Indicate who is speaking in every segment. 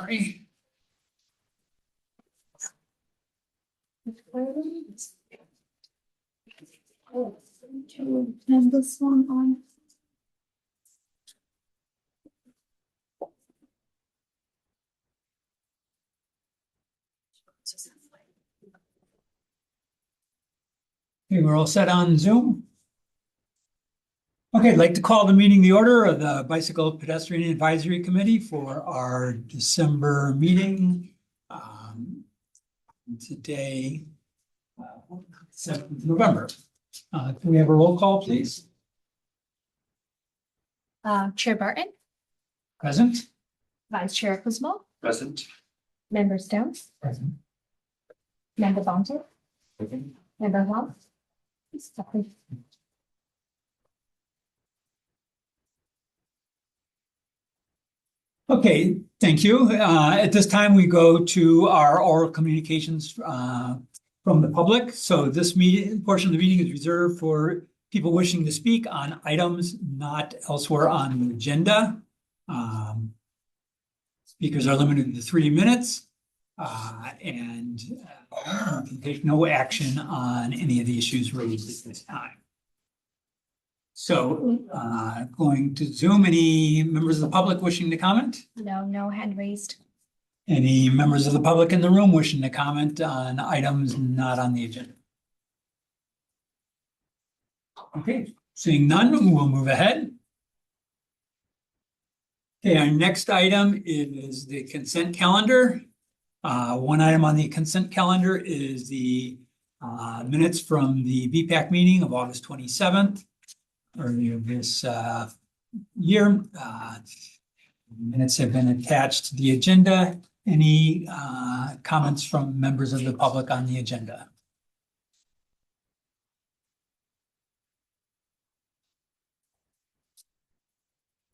Speaker 1: Sorry.
Speaker 2: And this one on.
Speaker 1: Okay, we're all set on Zoom. Okay, I'd like to call the meeting the order of the Bicycle Pedestrian Advisory Committee for our December meeting. Today, 7th November. Can we have a roll call, please?
Speaker 2: Chair Barton,
Speaker 1: Present?
Speaker 2: Vice Chair Kuzma,
Speaker 3: Present.
Speaker 2: Member Stone,
Speaker 1: Present.
Speaker 2: Member Bonter, Member Hall.
Speaker 1: Okay, thank you. At this time, we go to our oral communications from the public. So this meeting portion of the meeting is reserved for people wishing to speak on items not elsewhere on the agenda. Speakers are limited to 3 minutes and can take no action on any of the issues raised at this time. So going to Zoom, any members of the public wishing to comment?
Speaker 2: No hand raised.
Speaker 1: Any members of the public in the room wishing to comment on items not on the agenda? Okay, seeing none, we'll move ahead. Okay, our next item is the consent calendar. One item on the consent calendar is the minutes from the BPAC meeting of August 27th. Earlier this year. Minutes have been attached to the agenda. Any comments from members of the public on the agenda?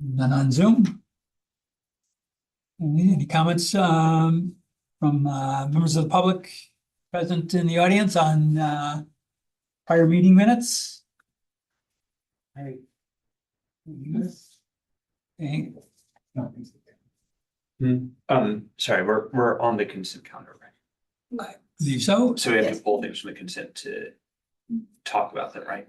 Speaker 1: None on Zoom? Any comments from members of the public present in the audience on prior meeting minutes? Okay.
Speaker 3: Sorry, we're on the consent calendar, right?
Speaker 1: I believe so.
Speaker 3: So we have to pull things from the consent to talk about them, right?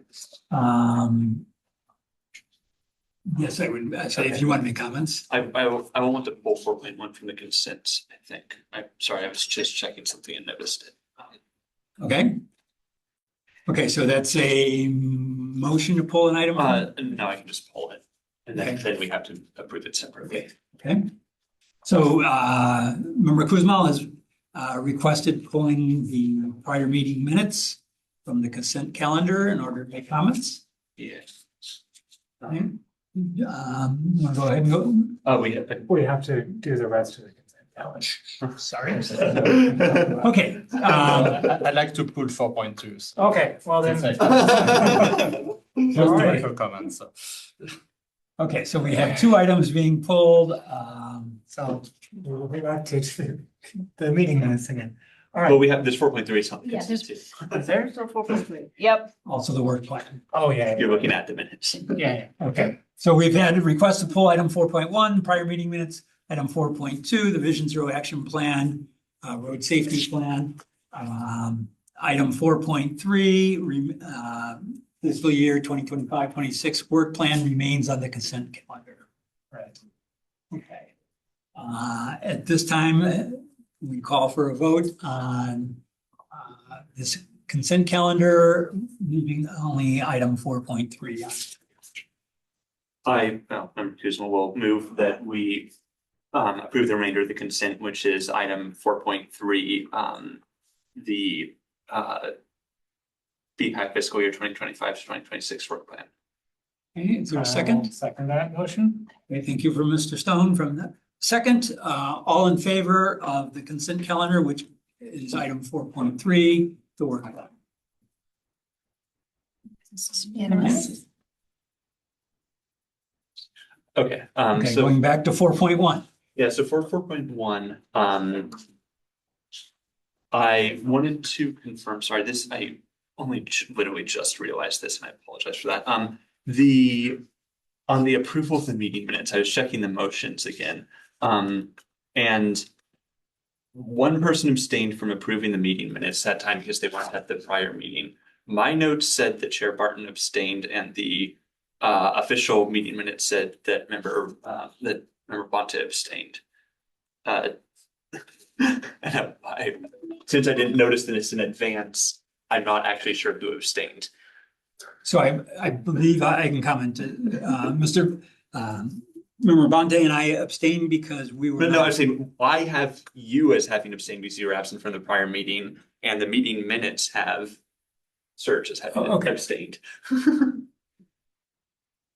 Speaker 1: Yes, I would say if you want to make comments.
Speaker 3: I want to pull 4.1 from the consent, I think. I'm sorry, I was just checking something and noticed it.
Speaker 1: Okay. Okay, so that's a motion to pull an item?
Speaker 3: No, I can just pull it. And then,
Speaker 1: Okay.
Speaker 3: then we have to approve it separately.
Speaker 1: Okay. So Member Kuzma has requested pulling the prior meeting minutes from the consent calendar in order to make comments.
Speaker 3: Yes.
Speaker 1: Okay. Want to go ahead and go?
Speaker 3: Oh,
Speaker 4: We have to do the rest of the consent calendar.
Speaker 1: Sorry. Okay.
Speaker 4: I'd like to pull 4.2. So.
Speaker 1: Okay, well then.
Speaker 4: Just
Speaker 1: All right.
Speaker 4: for comments. So.
Speaker 1: Okay, so we have 2 items being pulled.
Speaker 5: So we'll be back to the meeting minutes again. All right.
Speaker 3: Well, we have this 4.3 is on the
Speaker 2: Yeah,
Speaker 3: consent too.
Speaker 5: Is there?
Speaker 2: So 4.3. Yep.
Speaker 1: Also the work plan.
Speaker 5: Oh, yeah.
Speaker 3: You're looking at the minutes.
Speaker 5: Yeah.
Speaker 1: Okay, so we've had a request to pull item 4.1, prior meeting minutes, item 4.2, the Vision Zero Action Plan, Road Safety Plan. Item 4.3, fiscal year 2025-26 work plan remains on the consent calendar. Right. Okay. At this time, we call for a vote on this consent calendar, leaving only item 4.3.
Speaker 3: Member Kuzma will move that we approve the remainder of the consent, which is item 4.3, the BPAC fiscal year 2025-2026 work plan.
Speaker 1: Okay, is there a second?
Speaker 5: Second that motion.
Speaker 1: Okay, thank you for Mr. Stone from that. Second, all in favor of the consent calendar, which is item 4.3, the work plan.
Speaker 2: Unanimous.
Speaker 3: Okay.
Speaker 1: Okay,
Speaker 3: So
Speaker 1: going back to 4.1.
Speaker 3: yeah, so for 4.1, I wanted to confirm, sorry, this, I only literally just realized this and I apologize for that. On the approval of the meeting minutes, I was checking the motions again. And one person abstained from approving the meeting minutes that time because they weren't at the prior meeting. My notes said that Chair Barton abstained, and the official meeting minutes said that member Bonta abstained. And since I didn't notice this in advance, I'm not actually sure who abstained.
Speaker 1: So I believe I can comment, Mr. Member Bonte and I abstained because we were.
Speaker 3: No, I'm saying I have you as having abstained because you were absent from the prior meeting, and the meeting minutes have Serge as having abstained.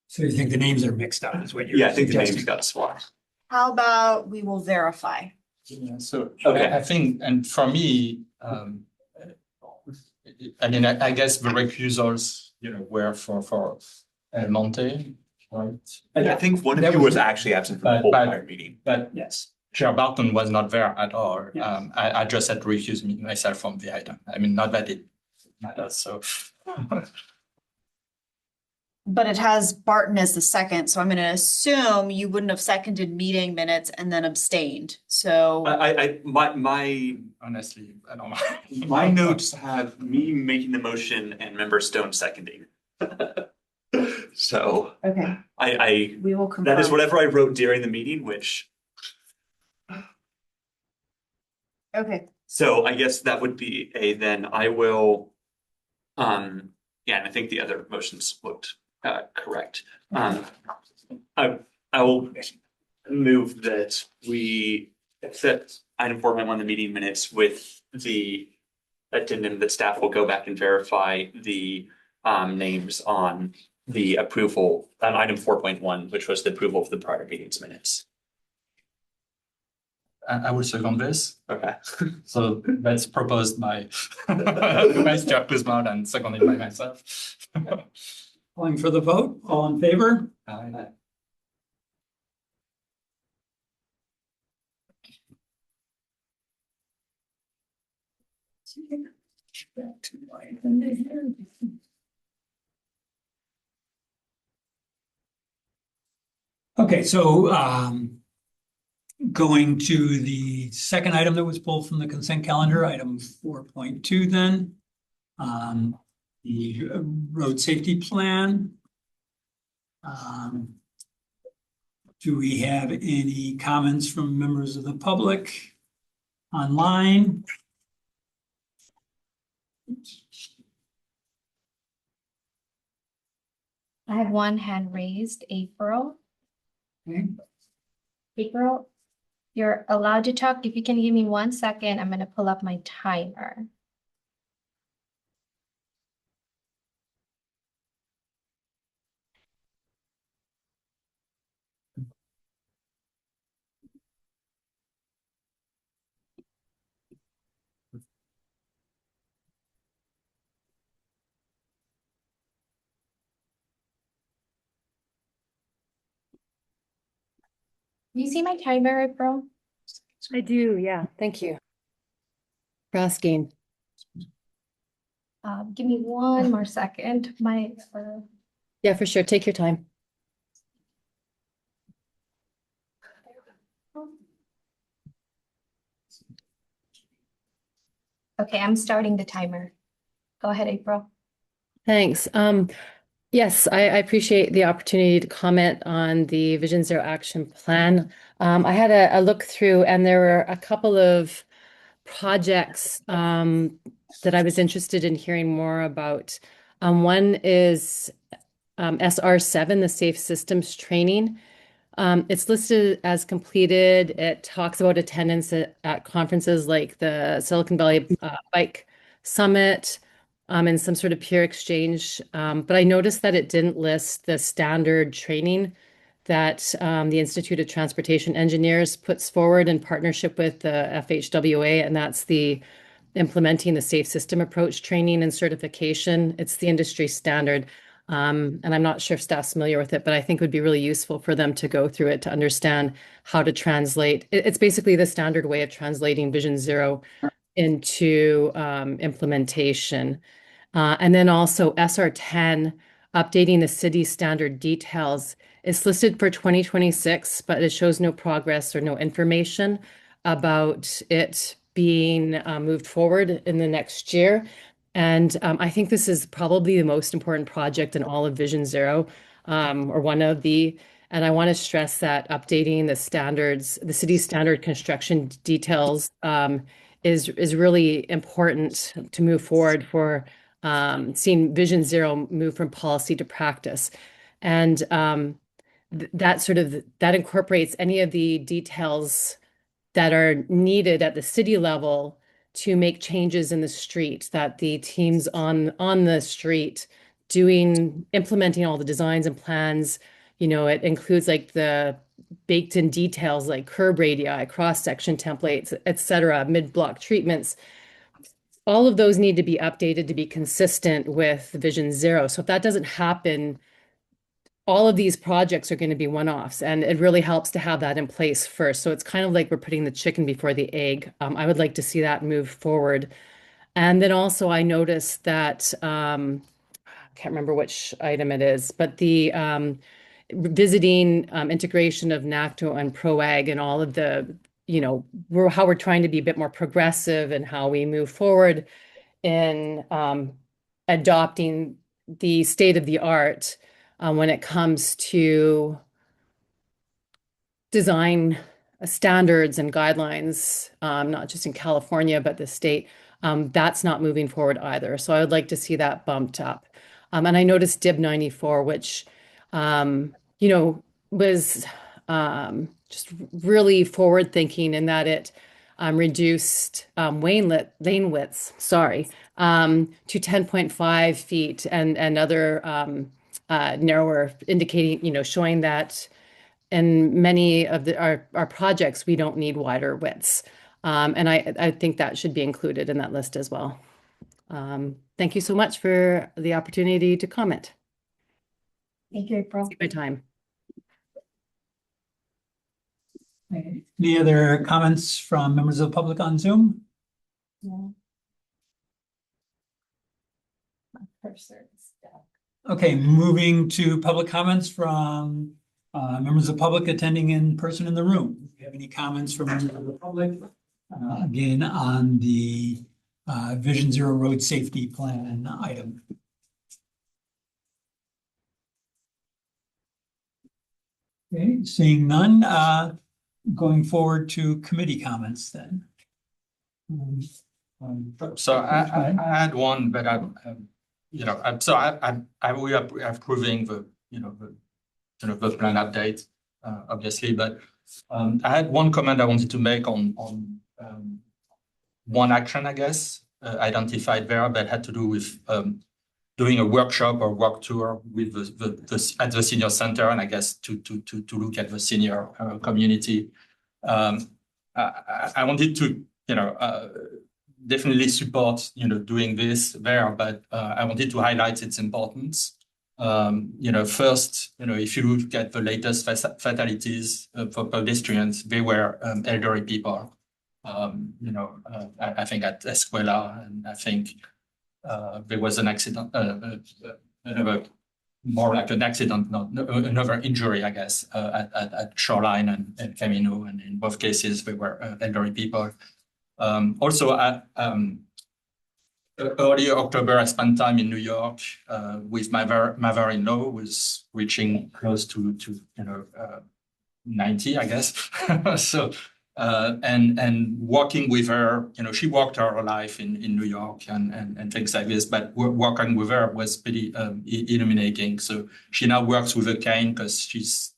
Speaker 1: So you think the names are mixed up is what you're
Speaker 3: Yeah, I think the names
Speaker 1: suggesting?
Speaker 3: got swapped.
Speaker 2: How about we will verify?
Speaker 4: Yeah, so
Speaker 3: Okay.
Speaker 4: I think, and for me, I mean, I guess the recusals, were for El Monte, right?
Speaker 3: I think one of
Speaker 1: That
Speaker 3: you
Speaker 1: was-
Speaker 3: was actually absent from the whole
Speaker 4: But-
Speaker 3: prior meeting.
Speaker 4: But
Speaker 1: Yes.
Speaker 4: Chair Barton was not there at all.
Speaker 1: Yes.
Speaker 4: I just had to recuse myself from the item. I mean, not that it matters, so.
Speaker 2: But it has Barton as the second, so I'm gonna assume you wouldn't have seconded meeting minutes and then abstained, so.
Speaker 3: My
Speaker 4: Honestly, I don't know.
Speaker 3: my notes have me making the motion and member Stone seconding. So
Speaker 2: Okay,
Speaker 3: I
Speaker 2: we will confirm.
Speaker 3: that is whatever I wrote during the meeting, which,
Speaker 2: Okay,
Speaker 3: so I guess that would be then I will, yeah, and I think the other motions looked correct. I will move that we accept item 4.1, the meeting minutes, with the addendum that staff will go back and verify the names on the approval on item 4.1, which was the approval of the prior meeting's minutes.
Speaker 4: I will second this.
Speaker 3: Okay.
Speaker 4: So that's proposed by Vice Chair Kuzma and seconded by myself.
Speaker 1: Calling for the vote, all in favor?
Speaker 4: Aye.
Speaker 1: Back to my agenda here. Okay, so going to the second item that was pulled from the consent calendar, item 4.2 then. The road safety plan. Do we have any comments from members of the public online?
Speaker 2: I have one hand raised, April.
Speaker 1: Okay.
Speaker 2: April, you're allowed to talk. If you can give me 1 second, I'm gonna pull up my timer. Do you see my timer, April?
Speaker 6: I do, yeah. Thank you for asking.
Speaker 2: Give me one more second.
Speaker 6: Yeah, for sure. Take your time.
Speaker 2: Okay, I'm starting the timer. Go ahead, April.
Speaker 6: Thanks. Yes, I appreciate the opportunity to comment on the Vision Zero Action Plan. I had a look through, and there were a couple of projects that I was interested in hearing more about. One is SR7, the Safe Systems Training. It's listed as completed. It talks about attendance at conferences like the Silicon Valley Bike Summit and some sort of peer exchange. But I noticed that it didn't list the standard training that the Institute of Transportation Engineers puts forward in partnership with the FHWA, and that's the implementing the safe system approach training and certification. It's the industry standard. And I'm not sure if staff's familiar with it, but I think it would be really useful for them to go through it to understand how to translate. It's basically the standard way of translating Vision Zero into implementation. And then also SR10 updating the city standard details. It's listed for 2026, but it shows no progress or no information about it being moved forward in the next year. And I think this is probably the most important project in all of Vision Zero, or one of the. And I want to stress that updating the standards, the city standard construction details, is really important to move forward for seeing Vision Zero move from policy to practice. And that incorporates any of the details that are needed at the city level to make changes in the street, that the teams on the street implementing all the designs and plans, it includes like the baked in details like curb radii, cross-section templates, et cetera, mid-block treatments. All of those need to be updated to be consistent with Vision Zero. So if that doesn't happen, all of these projects are going to be one-offs, and it really helps to have that in place first. So it's kind of like we're putting the chicken before the egg. I would like to see that move forward. And then also I noticed that, I can't remember which item it is, but the visiting integration of NACTO and PROAG and all of the, how we're trying to be a bit more progressive and how we move forward in adopting the state of the art when it comes to design standards and guidelines, not just in California, but the state. That's not moving forward either. So I would like to see that bumped up. And I noticed DIB 94, which, was just really forward thinking in that it reduced lane widths, to 10.5 feet and other narrower, indicating, showing that in many of our projects, we don't need wider widths. And I think that should be included in that list as well. Thank you so much for the opportunity to comment.
Speaker 2: Thank you, April.
Speaker 6: Take my time.
Speaker 1: Any other comments from members of the public on Zoom?
Speaker 2: No.
Speaker 1: Okay, moving to public comments from members of the public attending in person in the room. Do you have any comments from members of the public? Again, on the Vision Zero Road Safety Plan item. Okay, seeing none, going forward to committee comments then.
Speaker 4: So I had one, but we are approving the the plan update, obviously. But I had one comment I wanted to make on one action, I guess, identified there that had to do with doing a workshop or walk tour with at the senior center, and I guess to look at the senior community. I wanted to definitely support doing this there, but I wanted to highlight its importance. First, if you look at the latest fatalities for pedestrians, they were elderly people. I think at Escuela, and I think there was an accident, more like an accident, not another injury, I guess, at Shoreline and Camino, and in both cases they were elderly people. Also, early October, I spent time in New York with my mother-in-law, who was reaching close to 90, I guess. So. And walking with her, she walked her life in New York and things like this, but walking with her was pretty illuminating. So she now works with a cane because she's,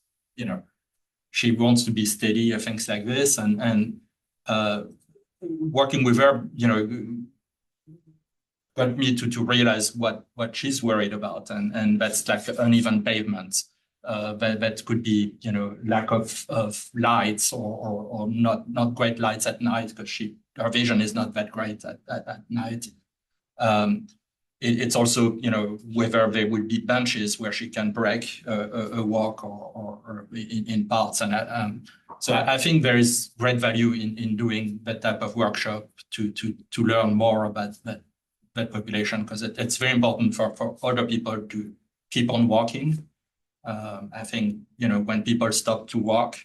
Speaker 4: she wants to be steady and things like this. And working with her, got me to realize what she's worried about. And that's like uneven pavements. That could be, lack of lights or not great lights at night because her vision is not that great at night. It's also, whether there would be benches where she can break a walk or in parts. And so I think there is great value in doing that type of workshop to learn more about that population, because it's very important for other people to keep on walking. I think, when people stop to walk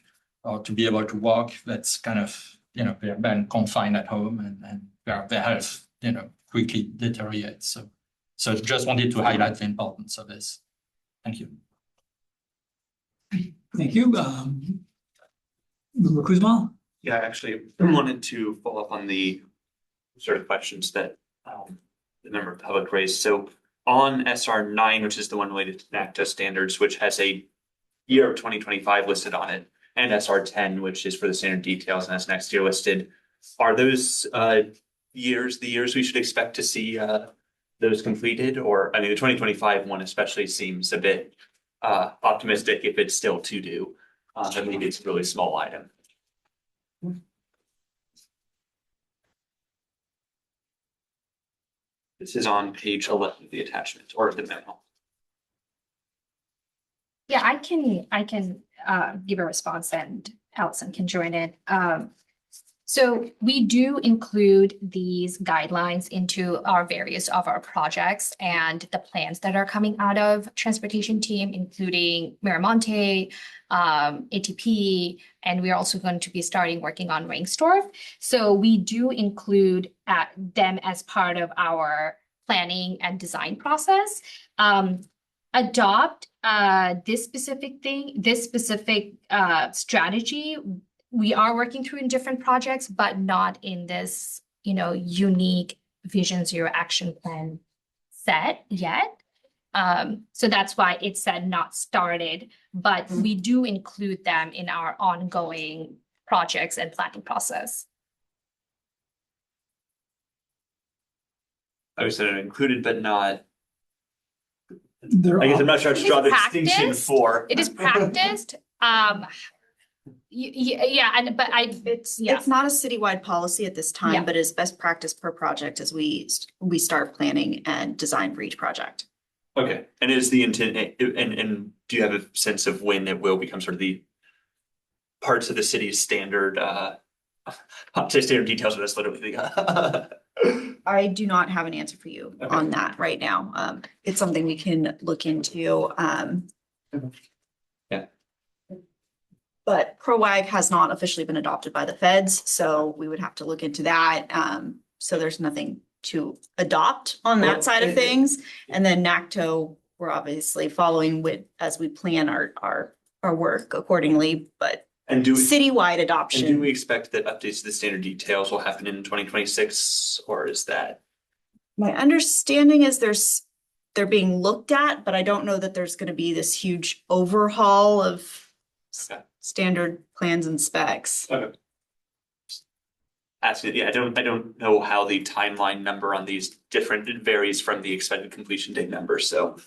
Speaker 4: or to be able to walk, that's kind of, they're been confined at home and their health, quickly deteriorates. So just wanted to highlight the importance of this. Thank you.
Speaker 1: Thank you. Member Kuzma?
Speaker 3: Yeah, I actually wanted to follow up on the sort of questions that the member of the public raised. So on SR 9, which is the one related to NACTA standards, which has a year of 2025 listed on it, and SR 10, which is for the standard details and has next year listed, are those years the years we should expect to see those completed? Or, I mean, the 2025 one especially seems a bit optimistic if it's still to do. And maybe it's a really small item. This is on page 11 of the attachment or of the memo.
Speaker 7: Yeah, I can give a response and Allison can join in. So we do include these guidelines into our various of our projects and the plans that are coming out of transportation team, including Miramonte, ATP, and we're also going to be starting working on Ringstorf. So we do include them as part of our planning and design process. Adopt this specific strategy. We are working through in different projects, but not in this, unique Vision Zero action plan set yet. So that's why it said not started, but we do include them in our ongoing projects and planning process.
Speaker 3: I would say included, but not.
Speaker 1: There
Speaker 3: I guess
Speaker 1: are-
Speaker 3: I'm not sure how to draw the
Speaker 7: It is
Speaker 3: distinction
Speaker 7: practiced.
Speaker 3: for.
Speaker 7: It is practiced.
Speaker 2: It's not a citywide policy at this
Speaker 7: Yeah.
Speaker 2: time, but is best practice per project as we start planning and design for each project.
Speaker 3: Okay, and is the intent, and do you have a sense of when it will become sort of the parts of the city's standard, I'll say standard details, but that's literally the.
Speaker 2: I do not have an answer for you
Speaker 3: Okay.
Speaker 2: on that right now. It's something we can look into.
Speaker 3: Yeah.
Speaker 2: But ProWAG has not officially been adopted by the feds, so we would have to look into that. So there's nothing to adopt on
Speaker 3: Well,
Speaker 2: that side of things. And then NACTO, we're obviously following as we plan our work accordingly, but
Speaker 3: And do we,
Speaker 2: citywide
Speaker 3: and do
Speaker 2: adoption.
Speaker 3: we expect that updates to the standard details will happen in 2026, or is that?
Speaker 2: My understanding is they're being looked at, but I don't know that there's gonna be this huge overhaul of
Speaker 3: Okay.
Speaker 2: standard plans and specs.
Speaker 3: Okay. Asking, yeah, I don't know how the timeline number on these it varies from the expected completion date number, so.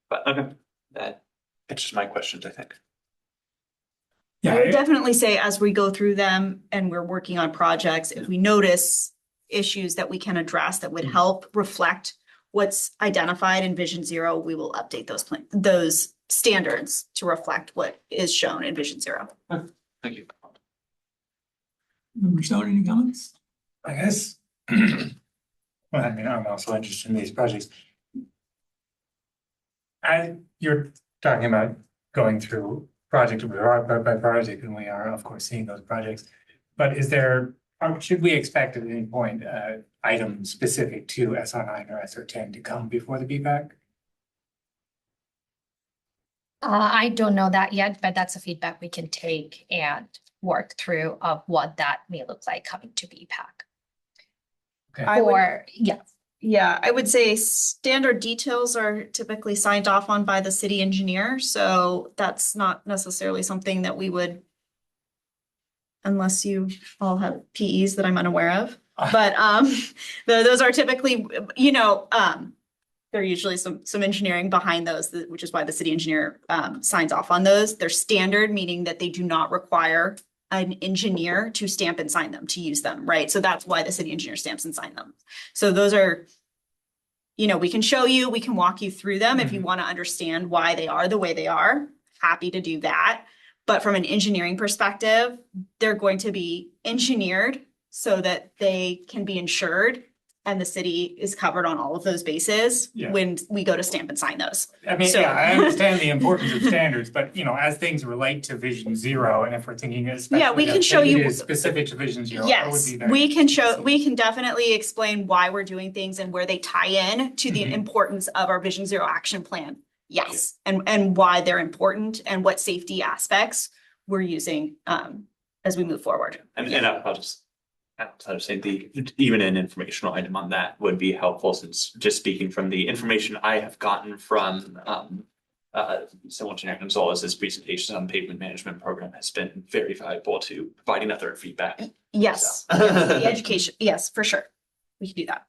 Speaker 3: But, okay, that answers my questions, I think.
Speaker 2: I would
Speaker 1: Yeah,
Speaker 2: definitely say as we go through them and we're working on projects, if we notice issues that we can address that would help reflect what's identified in Vision Zero, we will update those standards to reflect what is shown in Vision Zero.
Speaker 3: Thank you.
Speaker 1: Member Stone, any comments?
Speaker 5: I guess. Well, I mean, I'm also interested in these projects. You're talking about going through project by project, and we are, of course, seeing those projects. But should we expect at any point, item specific to SR 9 or SR 10 to come before the BPAC?
Speaker 7: I don't know that yet, but that's a feedback we can take and work through of what that may look like coming to BPAC.
Speaker 2: Okay.
Speaker 7: Yeah.
Speaker 2: Yeah, I would say standard details are typically signed off on by the city engineer, so that's not necessarily something that we would, unless you all have PEs that I'm unaware of. But those are typically, there are usually some engineering behind those, which is why the city engineer signs off on those. They're standard, meaning that they do not require an engineer to stamp and sign them, to use them, right? So that's why the city engineer stamps and sign them. So those are, we can show you, we can walk you through them if you want to understand why they are the way they are. Happy to do that. But from an engineering perspective, they're going to be engineered so that they can be insured and the city is covered on all of those bases
Speaker 5: Yeah.
Speaker 2: when we go to stamp and sign those.
Speaker 5: I mean,
Speaker 2: So-
Speaker 5: yeah, I understand the importance of standards, but as things relate to Vision Zero, and if we're thinking especially
Speaker 2: we can
Speaker 5: that
Speaker 2: show
Speaker 5: it
Speaker 2: you-
Speaker 5: is specific to Vision Zero, I would
Speaker 2: Yes,
Speaker 5: be very
Speaker 2: we can
Speaker 5: interested to
Speaker 2: show,
Speaker 5: see.
Speaker 2: we can definitely explain why we're doing things and where they tie in to the
Speaker 5: Mhm.
Speaker 2: importance of our Vision Zero action plan. Yes, and why they're important and what safety aspects we're using as we move forward.
Speaker 3: And I'll just say even an informational item on that would be helpful, since just speaking from the information I have gotten from Civil Engineer Gonzalez's presentation on the pavement management program has been very valuable to providing other feedback.
Speaker 2: Yes,
Speaker 3: So.
Speaker 2: yes, the education, yes, for sure. We can do that.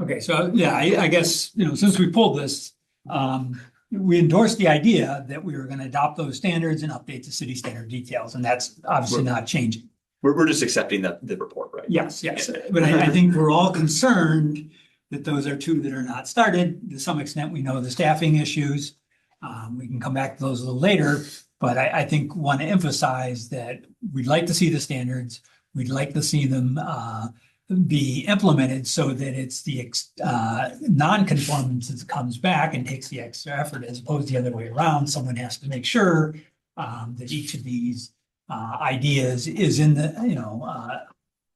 Speaker 1: Okay, so yeah, I guess, since we pulled this, we endorsed the idea that we were going to adopt those standards and update the city standard details, and that's obviously not changing.
Speaker 3: We're just accepting the report, right?
Speaker 1: Yes, but I think we're all concerned that those are two that are not started. To some extent, we know the staffing issues. We can come back to those a little later, but I think want to emphasize that we'd like to see the standards. We'd like to see them be implemented so that it's the non-conformance that comes back and takes the extra effort, as opposed to the other way around. Someone has to make sure that each of these ideas is in the,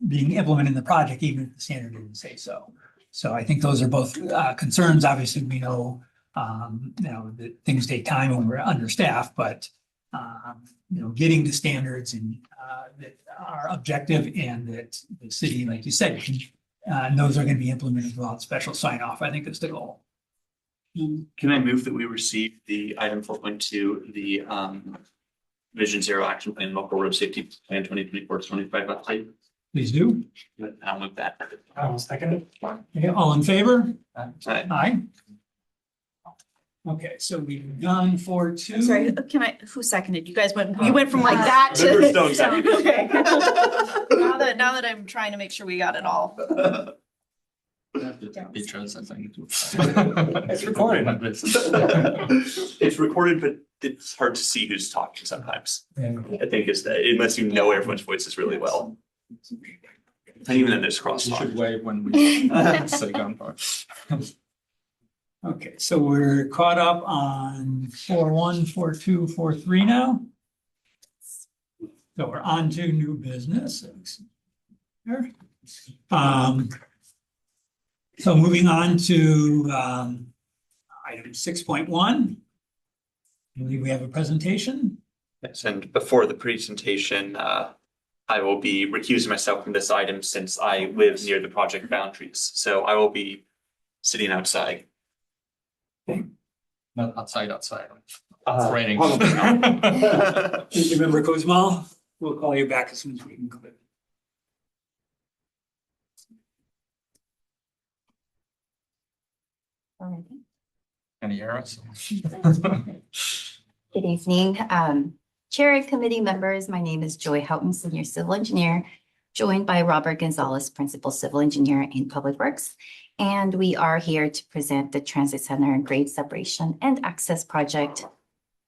Speaker 1: being implemented in the project, even if the standard didn't say so. So I think those are both concerns. Obviously, we know, that things take time when we're understaffed, but getting the standards and that are objective and that the city, like you said, those are going to be implemented without special sign off, I think is the goal.
Speaker 3: Can I move that we receive the item 4.2, the Vision Zero Action Plan Local Road Safety Plan 2024-25 update?
Speaker 1: Please do.
Speaker 3: I'll move that.
Speaker 5: I'll second it.
Speaker 1: Okay, all in favor?
Speaker 3: Aye.
Speaker 1: Aye. Okay, so we've done 4.2.
Speaker 2: Sorry, who seconded? You guys you went from like that to.
Speaker 3: Member Stone seconded.
Speaker 2: Okay. Now that I'm trying to make sure we got it all.
Speaker 4: Pictures, I think.
Speaker 5: It's recorded.
Speaker 3: It's recorded, but it's hard to see who's talking sometimes. I think is that unless you know everyone's voices really well. And even then there's
Speaker 4: We should
Speaker 3: crosstalk.
Speaker 4: wait when we say gun part.
Speaker 1: Okay, so we're caught up on 4.1, 4.2, 4.3 now. So we're on to new business. Here. So moving on to item 6.1. I believe we have a presentation.
Speaker 3: Yes, and before the presentation, I will be recusing myself from this item since I live near the project boundaries. So I will be sitting outside.
Speaker 4: Not outside. It's
Speaker 3: Uh,
Speaker 4: raining.
Speaker 3: probably not.
Speaker 1: Thank you, Member Kozmal. We'll call you back as soon as we can clip.
Speaker 4: Can you hear us?
Speaker 8: Good evening, Chair and committee members. My name is Joy Houghton, Senior Civil Engineer, joined by Robert Gonzalez, Principal Civil Engineer in Public Works. And we are here to present the Transit Center Grade Separation and Access Project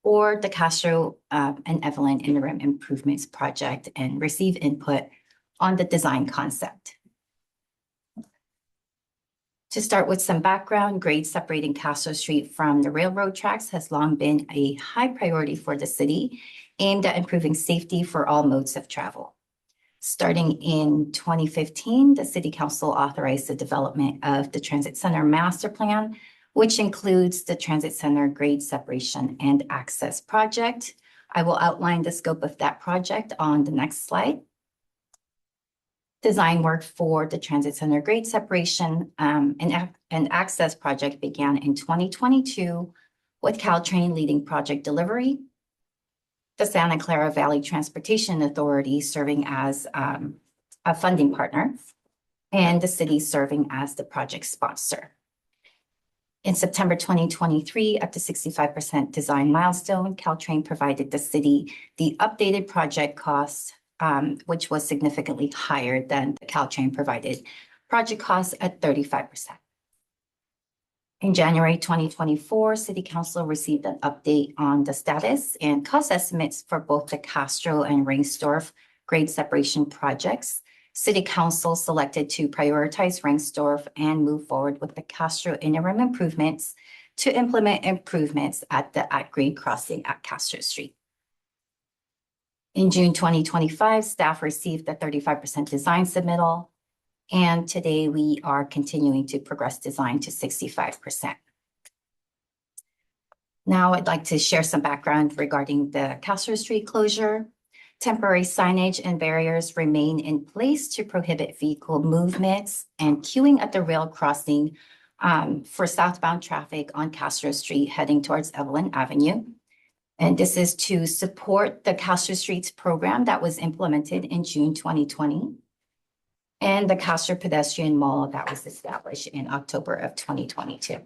Speaker 8: or the Castro and Evelyn Interim Improvements Project and receive input on the design concept. To start with some background, grade separating Castro Street from the railroad tracks has long been a high priority for the city, aimed at improving safety for all modes of travel. Starting in 2015, the City Council authorized the development of the Transit Center Master Plan, which includes the Transit Center Grade Separation and Access Project. I will outline the scope of that project on the next slide. Design work for the Transit Center Grade Separation and Access Project began in 2022 with Caltrain leading project delivery, the Santa Clara Valley Transportation Authority serving as a funding partner, and the city serving as the project sponsor. In September 2023, at the 65% design milestone, Caltrain provided the city the updated project costs, which was significantly higher than the Caltrain provided project costs at 35%. In January 2024, City Council received an update on the status and cost estimates for both the Castro and Reinsdorf grade separation projects. City Council selected to prioritize Rengsdorf and move forward with the Castro interim improvements to implement improvements at the at-grade crossing at Castro Street. In June 2025, staff received the 35% design submittal, and today we are continuing to progress design to 65%. Now I'd like to share some background regarding the Castro Street closure. Temporary signage and barriers remain in place to prohibit vehicle movements and queuing at the rail crossing for southbound traffic on Castro Street heading towards Evelyn Avenue. And this is to support the Castro Streets program that was implemented in June 2020 and the Castro Pedestrian Mall that was established in October of 2022.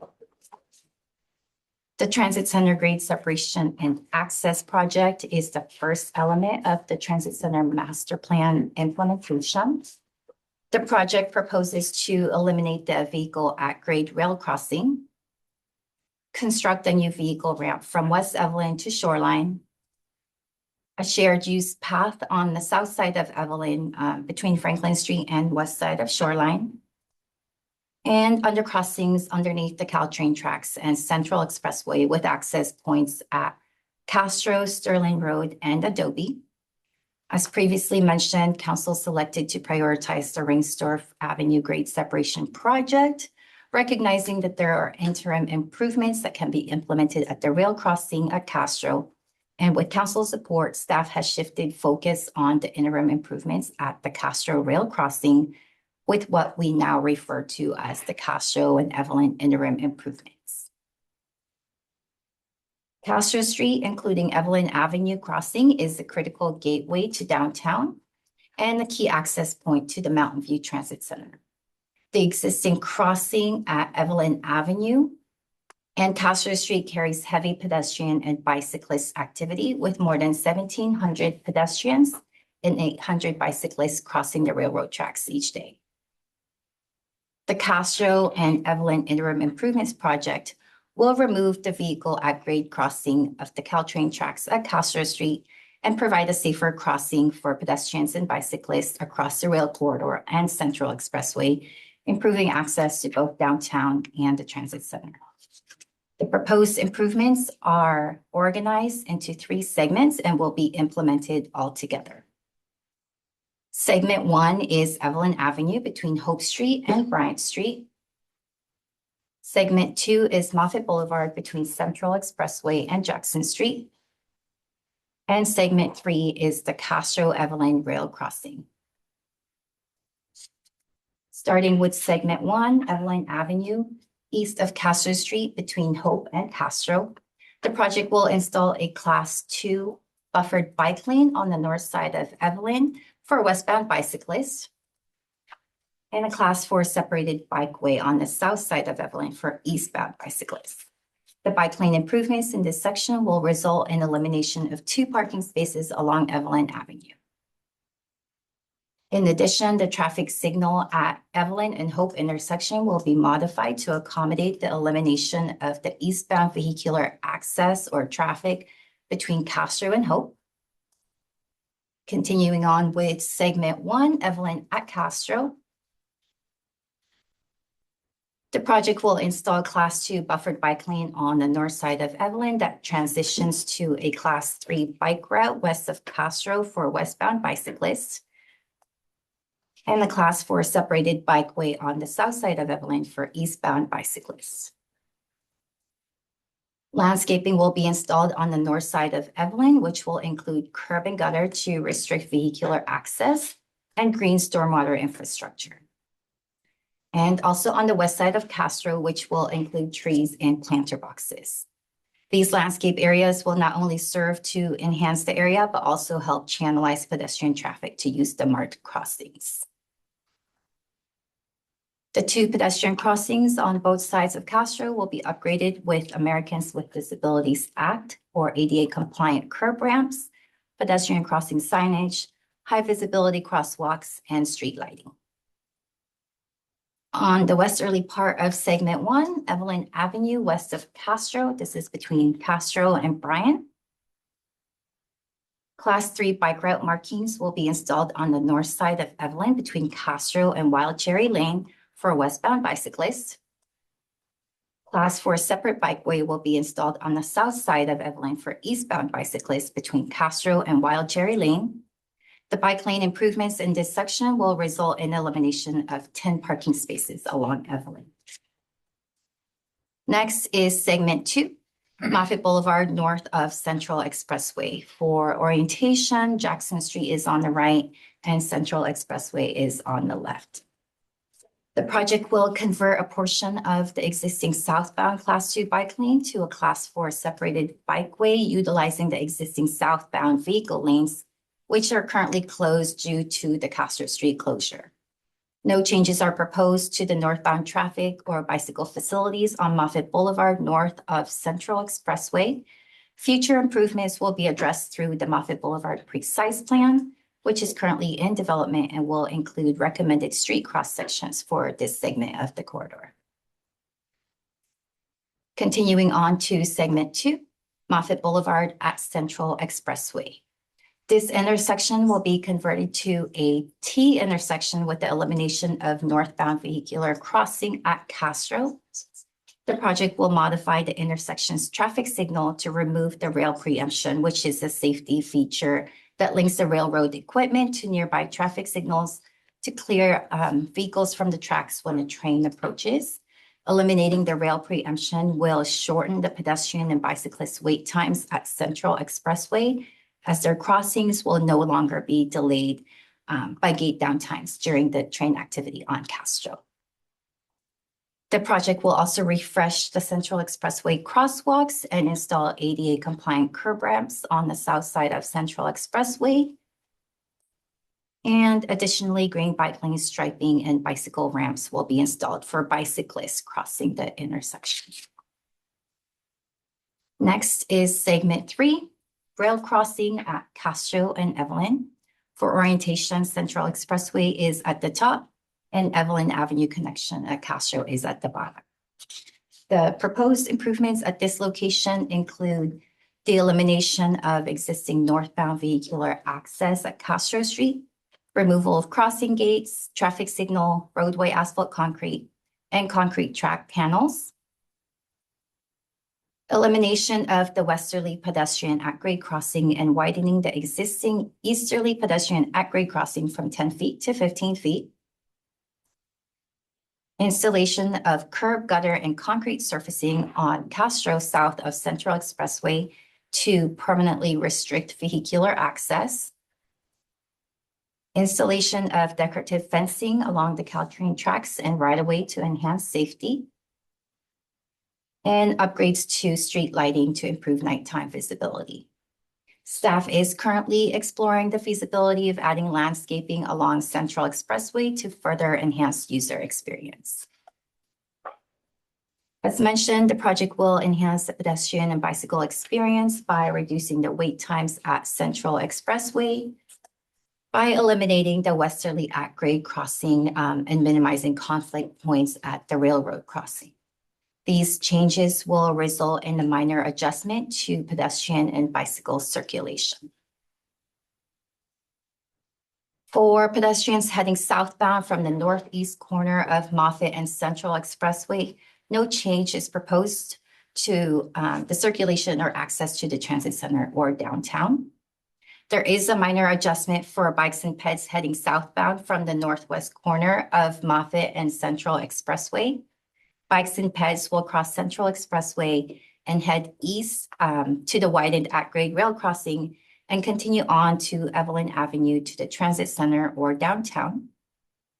Speaker 8: The Transit Center Grade Separation and Access Project is the first element of the Transit Center Master Plan implementation. The project proposes to eliminate the vehicle at-grade rail crossing, construct a new vehicle ramp from West Evelyn to Shoreline, a shared use path on the south side of Evelyn between Franklin Street and west side of Shoreline, and undercrossings underneath the Caltrain tracks and Central Expressway with access points at Castro, Sterling Road, and Adobe. As previously mentioned, council selected to prioritize the Rengsdorf Avenue grade separation project, recognizing that there are interim improvements that can be implemented at the rail crossing at Castro. And with council support, staff has shifted focus on the interim improvements at the Castro rail crossing with what we now refer to as the Castro and Evelyn interim improvements. Castro Street, including Evelyn Avenue crossing, is the critical gateway to downtown and the key access point to the Mountain View Transit Center. The existing crossing at Evelyn Avenue and Castro Street carries heavy pedestrian and bicyclist activity with more than 1,700 pedestrians and 800 bicyclists crossing the railroad tracks each day. The Castro and Evelyn Interim Improvements Project will remove the vehicle at grade crossing of the Caltrain tracks at Castro Street and provide a safer crossing for pedestrians and bicyclists across the rail corridor and Central Expressway, improving access to both downtown and the transit center. The proposed improvements are organized into 3 segments and will be implemented all together. Segment 1 is Evelyn Avenue between Hope Street and Bryant Street. Segment 2 is Moffett Boulevard between Central Expressway and Jackson Street. And segment 3 is the Castro Evelyn Rail Crossing. Starting with segment 1, Evelyn Avenue, east of Castro Street between Hope and Castro. The project will install a Class 2 buffered bike lane on the north side of Evelyn for westbound bicyclists, and a Class 4 separated bikeway on the south side of Evelyn for eastbound bicyclists. The bike lane improvements in this section will result in elimination of 2 parking spaces along Evelyn Avenue. In addition, the traffic signal at Evelyn and Hope intersection will be modified to accommodate the elimination of the eastbound vehicular access or traffic between Castro and Hope. Continuing on with segment 1, Evelyn at Castro. The project will install Class 2 buffered bike lane on the north side of Evelyn that transitions to a Class 3 bike route west of Castro for westbound bicyclists, and the Class 4 separated bikeway on the south side of Evelyn for eastbound bicyclists. Landscaping will be installed on the north side of Evelyn, which will include curb and gutter to restrict vehicular access and green stormwater infrastructure. And also on the west side of Castro, which will include trees and planter boxes. These landscape areas will not only serve to enhance the area, but also help channelize pedestrian traffic to use the marked crossings. The 2 pedestrian crossings on both sides of Castro will be upgraded with Americans with Disabilities Act or ADA compliant curb ramps, pedestrian crossing signage, high visibility crosswalks, and street lighting. On the westerly part of segment 1, Evelyn Avenue west of Castro, this is between Castro and Bryant. Class 3 bike route markings will be installed on the north side of Evelyn between Castro and Wild Cherry Lane for westbound bicyclists. Class 4 separate bikeway will be installed on the south side of Evelyn for eastbound bicyclists between Castro and Wild Cherry Lane. The bike lane improvements in this section will result in elimination of 10 parking spaces along Evelyn. Next is segment 2, Moffett Boulevard north of Central Expressway. For orientation, Jackson Street is on the right and Central Expressway is on the left. The project will convert a portion of the existing southbound Class 2 bike lane to a Class 4 separated bikeway utilizing the existing southbound vehicle lanes, which are currently closed due to the Castro Street closure. No changes are proposed to the northbound traffic or bicycle facilities on Moffett Boulevard north of Central Expressway. Future improvements will be addressed through the Moffett Boulevard Precise Plan, which is currently in development and will include recommended street cross sections for this segment of the corridor. Continuing on to segment 2, Moffett Boulevard at Central Expressway. This intersection will be converted to a T intersection with the elimination of northbound vehicular crossing at Castro. The project will modify the intersection's traffic signal to remove the rail preemption, which is a safety feature that links the railroad equipment to nearby traffic signals to clear vehicles from the tracks when a train approaches. Eliminating the rail preemption will shorten the pedestrian and bicyclist wait times at Central Expressway, as their crossings will no longer be delayed by gate downtimes during the train activity on Castro. The project will also refresh the Central Expressway crosswalks and install ADA compliant curb ramps on the south side of Central Expressway. And additionally, green bike lane striping and bicycle ramps will be installed for bicyclists crossing the intersection. Next is segment 3. Rail crossing at Castro and Evelyn. For orientation, Central Expressway is at the top and Evelyn Avenue connection at Castro is at the bottom. The proposed improvements at this location include the elimination of existing northbound vehicular access at Castro Street, removal of crossing gates, traffic signal, roadway asphalt concrete, and concrete track panels. Elimination of the westerly pedestrian at-grade crossing and widening the existing easterly pedestrian at-grade crossing from 10 feet to 15 feet. Installation of curb, gutter, and concrete surfacing on Castro south of Central Expressway to permanently restrict vehicular access. Installation of decorative fencing along the Caltrain tracks and right-of-way to enhance safety. And upgrades to street lighting to improve nighttime visibility. Staff is currently exploring the feasibility of adding landscaping along Central Expressway to further enhance user experience. As mentioned, the project will enhance the pedestrian and bicycle experience by reducing the wait times at Central Expressway, by eliminating the westerly at-grade crossing and minimizing conflict points at the railroad crossing. These changes will result in a minor adjustment to pedestrian and bicycle circulation. For pedestrians heading southbound from the northeast corner of Moffett and Central Expressway, no change is proposed to the circulation or access to the transit center or downtown. There is a minor adjustment for bikes and peds heading southbound from the northwest corner of Moffett and Central Expressway. Bikes and peds will cross Central Expressway and head east to the widened at-grade rail crossing and continue on to Evelyn Avenue to the transit center or downtown.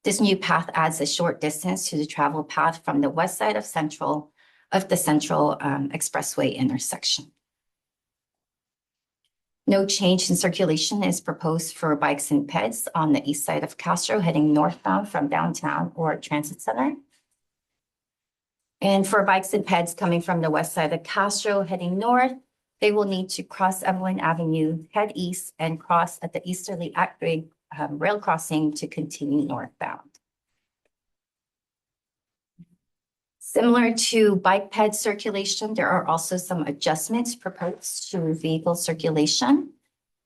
Speaker 8: This new path adds a short distance to the travel path from the west side of the Central Expressway intersection. No change in circulation is proposed for bikes and peds on the east side of Castro heading northbound from downtown or transit center. And for bikes and peds coming from the west side of Castro heading north, they will need to cross Evelyn Avenue, head east, and cross at the easterly at-grade rail crossing to continue northbound. Similar to bike ped circulation, there are also some adjustments proposed to vehicle circulation.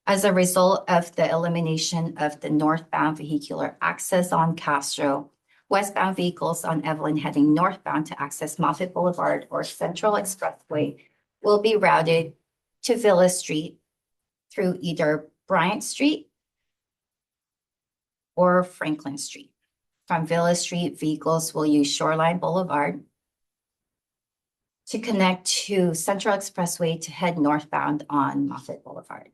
Speaker 8: As a result of the elimination of the northbound vehicular access on Castro, westbound vehicles on Evelyn heading northbound to access Moffett Boulevard or Central Expressway will be routed to Villa Street through either Bryant Street or Franklin Street. From Villa Street, vehicles will use Shoreline Boulevard to connect to Central Expressway to head northbound on Moffett Boulevard.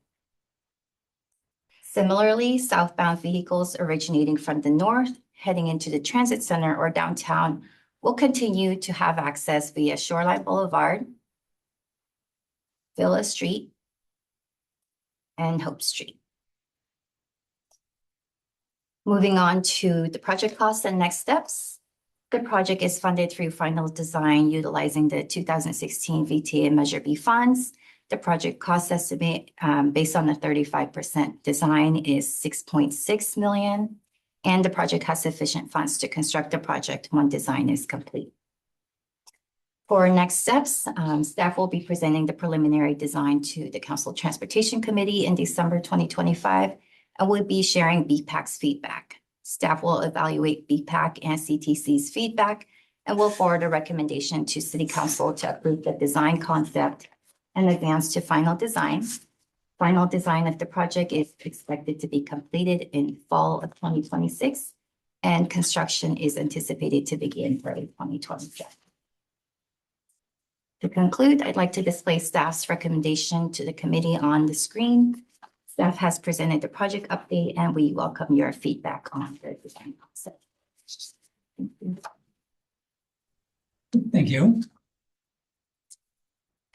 Speaker 8: Similarly, southbound vehicles originating from the north, heading into the transit center or downtown, will continue to have access via Shoreline Boulevard, Villa Street, and Hope Street. Moving on to the project costs and next steps. The project is funded through final design utilizing the 2016 VTA Measure B funds. The project cost estimate based on the 35% design is 6.6 million, and the project has sufficient funds to construct the project when design is complete. For next steps, staff will be presenting the preliminary design to the Council Transportation Committee in December 2025, and we'll be sharing BPAC's feedback. Staff will evaluate BPAC and CTC's feedback and will forward a recommendation to City Council to approve the design concept and advance to final design. Final design of the project is expected to be completed in fall of 2026, and construction is anticipated to begin early 2027. To conclude, I'd like to display staff's recommendation to the committee on the screen. Staff has presented the project update, and we welcome your feedback on the design concept. Thank you.
Speaker 1: Thank you.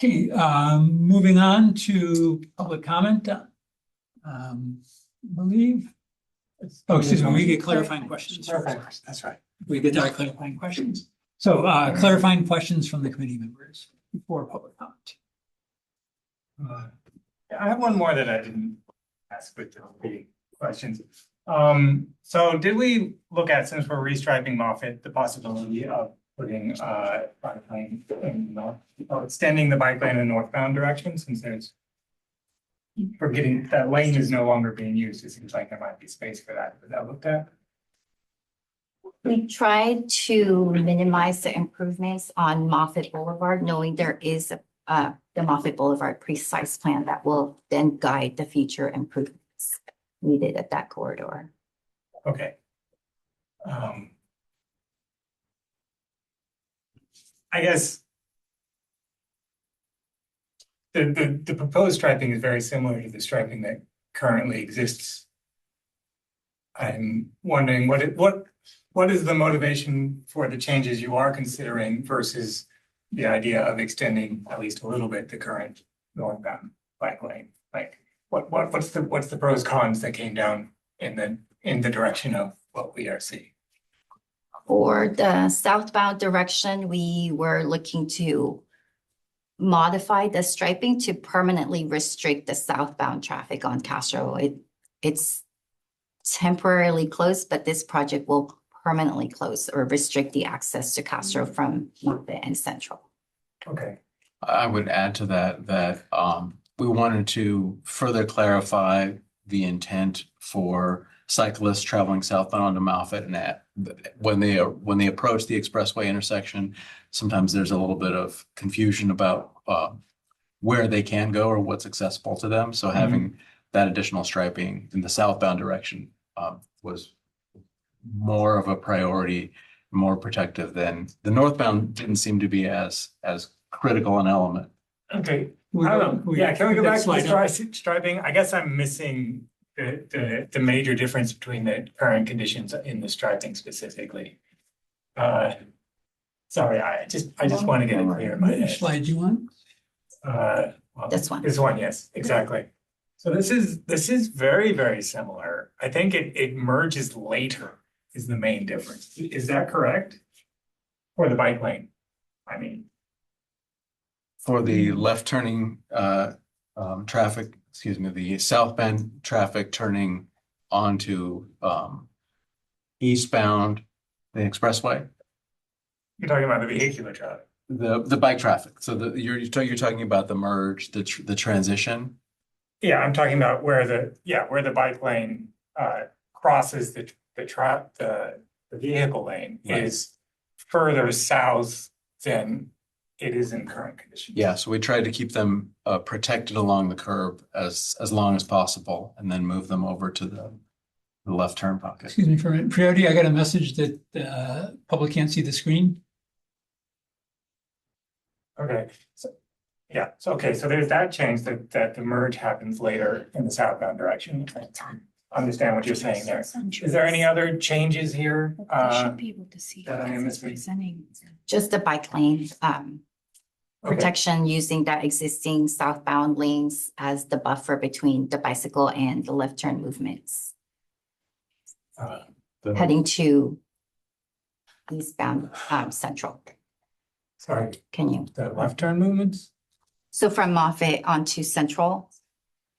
Speaker 1: Okay, moving on to public comment. I believe. Oh, excuse me, we get clarifying questions.
Speaker 5: That's right.
Speaker 1: We get our clarifying questions. So clarifying questions from the committee members before public comment.
Speaker 5: I have one more that I didn't ask with the questions. So did we look at, since we're restriping Moffett, the possibility of putting bike lane in north, extending the bike lane in the northbound direction, since there's forgetting that lane is no longer being used, it seems like there might be space for that. Was that looked at?
Speaker 8: We tried to minimize the improvements on Moffett Boulevard, knowing there is the Moffett Boulevard precise plan that will then guide the future improvements needed at that corridor.
Speaker 5: Okay. I guess the proposed striping is very similar to the striping that currently exists. I'm wondering what is the motivation for the changes you are considering versus the idea of extending at least a little bit the current northbound bike lane? Like what's the pros cons that came down in the direction of what we are seeing?
Speaker 8: For the southbound direction, we were looking to modify the striping to permanently restrict the southbound traffic on Castro. It's temporarily closed, but this project will permanently close or restrict the access to Castro from Moffett and Central.
Speaker 5: Okay.
Speaker 9: I would add to that we wanted to further clarify the intent for cyclists traveling southbound onto Moffett, and that when they approach the expressway intersection, sometimes there's a little bit of confusion about where they can go or what's accessible to them. So having that additional striping in the southbound direction was more of a priority, more protective than the northbound didn't seem to be as critical an element.
Speaker 5: Okay. I don't know. Yeah, can we go back to the striping? I guess I'm missing the major difference between the current conditions in the striping specifically. Sorry, I just want to get it clear in my head.
Speaker 1: Which slide do you want?
Speaker 5: Well,
Speaker 8: This one.
Speaker 5: This one, yes, exactly. So this is very, very similar. I think it merges later is the main difference. Is that correct? For the bike lane, I mean.
Speaker 9: For the left turning traffic, excuse me, the southbound traffic turning onto eastbound the expressway.
Speaker 5: You're talking about the vehicular traffic.
Speaker 9: The bike traffic. So you're talking about the merge, the transition.
Speaker 5: Yeah, I'm talking about where the bike lane crosses the vehicle lane
Speaker 9: Right.
Speaker 5: is further south than it is in current conditions.
Speaker 9: Yeah, so we tried to keep them protected along the curb as long as possible and then move them over to the left turn pocket.
Speaker 1: Excuse me for a minute. Priority, I got a message that public can't see the screen.
Speaker 5: Okay, so, yeah, so, okay, so there's that change that the merge happens later in the southbound direction. I understand what you're saying there. Is there any other changes here?
Speaker 8: be able to see.
Speaker 5: that I am missing?
Speaker 8: Just the bike lane,
Speaker 5: Okay.
Speaker 8: protection using that existing southbound lanes as the buffer between the bicycle and the left turn movements, heading to eastbound, central.
Speaker 5: Sorry,
Speaker 8: Can you?
Speaker 5: the left turn movements?
Speaker 8: So from Moffett onto Central,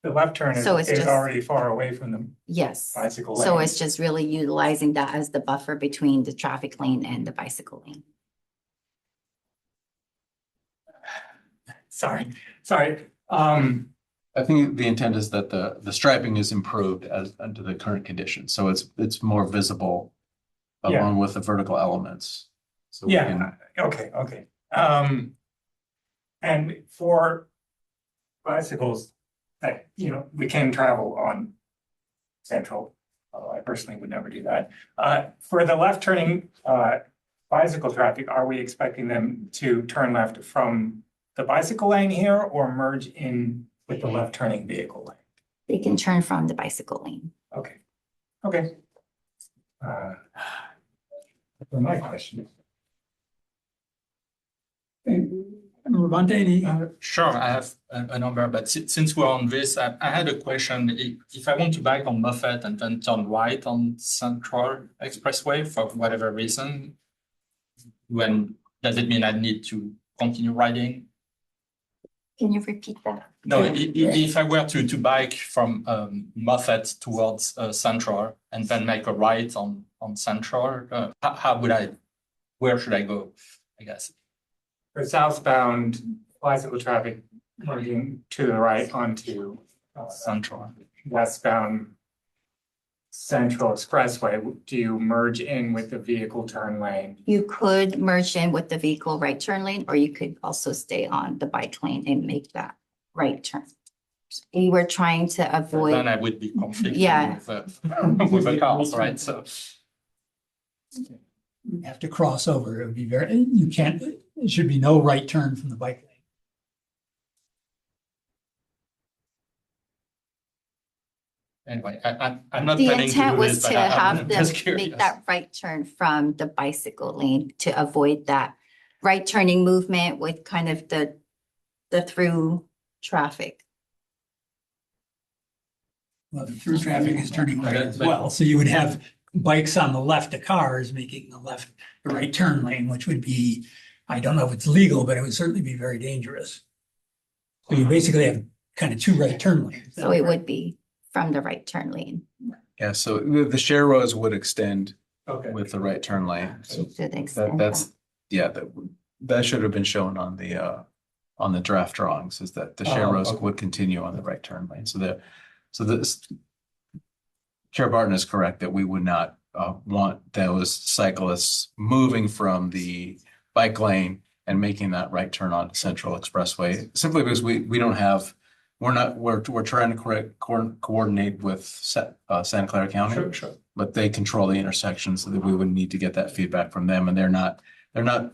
Speaker 5: The left turn
Speaker 8: So it's
Speaker 5: is
Speaker 8: just-
Speaker 5: already far away from the
Speaker 8: yes.
Speaker 5: bicycle lane.
Speaker 8: So it's just really utilizing that as the buffer between the traffic lane and the bicycle lane.
Speaker 5: Sorry.
Speaker 9: I think the intent is that the striping is improved as under the current conditions, so it's more visible
Speaker 5: Yeah.
Speaker 9: along with the vertical elements. So we
Speaker 5: Yeah,
Speaker 9: can-
Speaker 5: okay. And for bicycles that, we can travel on Central, although I personally would never do that. For the left turning, bicycle traffic, are we expecting them to turn left from the bicycle lane here or merge in with the left turning vehicle lane?
Speaker 8: They can turn from the bicycle lane.
Speaker 5: Okay. For my question.
Speaker 1: Ravante, any?
Speaker 4: Sure, I have a number, but since we're on this, I had a question. If I want to bike on Moffett and then turn right on Central Expressway for whatever reason, when does it mean I need to continue riding?
Speaker 8: Can you repeat that?
Speaker 4: No, if I were to bike from Moffett towards Central and then make a right on Central, where should I go, I guess?
Speaker 5: For southbound bicycle traffic merging to the right onto
Speaker 4: Central.
Speaker 5: westbound Central Expressway, do you merge in with the vehicle turn lane?
Speaker 8: You could merge in with the vehicle right turn lane, or you could also stay on the bike lane and make that right turn. We were trying to
Speaker 4: Then
Speaker 8: avoid,
Speaker 4: I would be conflicting
Speaker 8: Yeah.
Speaker 4: with the cars, right? So.
Speaker 1: You have to cross over. It would be you can't, it should be no right turn from the bike lane.
Speaker 4: Anyway, I'm not
Speaker 8: the
Speaker 4: planning to
Speaker 8: intent
Speaker 4: do
Speaker 8: was
Speaker 4: this, but
Speaker 8: to
Speaker 4: I'm
Speaker 8: have them
Speaker 4: just
Speaker 8: make
Speaker 4: curious.
Speaker 8: that right turn from the bicycle lane to avoid that right turning movement with kind of the through traffic.
Speaker 1: Well, the through traffic is turning right as
Speaker 4: But-
Speaker 1: well, so you would have bikes on the left of cars making the right turn lane, which would be, I don't know if it's legal, but it would certainly be very dangerous. So you basically have kind of two right turn lanes.
Speaker 8: So it would be from the right turn lane
Speaker 9: Yeah, so the share roads would extend
Speaker 5: Okay.
Speaker 9: with the right turn lane. So
Speaker 8: to the extent.
Speaker 9: that's, yeah, that should have been shown on the draft drawings, is that the share
Speaker 5: Oh,
Speaker 9: roads
Speaker 5: okay.
Speaker 9: would continue on the right turn lane. So this Chair Barton is correct that we would not want those cyclists moving from the bike lane and making that right turn on Central Expressway, simply because we don't have, we're trying to coordinate with Santa Clara County.
Speaker 5: Sure.
Speaker 9: But they control the intersection, so that we would need to get that feedback from them, and they're not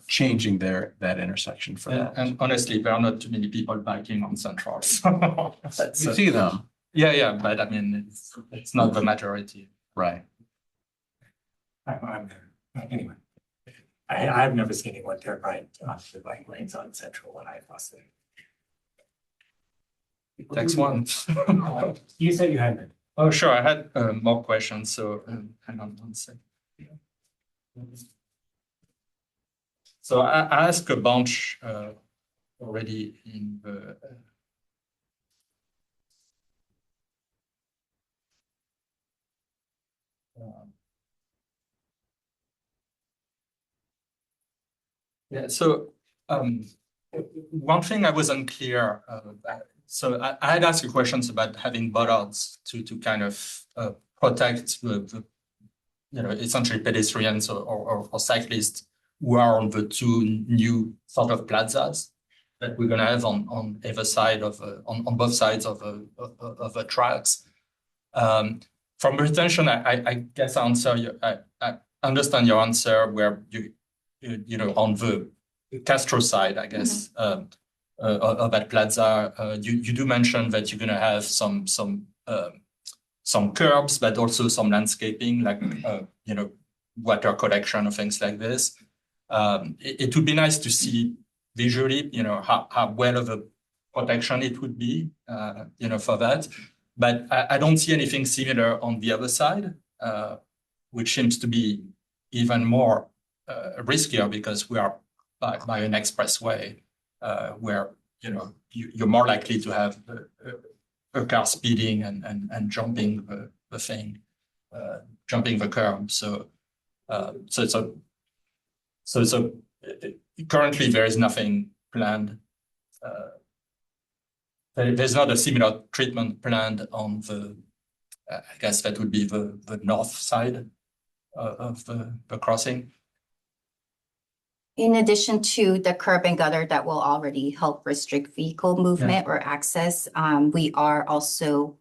Speaker 9: changing that intersection for that.
Speaker 4: And honestly, there are not too many people biking on Central. So that's,
Speaker 9: You see them,
Speaker 4: yeah, but I mean, it's not the majority.
Speaker 9: right?
Speaker 5: I'm there. Anyway. I've never seen anyone turn right off the bike lanes on Central when I cross it.
Speaker 4: Next one.
Speaker 5: You said you hadn't.
Speaker 4: Oh, sure, I had more questions, so hang on one second. So I asked a bunch already in the yeah, so one thing I was unclear I had asked you questions about having bollards to kind of protect the essentially pedestrians or cyclists who are on the two new sort of plazas that we're gonna have on either side of on both sides of the tracks. From retention, I guess I understand your answer where you know on the Castro side, I guess. Of that plaza, you do mention that you're gonna have some curbs, but also some landscaping, like water collection or things like this. It would be nice to see visually, how well of a protection it would be, for that. But I don't see anything similar on the other side, which seems to be even more riskier because we are by an expressway. Where you're more likely to have a car speeding and jumping the thing, jumping the curb. So currently there is nothing planned. There's not a similar treatment planned on the, I guess that would be the north side of the crossing.
Speaker 8: In addition to the curb and gutter that will already help restrict vehicle movement or access, we are also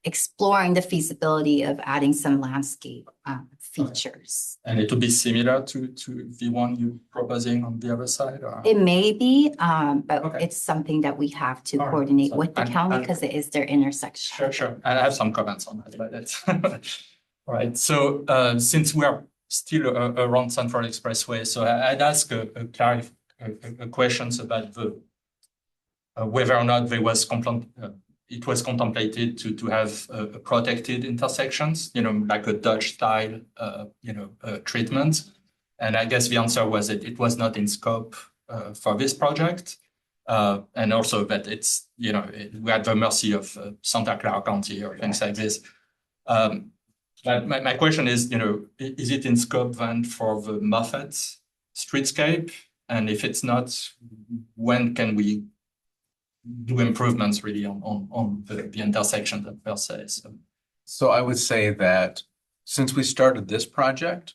Speaker 8: exploring the feasibility of adding some landscape features.
Speaker 4: And it will be similar to the one you're proposing on the other side? Or?
Speaker 8: It may be, but
Speaker 4: Okay.
Speaker 8: It's something that we have to
Speaker 4: All right.
Speaker 8: coordinate
Speaker 4: So
Speaker 8: with the county because it is their intersection.
Speaker 4: Sure. I have some comments on that, but that's all right. So since we are still around Central Expressway, so I'd ask a questions about the whether or not it was contemplated to have protected intersections, like a Dutch style, treatment. And I guess the answer was that it was not in scope for this project. And also that it's, we're at the mercy of Santa Clara County or things like this. But my question is, is it in scope then for the Moffett streetscape? And if it's not, when can we do improvements really on the intersection per se?
Speaker 9: So I would say that since we started this project,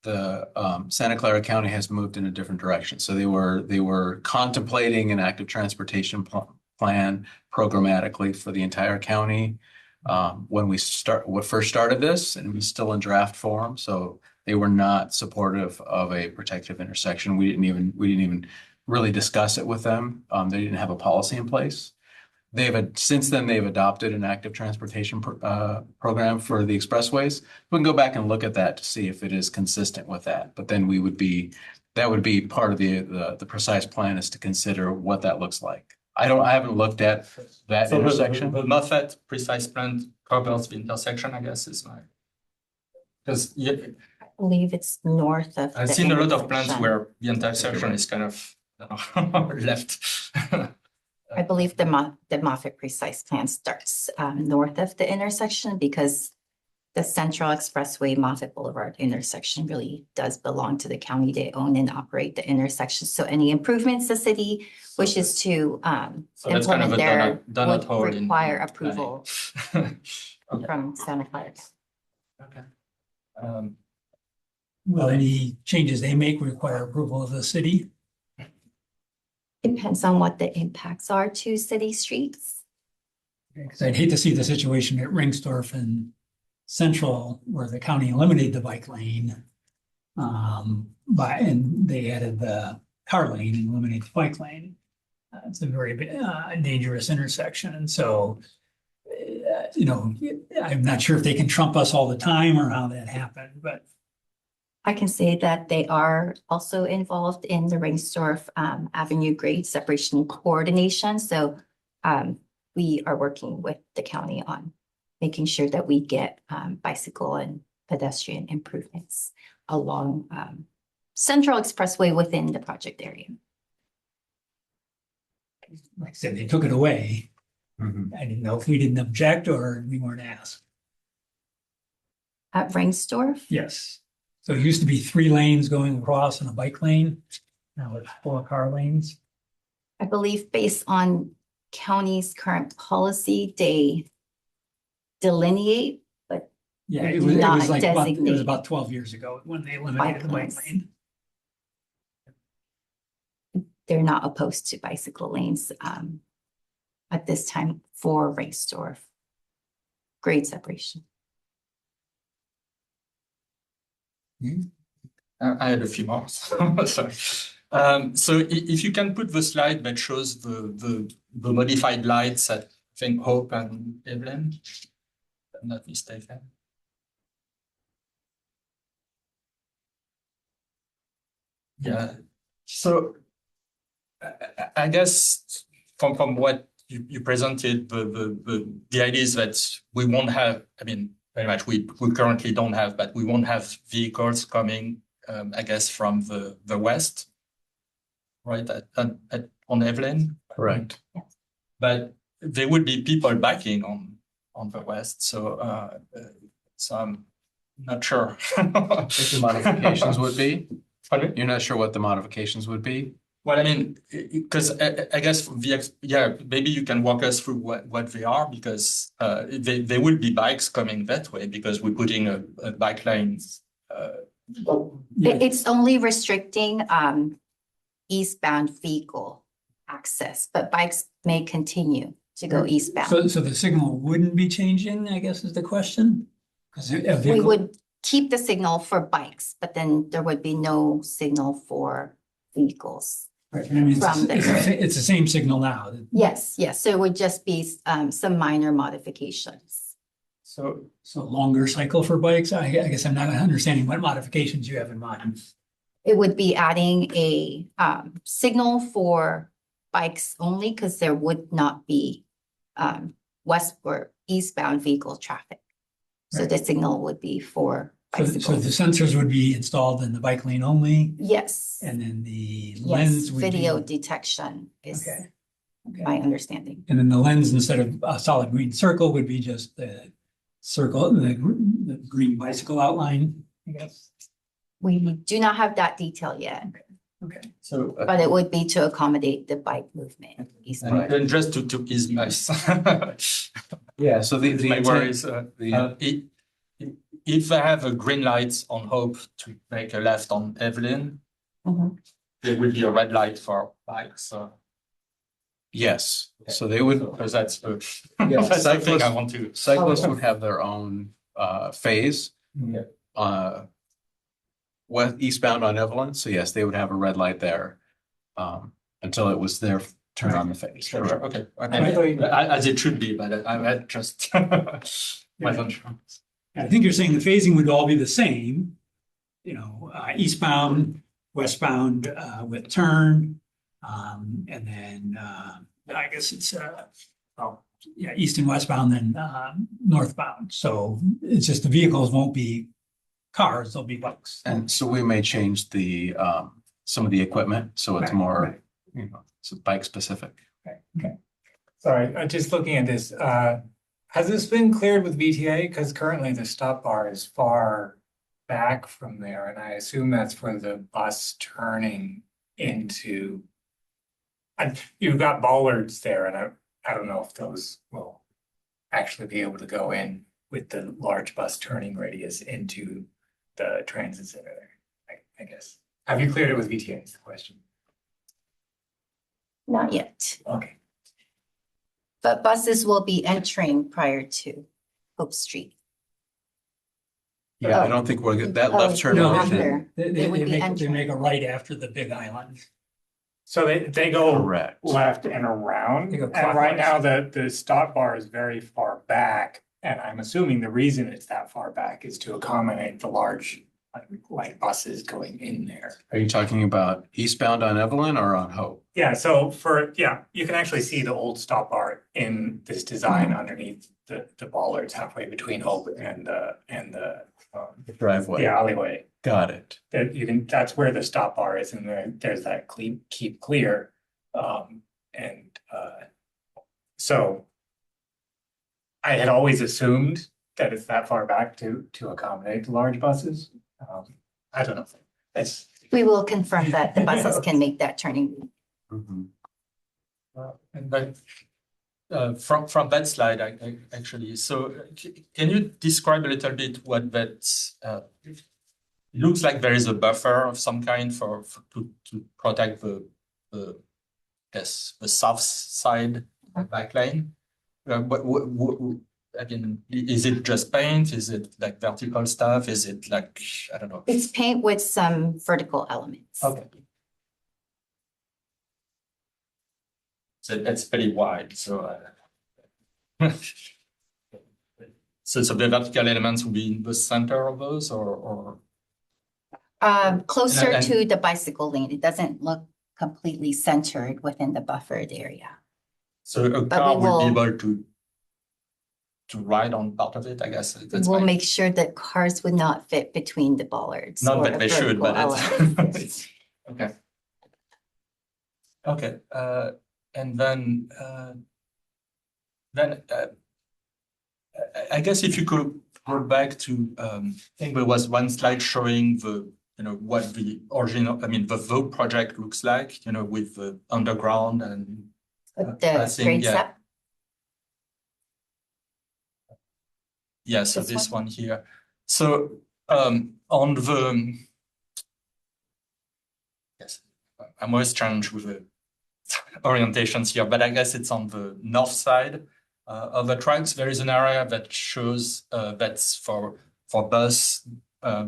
Speaker 9: the Santa Clara County has moved in a different direction. So they were contemplating an active transportation plan programmatically for the entire county. When we first started this, and it was still in draft form, so they were not supportive of a protective intersection. We didn't even really discuss it with them. They didn't have a policy in place. Since then they've adopted an active transportation program for the expressways. We can go back and look at that to see if it is consistent with that. But then that would be part of the precise plan, is to consider what that looks like. I haven't looked at that intersection.
Speaker 4: The Moffett precise plan covers the intersection, I guess, is my. Because
Speaker 8: I believe it's north of.
Speaker 4: I've
Speaker 8: the
Speaker 4: seen a lot of plans
Speaker 8: intersection.
Speaker 4: where the intersection is kind of left.
Speaker 8: I believe the Moffett precise plan starts north of the intersection because the Central Expressway Moffett Boulevard intersection really does belong to the county. They own and operate the intersection. So any improvements the city wishes to
Speaker 4: So that's kind of
Speaker 8: implement
Speaker 4: a
Speaker 8: there
Speaker 4: donut
Speaker 8: would
Speaker 4: hole in
Speaker 8: require
Speaker 4: planning.
Speaker 8: approval
Speaker 4: Okay.
Speaker 8: from Santa Clara.
Speaker 4: Okay.
Speaker 1: Will any changes they make require approval of the city?
Speaker 8: Depends on what the impacts are to city streets.
Speaker 1: Because I'd hate to see the situation at Ringsdorf and Central where the county eliminated the bike lane. And they added the car lane and eliminated the bike lane. It's a very dangerous intersection. And so, I'm not sure if they can trump us all the time or how that happened, but.
Speaker 8: I can say that they are also involved in the Ringsdorf Avenue grade separation coordination. So we are working with the county on making sure that we get bicycle and pedestrian improvements along Central Expressway within the project area.
Speaker 1: Like I said, they took it away.
Speaker 9: Mhm.
Speaker 1: I didn't know if we didn't object or we weren't asked.
Speaker 8: At Ringsdorf,
Speaker 1: Yes. So it used to be 3 lanes going across and a bike lane. Now it's 4 car lanes.
Speaker 8: I believe based on county's current policy, they delineate, but
Speaker 1: Yeah,
Speaker 8: We
Speaker 1: it
Speaker 8: do
Speaker 1: was
Speaker 8: not
Speaker 1: like, it was
Speaker 8: designate
Speaker 1: about 12 years ago when they eliminated the bike
Speaker 8: lanes.
Speaker 1: lane.
Speaker 8: they're not opposed to bicycle lanes at this time for race or grade separation.
Speaker 4: I had a few more. Sorry. So if you can put the slide that shows the modified lights at, I think, Hope and Evelyn, if I'm not mistaken. Yeah. So I guess from what you presented, the idea is that we won't have, I mean, very much we currently don't have, but we won't have vehicles coming, I guess, from the west, right, on Evelyn.
Speaker 9: Correct.
Speaker 4: But there would be people biking on the west, so I'm not sure.
Speaker 9: What the modifications would be?
Speaker 4: Pardon?
Speaker 9: You're not sure what the modifications would be?
Speaker 4: Well, I mean, because I guess maybe you can walk us through what they are, because there will be bikes coming that way because we're putting a bike lane.
Speaker 1: Yeah.
Speaker 8: It's only restricting eastbound vehicle access, but bikes may continue to go eastbound.
Speaker 1: So the signal wouldn't be changing, I guess is the question? Because
Speaker 8: We would keep the signal for bikes, but then there would be no signal for vehicles.
Speaker 1: Right, I mean,
Speaker 8: from the-
Speaker 1: it's the same signal now.
Speaker 8: Yes, so it would just be some minor modifications.
Speaker 1: So longer cycle for bikes? I guess I'm not understanding what modifications you have in mind.
Speaker 8: It would be adding a signal for bikes only because there would not be west or eastbound vehicle traffic. So
Speaker 1: Right.
Speaker 8: the signal would be for
Speaker 1: So
Speaker 8: bicycles.
Speaker 1: the sensors would be installed in the bike lane only,
Speaker 8: Yes,
Speaker 1: and then the
Speaker 8: yes,
Speaker 1: lens would be.
Speaker 8: video detection is
Speaker 1: Okay. Okay.
Speaker 8: my understanding.
Speaker 1: And then the lens, instead of a solid green circle, would be just the circle, the green bicycle outline, I guess.
Speaker 8: We do not have that detail yet,
Speaker 1: Okay.
Speaker 4: So
Speaker 8: but it would be to accommodate the bike movement eastbound.
Speaker 4: and just to ease my
Speaker 9: Yeah, so the
Speaker 4: my
Speaker 9: intent-
Speaker 4: worries.
Speaker 9: the-
Speaker 4: If I have a green light on Hope to make a left on Evelyn,
Speaker 8: Mhm.
Speaker 4: there will be a red light for bikes.
Speaker 9: Yes, so they would,
Speaker 4: Because that's
Speaker 9: Yeah,
Speaker 4: that's the thing I
Speaker 9: cyclists-
Speaker 4: want to.
Speaker 9: cyclists would have their own phase.
Speaker 4: Okay.
Speaker 9: West eastbound on Evelyn, so yes, they would have a red light there. Until it was their turn on the phase.
Speaker 4: Sure, okay. As it should be, but I just wasn't sure.
Speaker 1: I think you're saying the phasing would all be the same, eastbound, westbound, with turn. And then, I guess it's, east and westbound, then, northbound. So it's just the vehicles won't be cars, they'll be bikes.
Speaker 9: And so we may change the some of the equipment, so it's
Speaker 1: Right,
Speaker 9: more,
Speaker 1: right.
Speaker 9: it's bike specific.
Speaker 1: Okay.
Speaker 5: Sorry, just looking at this, has this been cleared with VTA? Because currently the stop bar is far back from there, and I assume that's for the bus turning into. And you've got bollards there, and I don't know if those will actually be able to go in with the large bus turning radius into the transit center there, I guess. Have you cleared it with VTA is the question?
Speaker 8: Not yet,
Speaker 5: Okay.
Speaker 8: but buses will be entering prior to Hope Street.
Speaker 9: Yeah, I don't think we're, that
Speaker 8: Oh,
Speaker 9: left turn
Speaker 1: No,
Speaker 9: motion,
Speaker 8: after.
Speaker 1: They
Speaker 8: would be
Speaker 1: make
Speaker 8: entering.
Speaker 1: a right after the big island.
Speaker 5: So they go
Speaker 9: correct.
Speaker 5: left and around.
Speaker 1: They go
Speaker 5: And right now,
Speaker 1: clockwise.
Speaker 5: the stop bar is very far back. And I'm assuming the reason it's that far back is to accommodate the large, like buses going in there.
Speaker 9: Are you talking about eastbound on Evelyn or on Hope?
Speaker 5: Yeah, so you can actually see the old stop bar in this design underneath the bollards halfway between Hope and the
Speaker 9: Driveway.
Speaker 5: alleyway.
Speaker 9: Got it.
Speaker 5: That's where the stop bar is, and there's that keep clear. So I had always assumed that it's that far back to accommodate the large buses. I don't know. It's,
Speaker 8: We will confirm that the buses can make that turning.
Speaker 9: Mhm.
Speaker 4: And then from that slide, actually, so can you describe a little bit what that looks like? There is a buffer of some kind to protect the south side backline. I mean, is it just paint? Is it like vertical stuff? Is it like, I don't know?
Speaker 8: It's paint with some vertical elements.
Speaker 4: Okay. So that's pretty wide, so. So the vertical elements will be in the center of those or?
Speaker 8: Closer
Speaker 4: And-
Speaker 8: to the bicycle lane. It doesn't look completely centered within the buffered area.
Speaker 4: So a
Speaker 8: But
Speaker 4: car
Speaker 8: we
Speaker 4: would be
Speaker 8: will-
Speaker 4: able to ride on part of it, I guess. That's
Speaker 8: We'll
Speaker 4: fine.
Speaker 8: make sure that cars would not fit between the bollards.
Speaker 4: Not
Speaker 8: or
Speaker 4: that they should,
Speaker 8: vertical
Speaker 4: but
Speaker 8: elements.
Speaker 4: it's, okay. Okay, and then I guess if you could go back to, I think there was one slide showing what the original, I mean, the Vogue project looks like, with the underground and.
Speaker 8: With
Speaker 4: I
Speaker 8: the
Speaker 4: think,
Speaker 8: grade
Speaker 4: yeah.
Speaker 8: step.
Speaker 4: Yeah, so
Speaker 8: This
Speaker 4: this one here. So on the, yes, I'm always challenged with the orientations here, but I guess it's on the north side of the tracks. There is an area that shows that's for bus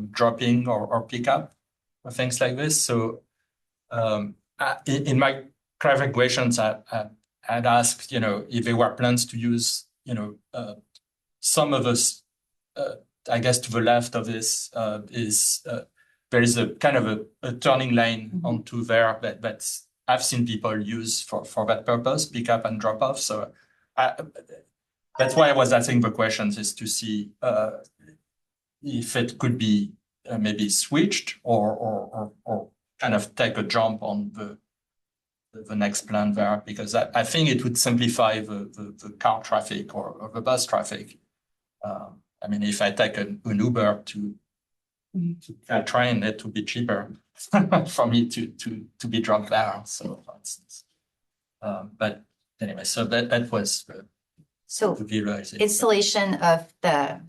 Speaker 4: dropping or pickup or things like this. So in my clarifications, I'd asked, if there were plans to use, some of us, I guess to the left of this is there is a kind of a turning lane onto there that's I've seen people use for that purpose, pick up and drop off. So that's why I was asking the questions, is to see if it could be maybe switched or kind of take a jump on the next plan there, because I think it would simplify the car traffic or the bus traffic. I mean, if I take an Uber to a train, it would be cheaper for me to be dropped there. So, for instance, but anyway, so that was
Speaker 8: So
Speaker 4: the visualization.
Speaker 8: installation of the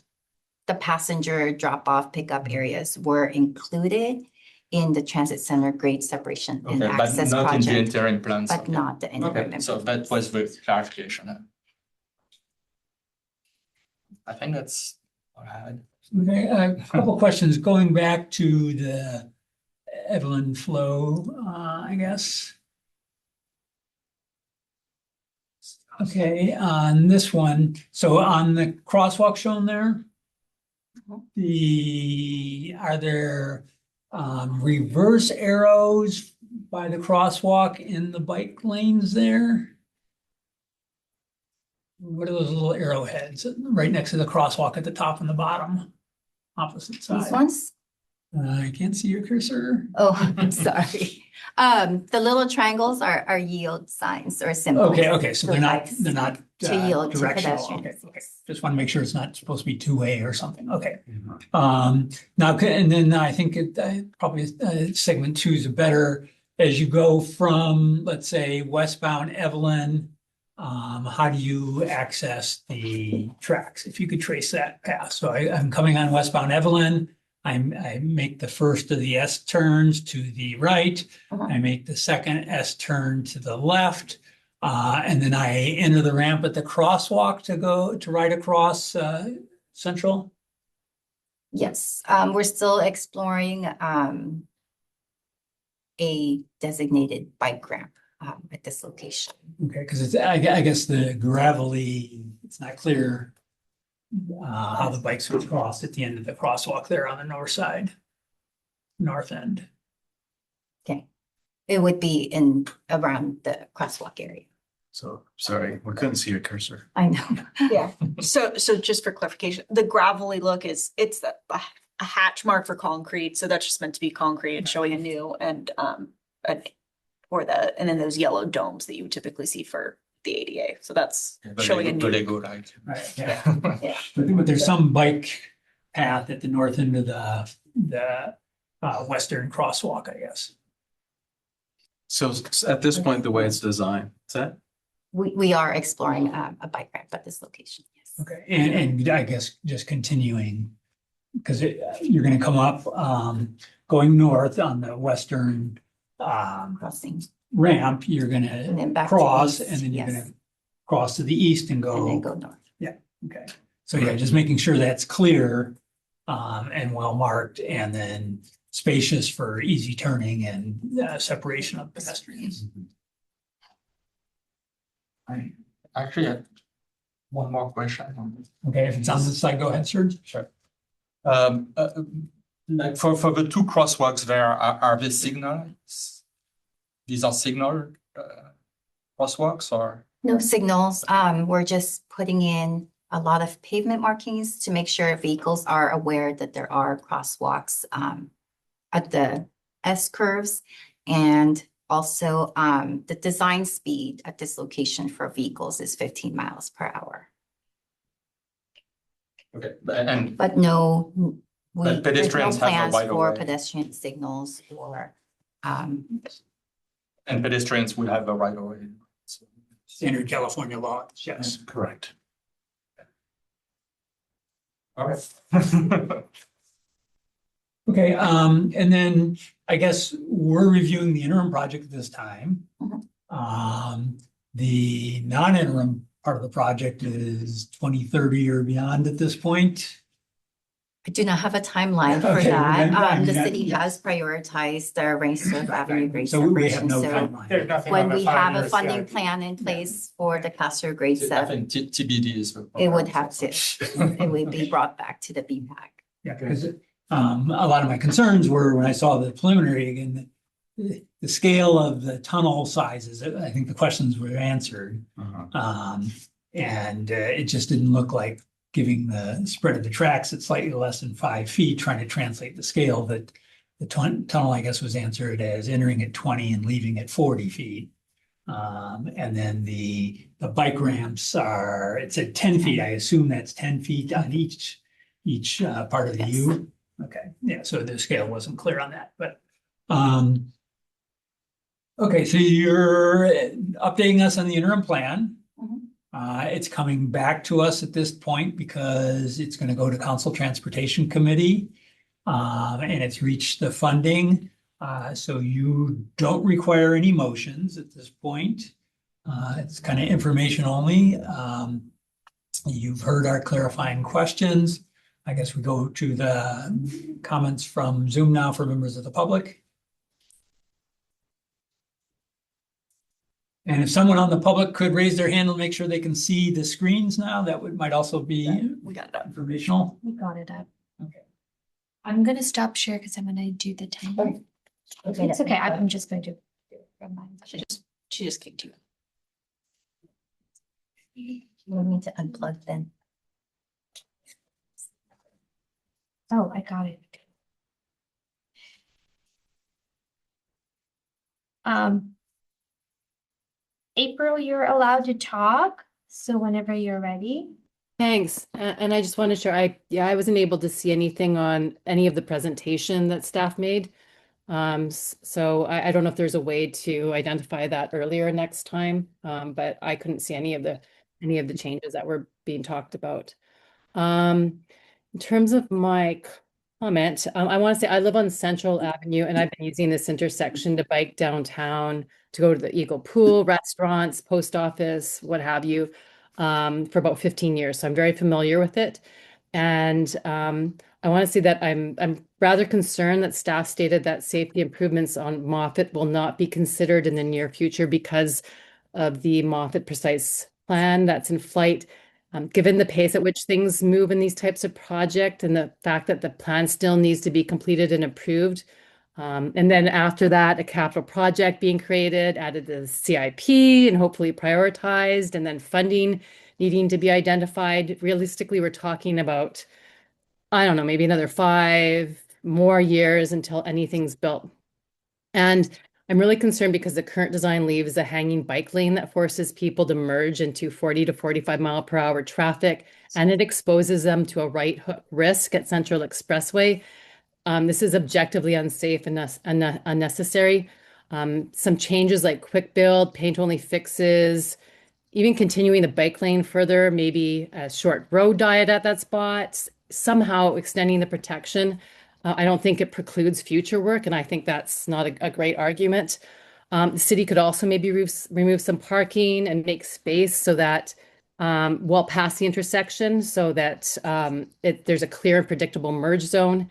Speaker 8: passenger drop-off pickup areas were included in the transit center grade separation and
Speaker 4: Okay, but
Speaker 8: access
Speaker 4: not in the
Speaker 8: project,
Speaker 4: interim plans.
Speaker 8: but
Speaker 4: okay.
Speaker 8: not the interim.
Speaker 4: Okay, so that was the clarification. I think that's all I had.
Speaker 1: Okay, a couple of questions going back to the Evelyn flow, I guess. Okay, on this one, so on the crosswalk shown there, are there reverse arrows by the crosswalk in the bike lanes there? What are those little arrowheads right next to the crosswalk at the top and the bottom, opposite
Speaker 8: These
Speaker 1: side?
Speaker 8: ones?
Speaker 1: I can't see your cursor.
Speaker 8: Oh, I'm sorry. The little triangles are yield signs or symbols.
Speaker 1: Okay, so
Speaker 8: for
Speaker 1: they're
Speaker 8: bikes
Speaker 1: not
Speaker 8: to yield to
Speaker 1: directional.
Speaker 8: pedestrians.
Speaker 1: Okay. Just want to make sure it's not supposed to be two-way or something. Okay. Now, and then I think probably segment 2 is better as you go from, let's say, westbound Evelyn. How do you access the tracks? If you could trace that path. So I'm coming on westbound Evelyn. I make the first of the S turns to the right. I make the second S turn to the left. And then I enter the ramp at the crosswalk to ride across Central.
Speaker 8: Yes, we're still exploring a designated bike ramp at this location.
Speaker 1: Okay, because I guess the gravelly, it's not clear how the bikes would cross at the end of the crosswalk there on the north side, north end.
Speaker 8: Okay, it would be in around the crosswalk area.
Speaker 9: So, sorry, we couldn't see your cursor.
Speaker 8: I know.
Speaker 2: Yeah, so just for clarification, the gravelly look it's a hatch mark for concrete, so that's just meant to be concrete and showing a new and then those yellow domes that you would typically see for the ADA, so that's showing a new.
Speaker 4: Lego, like.
Speaker 1: Right, yeah. But there's some bike path at the north end of the western crosswalk, I guess.
Speaker 9: So at this point, the way it's designed, is that?
Speaker 8: we are exploring a bike ramp at this location, yes.
Speaker 1: Okay, and I guess just continuing, because you're gonna come up, going north on the western
Speaker 8: Crossing
Speaker 1: ramp, you're
Speaker 8: and
Speaker 1: gonna
Speaker 8: then back to
Speaker 1: cross,
Speaker 8: east,
Speaker 1: and then you're
Speaker 8: yes,
Speaker 1: gonna cross to the east and
Speaker 8: and then
Speaker 1: go,
Speaker 8: go north.
Speaker 1: okay. So yeah, just making sure that's clear, and well marked, and then spacious for easy turning and separation of pedestrians. Right.
Speaker 4: Actually, I had one more question.
Speaker 1: Okay, if it's on this side, go ahead, sir.
Speaker 4: Sure. Like for the two crosswalks there, are they signals? These are signal crosswalks or?
Speaker 8: No signals. We're just putting in a lot of pavement markings to make sure vehicles are aware that there are crosswalks at the S curves. And also the design speed at this location for vehicles is 15 miles per hour.
Speaker 4: Okay, and
Speaker 8: But no, there's no
Speaker 4: pedestrians have the
Speaker 8: plans
Speaker 4: right of
Speaker 8: for
Speaker 4: way.
Speaker 8: pedestrian signals or
Speaker 4: and pedestrians will have the right of way.
Speaker 1: Standard California law, yes.
Speaker 9: Correct.
Speaker 4: All right.
Speaker 1: Okay, and then I guess we're reviewing the interim project at this time. The non-interim part of the project is 2030 or beyond at this point.
Speaker 8: I do not have a timeline for
Speaker 1: Okay,
Speaker 8: that.
Speaker 1: I mean,
Speaker 8: The
Speaker 1: that-
Speaker 8: city
Speaker 1: yeah.
Speaker 8: has prioritized the Rainsford Avenue grade
Speaker 1: So we have
Speaker 8: separation.
Speaker 1: no
Speaker 8: So
Speaker 1: timeline.
Speaker 5: There's nothing
Speaker 8: when
Speaker 5: on the
Speaker 8: we have a
Speaker 5: 5-year
Speaker 8: funding
Speaker 5: CIP.
Speaker 8: plan in place for the Castro grade
Speaker 4: I
Speaker 8: set,
Speaker 4: think TBD is.
Speaker 8: it would have to, it would be brought back to the BPAC.
Speaker 1: Yeah, because a lot of my concerns were when I saw the preliminary again, the scale of the tunnel sizes, I think the questions were answered. And it just didn't look like giving the spread of the tracks at slightly less than 5 feet, trying to translate the scale that the tunnel, I guess, was answered as entering at 20 and leaving at 40 feet. And then the bike ramps are, it said 10 feet. I assume that's 10 feet on each part of the
Speaker 8: Yes.
Speaker 1: U. Okay, yeah, so the scale wasn't clear on that, but okay, so you're updating us on the interim plan.
Speaker 8: Mhm.
Speaker 1: It's coming back to us at this point because it's going to go to Council Transportation Committee. And it's reached the funding. So you don't require any motions at this point. It's kind of information only. You've heard our clarifying questions. I guess we go to the comments from Zoom now for members of the public. And if someone on the public could raise their hand and make sure they can see the screens now, that might also be
Speaker 2: We got it up.
Speaker 1: informational.
Speaker 7: We got it up.
Speaker 1: Okay.
Speaker 7: I'm gonna stop share because I'm gonna do the time. It's okay, I'm just going to.
Speaker 2: She just kicked you.
Speaker 8: You want me to unplug then?
Speaker 7: Oh, I got it. April, you're allowed to talk, so whenever you're ready.
Speaker 6: Thanks. And I just want to share, I wasn't able to see anything on any of the presentation that staff made. So I don't know if there's a way to identify that earlier next time, but I couldn't see any of the changes that were being talked about. In terms of my comment, I want to say I live on Central Avenue and I've been using this intersection to bike downtown, to go to the Eagle Pool, restaurants, post office, what have you, for about 15 years. So I'm very familiar with it. And I want to say that I'm rather concerned that staff stated that safety improvements on Moffett will not be considered in the near future because of the Moffett precise plan that's in flight. Given the pace at which things move in these types of projects and the fact that the plan still needs to be completed and approved. And then after that, a capital project being created, added to the CIP and hopefully prioritized, and then funding needing to be identified. Realistically, we're talking about, I don't know, maybe another 5 more years until anything's built. And I'm really concerned because the current design leaves a hanging bike lane that forces people to merge into 40 to 45 mile per hour traffic, and it exposes them to a right hook risk at Central Expressway. This is objectively unsafe and unnecessary. Some changes like quick build, paint only fixes, even continuing the bike lane further, maybe a short road diet at that spot, somehow extending the protection. I don't think it precludes future work, and I think that's not a great argument. The city could also maybe remove some parking and make space so that well past the intersection, so that there's a clear and predictable merge zone.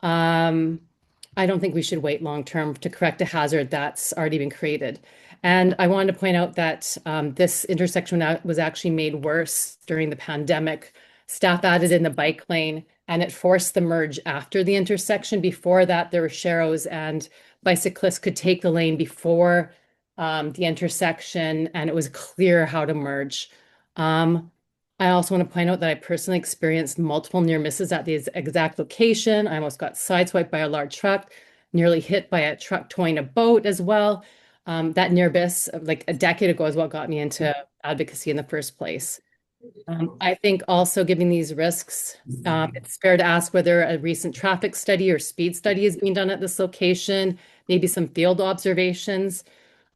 Speaker 6: I don't think we should wait long term to correct a hazard that's already been created. And I wanted to point out that this intersection was actually made worse during the pandemic. Staff added in the bike lane and it forced the merge after the intersection. Before that, there were sharrows and bicyclists could take the lane before the intersection, and it was clear how to merge. I also want to point out that I personally experienced multiple near misses at the exact location. I almost got sideswiped by a large truck, nearly hit by a truck towing a boat as well. That near miss, like a decade ago, is what got me into advocacy in the first place. I think also given these risks, it's fair to ask whether a recent traffic study or speed study is being done at this location, maybe some field observations,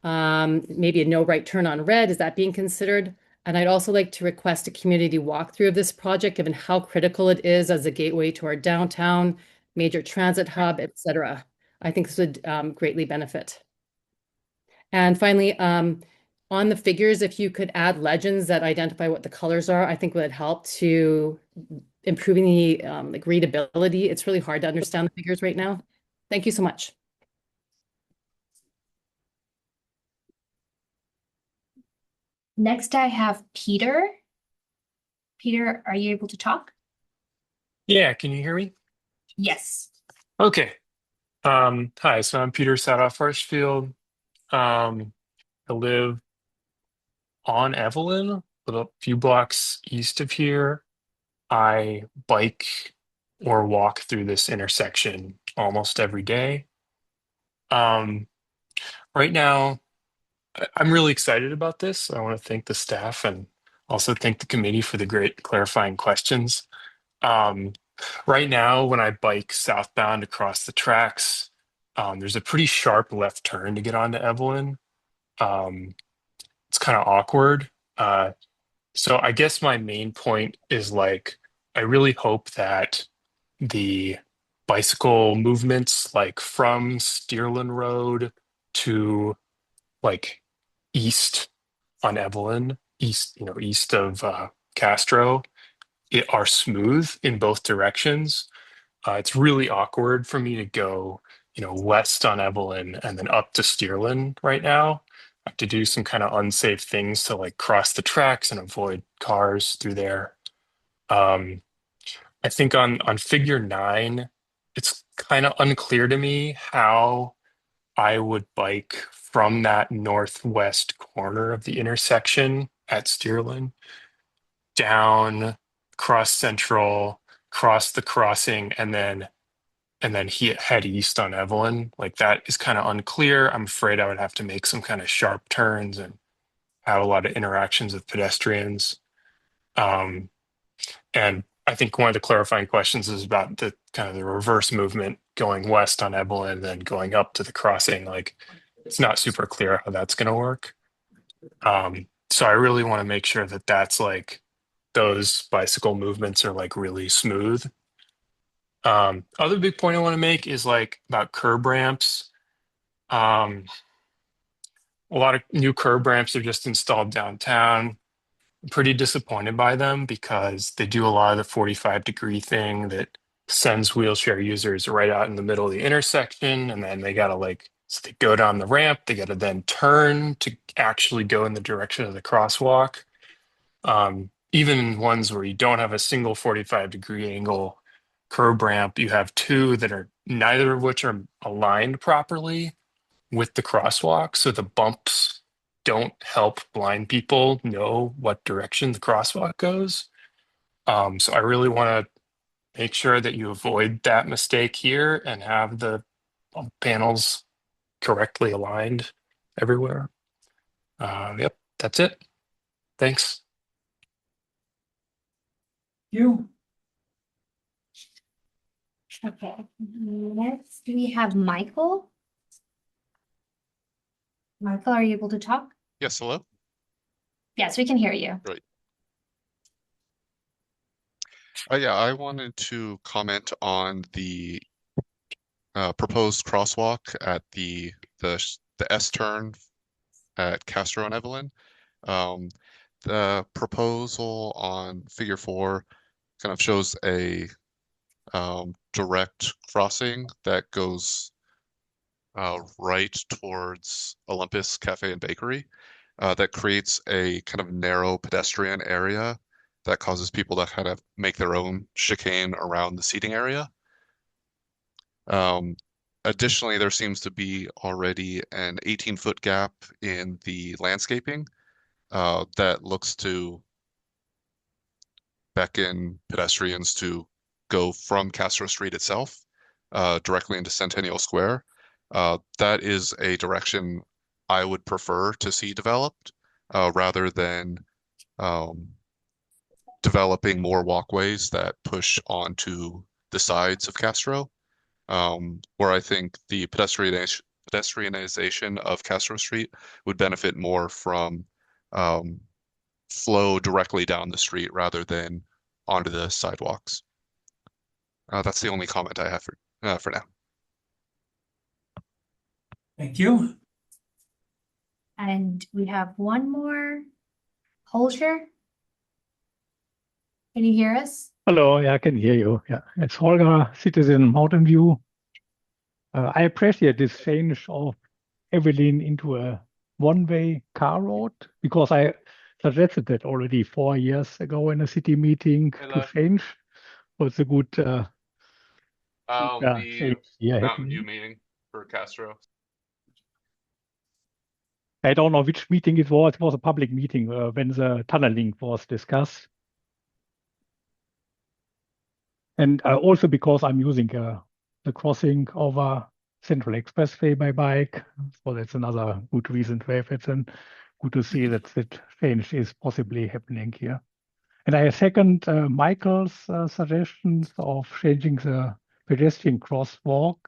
Speaker 6: maybe a no right turn on red, is that being considered? And I'd also like to request a community walkthrough of this project, given how critical it is as a gateway to our downtown, major transit hub, etc. I think this would greatly benefit. And finally, on the figures, if you could add legends that identify what the colors are, I think would help to improving the like readability. It's really hard to understand the figures right now. Thank you so much.
Speaker 7: Next, I have Peter. Peter, are you able to talk?
Speaker 10: Yeah, can you hear me?
Speaker 7: Yes.
Speaker 10: Okay. Hi, so I'm Peter Sadoff Freshfield. I live on Evelyn, a few blocks east of here. I bike or walk through this intersection almost every day. Right now, I'm really excited about this. I want to thank the staff and also thank the committee for the great clarifying questions. Um, right now, when I bike southbound across the tracks, there's a pretty sharp left turn to get onto Evelyn. Um, it's kind of awkward. So I guess my main point is like, I really hope that the bicycle movements, like from Steerland Road to like east on Evelyn, east, east of Castro, are smooth in both directions. It's really awkward for me to go, west on Evelyn and then up to Steerland right now. I have to do some kind of unsafe things to like cross the tracks and avoid cars through there. Um, I think on figure 9, it's kind of unclear to me how I would bike from that northwest corner of the intersection at Steerland down cross Central, cross the crossing, and then head east on Evelyn. Like that is kind of unclear. I'm afraid I would have to make some kind of sharp turns and have a lot of interactions with pedestrians. And I think one of the clarifying questions is about the kind of the reverse movement going west on Evelyn and then going up to the crossing. Like it's not super clear how that's going to work. So I really want to make sure that that's like those bicycle movements are like really smooth. Other big point I want to make is like about curb ramps. A lot of new curb ramps are just installed downtown. I'm pretty disappointed by them because they do a lot of the 45-degree thing that sends wheelchair users right out in the middle of the intersection, and then they gotta so they go down the ramp, they gotta then turn to actually go in the direction of the crosswalk. Even ones where you don't have a single 45-degree angle curb ramp, you have two that are neither of which are aligned properly with the crosswalk. So the bumps don't help blind people know what direction the crosswalk goes. So I really want to make sure that you avoid that mistake here and have the bump panels correctly aligned everywhere. Yep, that's it. Thanks.
Speaker 1: You.
Speaker 7: Okay. Next, we have Michael. Michael, are you able to talk?
Speaker 11: Yes, hello.
Speaker 7: Yes, we can hear you.
Speaker 11: Yeah, I wanted to comment on the proposed crosswalk at the S turn at Castro and Evelyn. The proposal on Figure 4 kind of shows a direct crossing that goes right towards Olympus Cafe and Bakery. That creates a kind of narrow pedestrian area that causes people to kind of make their own chicane around the seating area. Additionally, there seems to be already an 18-foot gap in the landscaping that looks to beckon pedestrians to go from Castro Street itself directly into Centennial Square. That is a direction I would prefer to see developed rather than developing more walkways that push onto the sides of Castro, where I think the pedestrianization of Castro Street would benefit more from flow directly down the street rather than onto the sidewalks. That's the only comment I have for now.
Speaker 1: Thank you.
Speaker 7: And we have one more. Holger? Can you hear us?
Speaker 12: Hello, yeah, I can hear you. Yeah, it's Holger, citizen Mountain View. I appreciate this change of Evelyn into a one-way car road because I suggested that already 4 years ago in a city meeting to change. So it's a good change here happening.
Speaker 11: meeting for Castro.
Speaker 12: I don't know which meeting it was. It was a public meeting when the tunneling was discussed. And also because I'm using the crossing over Central Expressway by bike. So that's another good reason to have it, and good to see that that change is possibly happening here. And I second Michael's suggestions of changing the pedestrian crosswalk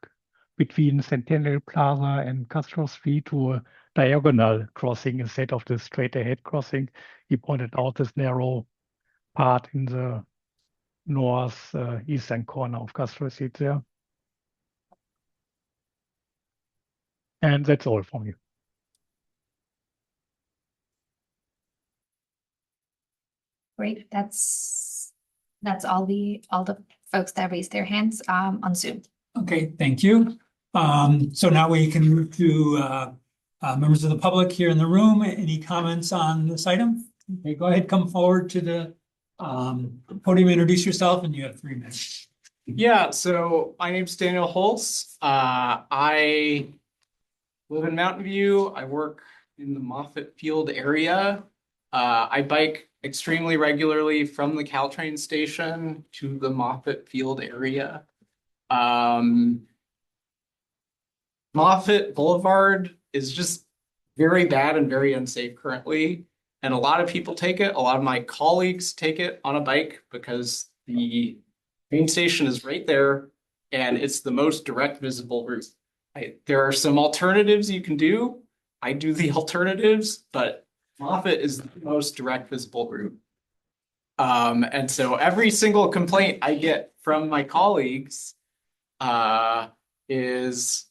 Speaker 12: between Centennial Plaza and Castro Street to a diagonal crossing instead of the straight ahead crossing. He pointed out this narrow part in the north eastern corner of Castro Street there. And that's all from you.
Speaker 7: Great. That's all the folks that raised their hands on Zoom.
Speaker 1: Okay, thank you. So now we can move to members of the public here in the room. Any comments on this item? Okay, go ahead, come forward to the podium, introduce yourself, and you have 3 minutes.
Speaker 13: Yeah, so my name's Daniel Holtz. I live in Mountain View. I work in the Moffett Field area. I bike extremely regularly from the Caltrain station to the Moffett Field area. Moffett Boulevard is just very bad and very unsafe currently. And a lot of people take it. A lot of my colleagues take it on a bike because the train station is right there and it's the most direct visible route. There are some alternatives you can do. I do the alternatives, but Moffett is the most direct visible route. And so every single complaint I get from my colleagues is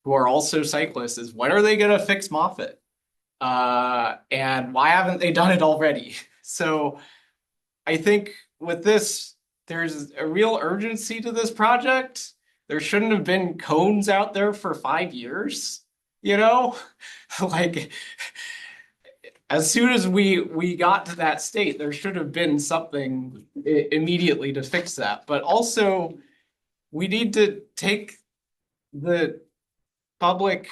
Speaker 13: who are also cyclists is when are they going to fix Moffett? And why haven't they done it already? So I think with this, there's a real urgency to this project. There shouldn't have been cones out there for 5 years, you know? Like, as soon as we got to that state, there should have been something immediately to fix that. But also, we need to take the public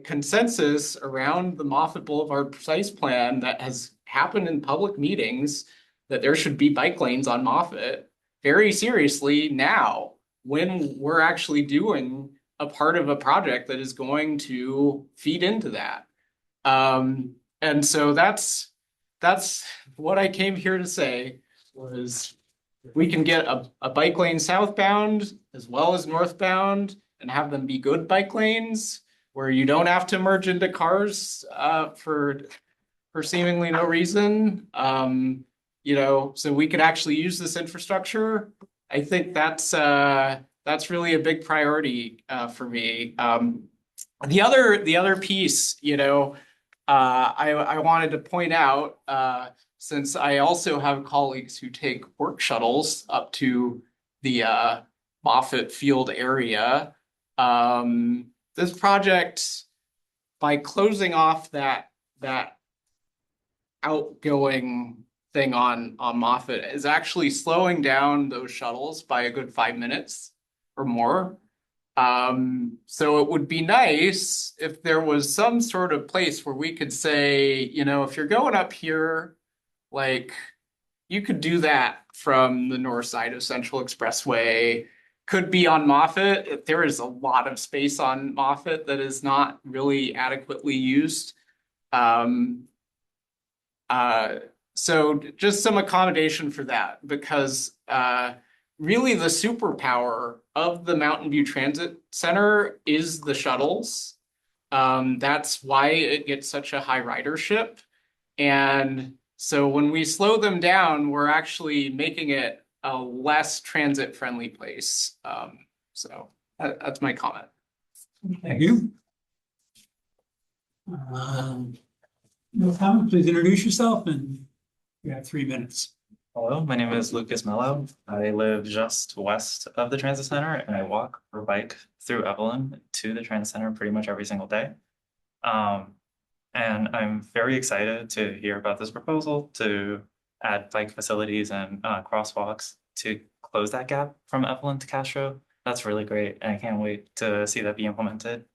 Speaker 13: consensus around the Moffett Boulevard Precise Plan that has happened in public meetings that there should be bike lanes on Moffett very seriously now when we're actually doing a part of a project that is going to feed into that. And so that's what I came here to say was we can get a bike lane southbound as well as northbound and have them be good bike lanes where you don't have to merge into cars for for seemingly no reason. So we could actually use this infrastructure. I think that's really a big priority for me. The other piece, I wanted to point out, since I also have colleagues who take work shuttles up to the Moffett Field area, this project, by closing off that outgoing thing on Moffett, is actually slowing down those shuttles by a good 5 minutes or more. So it would be nice if there was some sort of place where we could say, if you're going up here, like, you could do that from the north side of Central Expressway. Could be on Moffett. There is a lot of space on Moffett that is not really adequately used. So just some accommodation for that, because really the superpower of the Mountain View Transit Center is the shuttles. That's why it gets such a high ridership. And so when we slow them down, we're actually making it a less transit friendly place. So that's my comment.
Speaker 1: Thank you. No comment, please introduce yourself, and you have 3 minutes.
Speaker 14: Hello, my name is Lucas Mello. I live just west of the transit center, and I walk or bike through Evelyn to the transit center pretty much every single day. And I'm very excited to hear about this proposal to add bike facilities and crosswalks to close that gap from Evelyn to Castro. That's really great, and I can't wait to see that be implemented.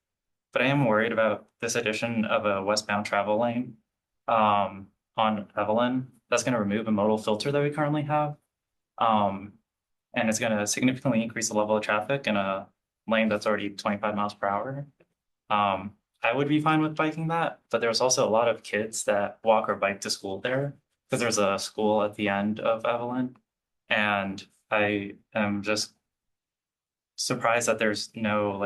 Speaker 14: But I am worried about this addition of a westbound travel lane on Evelyn. That's going to remove a modal filter that we currently have. And it's going to significantly increase the level of traffic in a lane that's already 25 miles per hour. I would be fine with biking that, but there's also a lot of kids that walk or bike to school there because there's a school at the end of Evelyn. And I am just surprised that there's no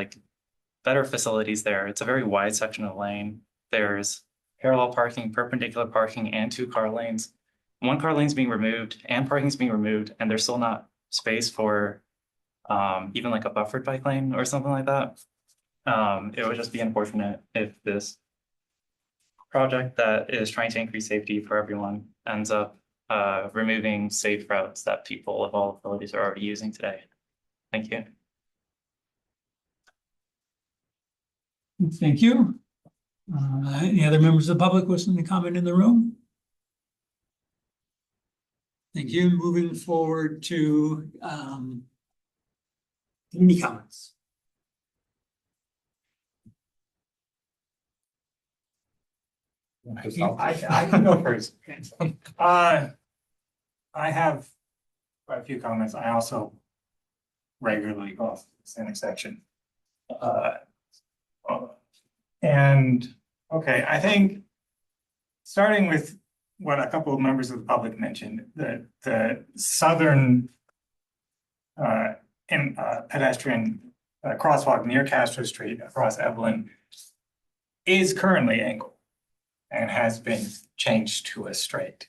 Speaker 14: better facilities there. It's a very wide section of lane. There's parallel parking, perpendicular parking, and 2 car lanes. 1 car lane's being removed and parking's being removed, and there's still not space for even like a buffered bike lane or something like that. It would just be unfortunate if this project that is trying to increase safety for everyone ends up removing safe routes that people of all abilities are already using today. Thank you.
Speaker 1: Thank you. Any other members of the public wishing to comment in the room? Thank you. Moving forward to any comments?
Speaker 5: I can go first. I have quite a few comments. I also regularly go off this intersection. And okay, I think starting with what a couple of members of the public mentioned, that the southern pedestrian crosswalk near Castro Street across Evelyn is currently angled and has been changed to a straight.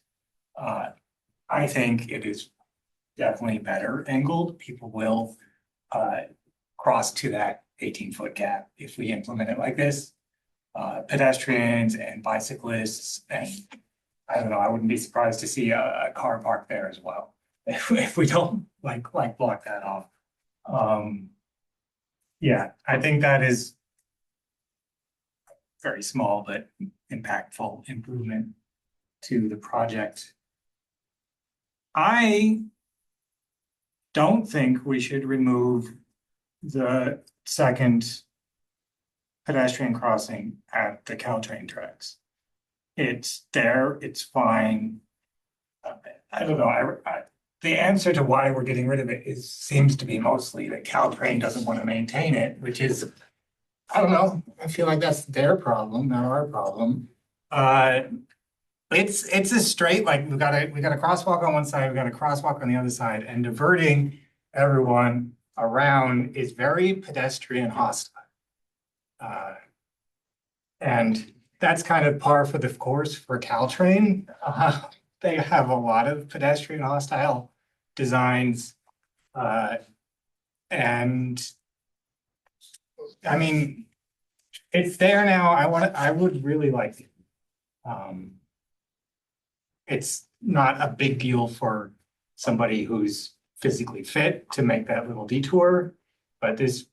Speaker 5: I think it is definitely better angled. People will cross to that 18-foot gap if we implement it like this. Pedestrians and bicyclists, and I don't know, I wouldn't be surprised to see a car parked there as well if we don't like block that off. Yeah, I think that is very small but impactful improvement to the project. I don't think we should remove the second pedestrian crossing at the Caltrain tracks. It's there, it's fine. I don't know, the answer to why we're getting rid of it seems to be mostly that Caltrain doesn't want to maintain it, which is, I don't know, I feel like that's their problem, not our problem. It's a straight, like we got a crosswalk on one side, we got a crosswalk on the other side, and diverting everyone around is very pedestrian hostile. And that's kind of par for the course for Caltrain. They have a lot of pedestrian hostile designs. And I mean, it's there now. I would really like it. It's not a big deal for somebody who's physically fit to make that little detour. But this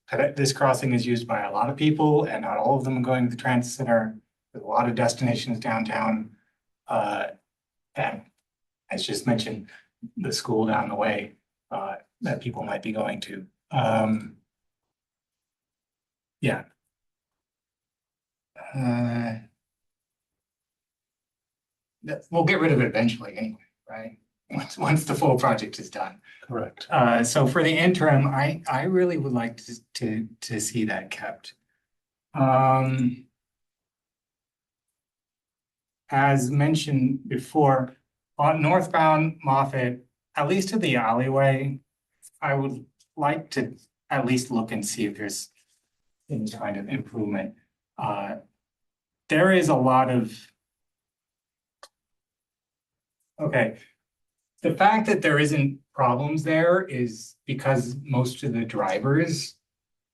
Speaker 5: crossing is used by a lot of people, and not all of them are going to the transit center. There's a lot of destinations downtown. And as just mentioned, the school down the way that people might be going to. Yeah. We'll get rid of it eventually anyway, right? Once the full project is done.
Speaker 9: Correct.
Speaker 5: So for the interim, I really would like to see that kept. As mentioned before, on northbound Moffett, at least to the alleyway, I would like to at least look and see if there's any kind of improvement. There is a lot of. Okay. The fact that there isn't problems there is because most of the drivers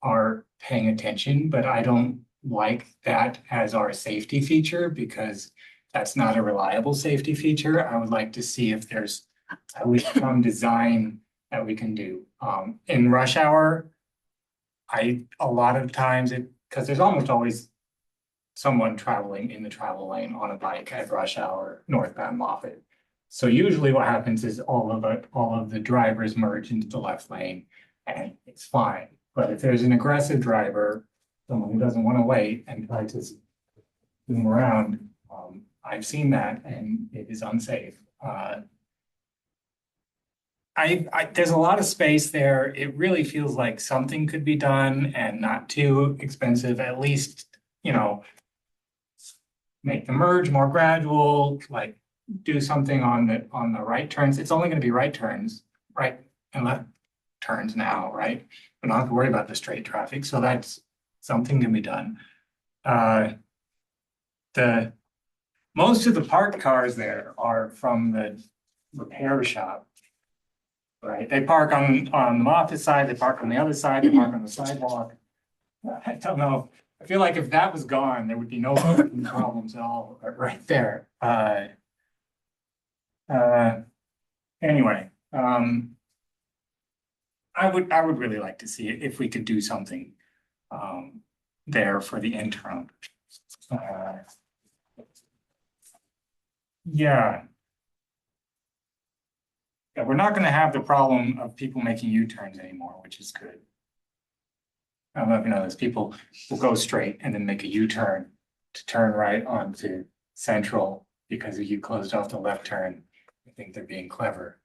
Speaker 5: are paying attention, but I don't like that as our safety feature because that's not a reliable safety feature. I would like to see if there's at least some design that we can do. In rush hour, a lot of times because there's almost always someone traveling in the travel lane on a bike at rush hour, northbound Moffett. So usually what happens is all of the drivers merge into the left lane and it's fine. But if there's an aggressive driver, someone who doesn't want to wait and try to zoom around, I've seen that and it is unsafe. There's a lot of space there. It really feels like something could be done and not too expensive, at least, make the merge more gradual, like do something on the right turns. It's only going to be right turns, right and left turns now, right? We don't have to worry about the straight traffic. So that's something can be done. Most of the parked cars there are from the repair shop. Right, they park on the Moffett side, they park on the other side, they park on the sidewalk. I don't know. I feel like if that was gone, there would be no problems at all right there. Anyway, I would really like to see it if we could do something there for the interim. Yeah. Yeah, we're not going to have the problem of people making U-turns anymore, which is good. I don't know if you know this, people will go straight and then make a U-turn to turn right onto Central because you closed off the left turn. I think they're being clever.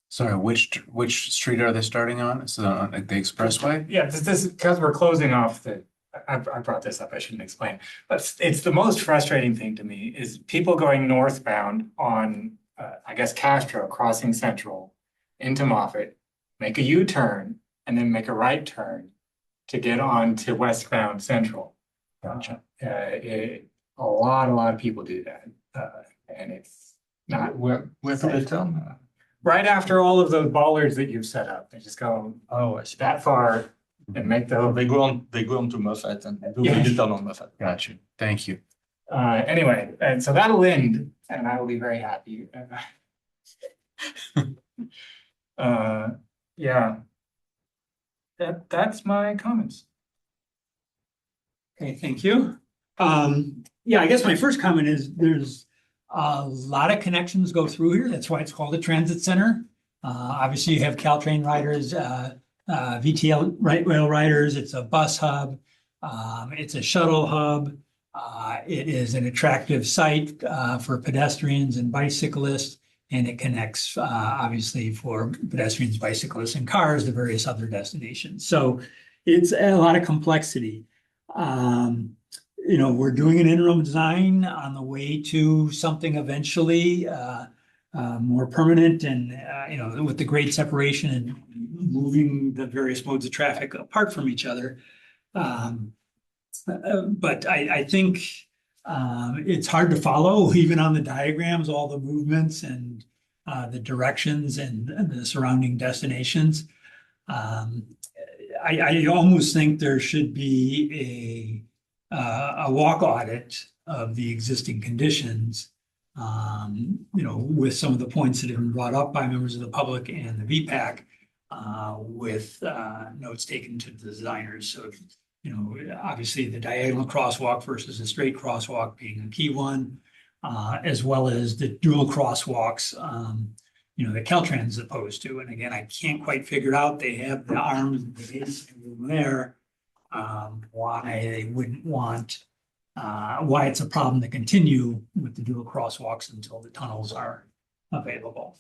Speaker 9: Sorry, which street are they starting on? So on the expressway?
Speaker 5: Yeah, this because we're closing off I brought this up, I shouldn't explain, but it's the most frustrating thing to me is people going northbound on I guess Castro crossing Central into Moffett, make a U-turn and then make a right turn to get on to westbound Central.
Speaker 9: Gotcha.
Speaker 5: A lot of people do that. And it's not
Speaker 4: Where do they turn?
Speaker 5: right after all of those bollards that you've set up. They just go
Speaker 4: Oh, I see.
Speaker 5: that far and make the
Speaker 4: They go on to Moffett and do the turn on Moffett.
Speaker 9: Gotcha. Thank you.
Speaker 5: Anyway, and so that'll end and I will be very happy. Yeah. That's my comments.
Speaker 1: Okay, thank you. Yeah, I guess my first comment is there's a lot of connections go through here. That's why it's called a transit center. Obviously you have Caltrain riders, VTL rail riders. It's a bus hub. It's a shuttle hub. It is an attractive site for pedestrians and bicyclists, and it connects obviously for pedestrians, bicyclists, and cars to various other destinations. So it's a lot of complexity. We're doing an interim design on the way to something eventually more permanent and with the grade separation and moving the various modes of traffic apart from each other. But I think It's hard to follow, even on the diagrams, all the movements and the directions and the surrounding destinations. I almost think there should be a walk audit of the existing conditions, with some of the points that have been brought up by members of the public and the VPAC, with notes taken to the designers. So, obviously the diagonal crosswalk versus a straight crosswalk being a key one, as well as the dual crosswalks, that Caltrans is opposed to. And again, I can't quite figure out, they have the arms and the base there, why they wouldn't want, why it's a problem to continue with the dual crosswalks until the tunnels are available.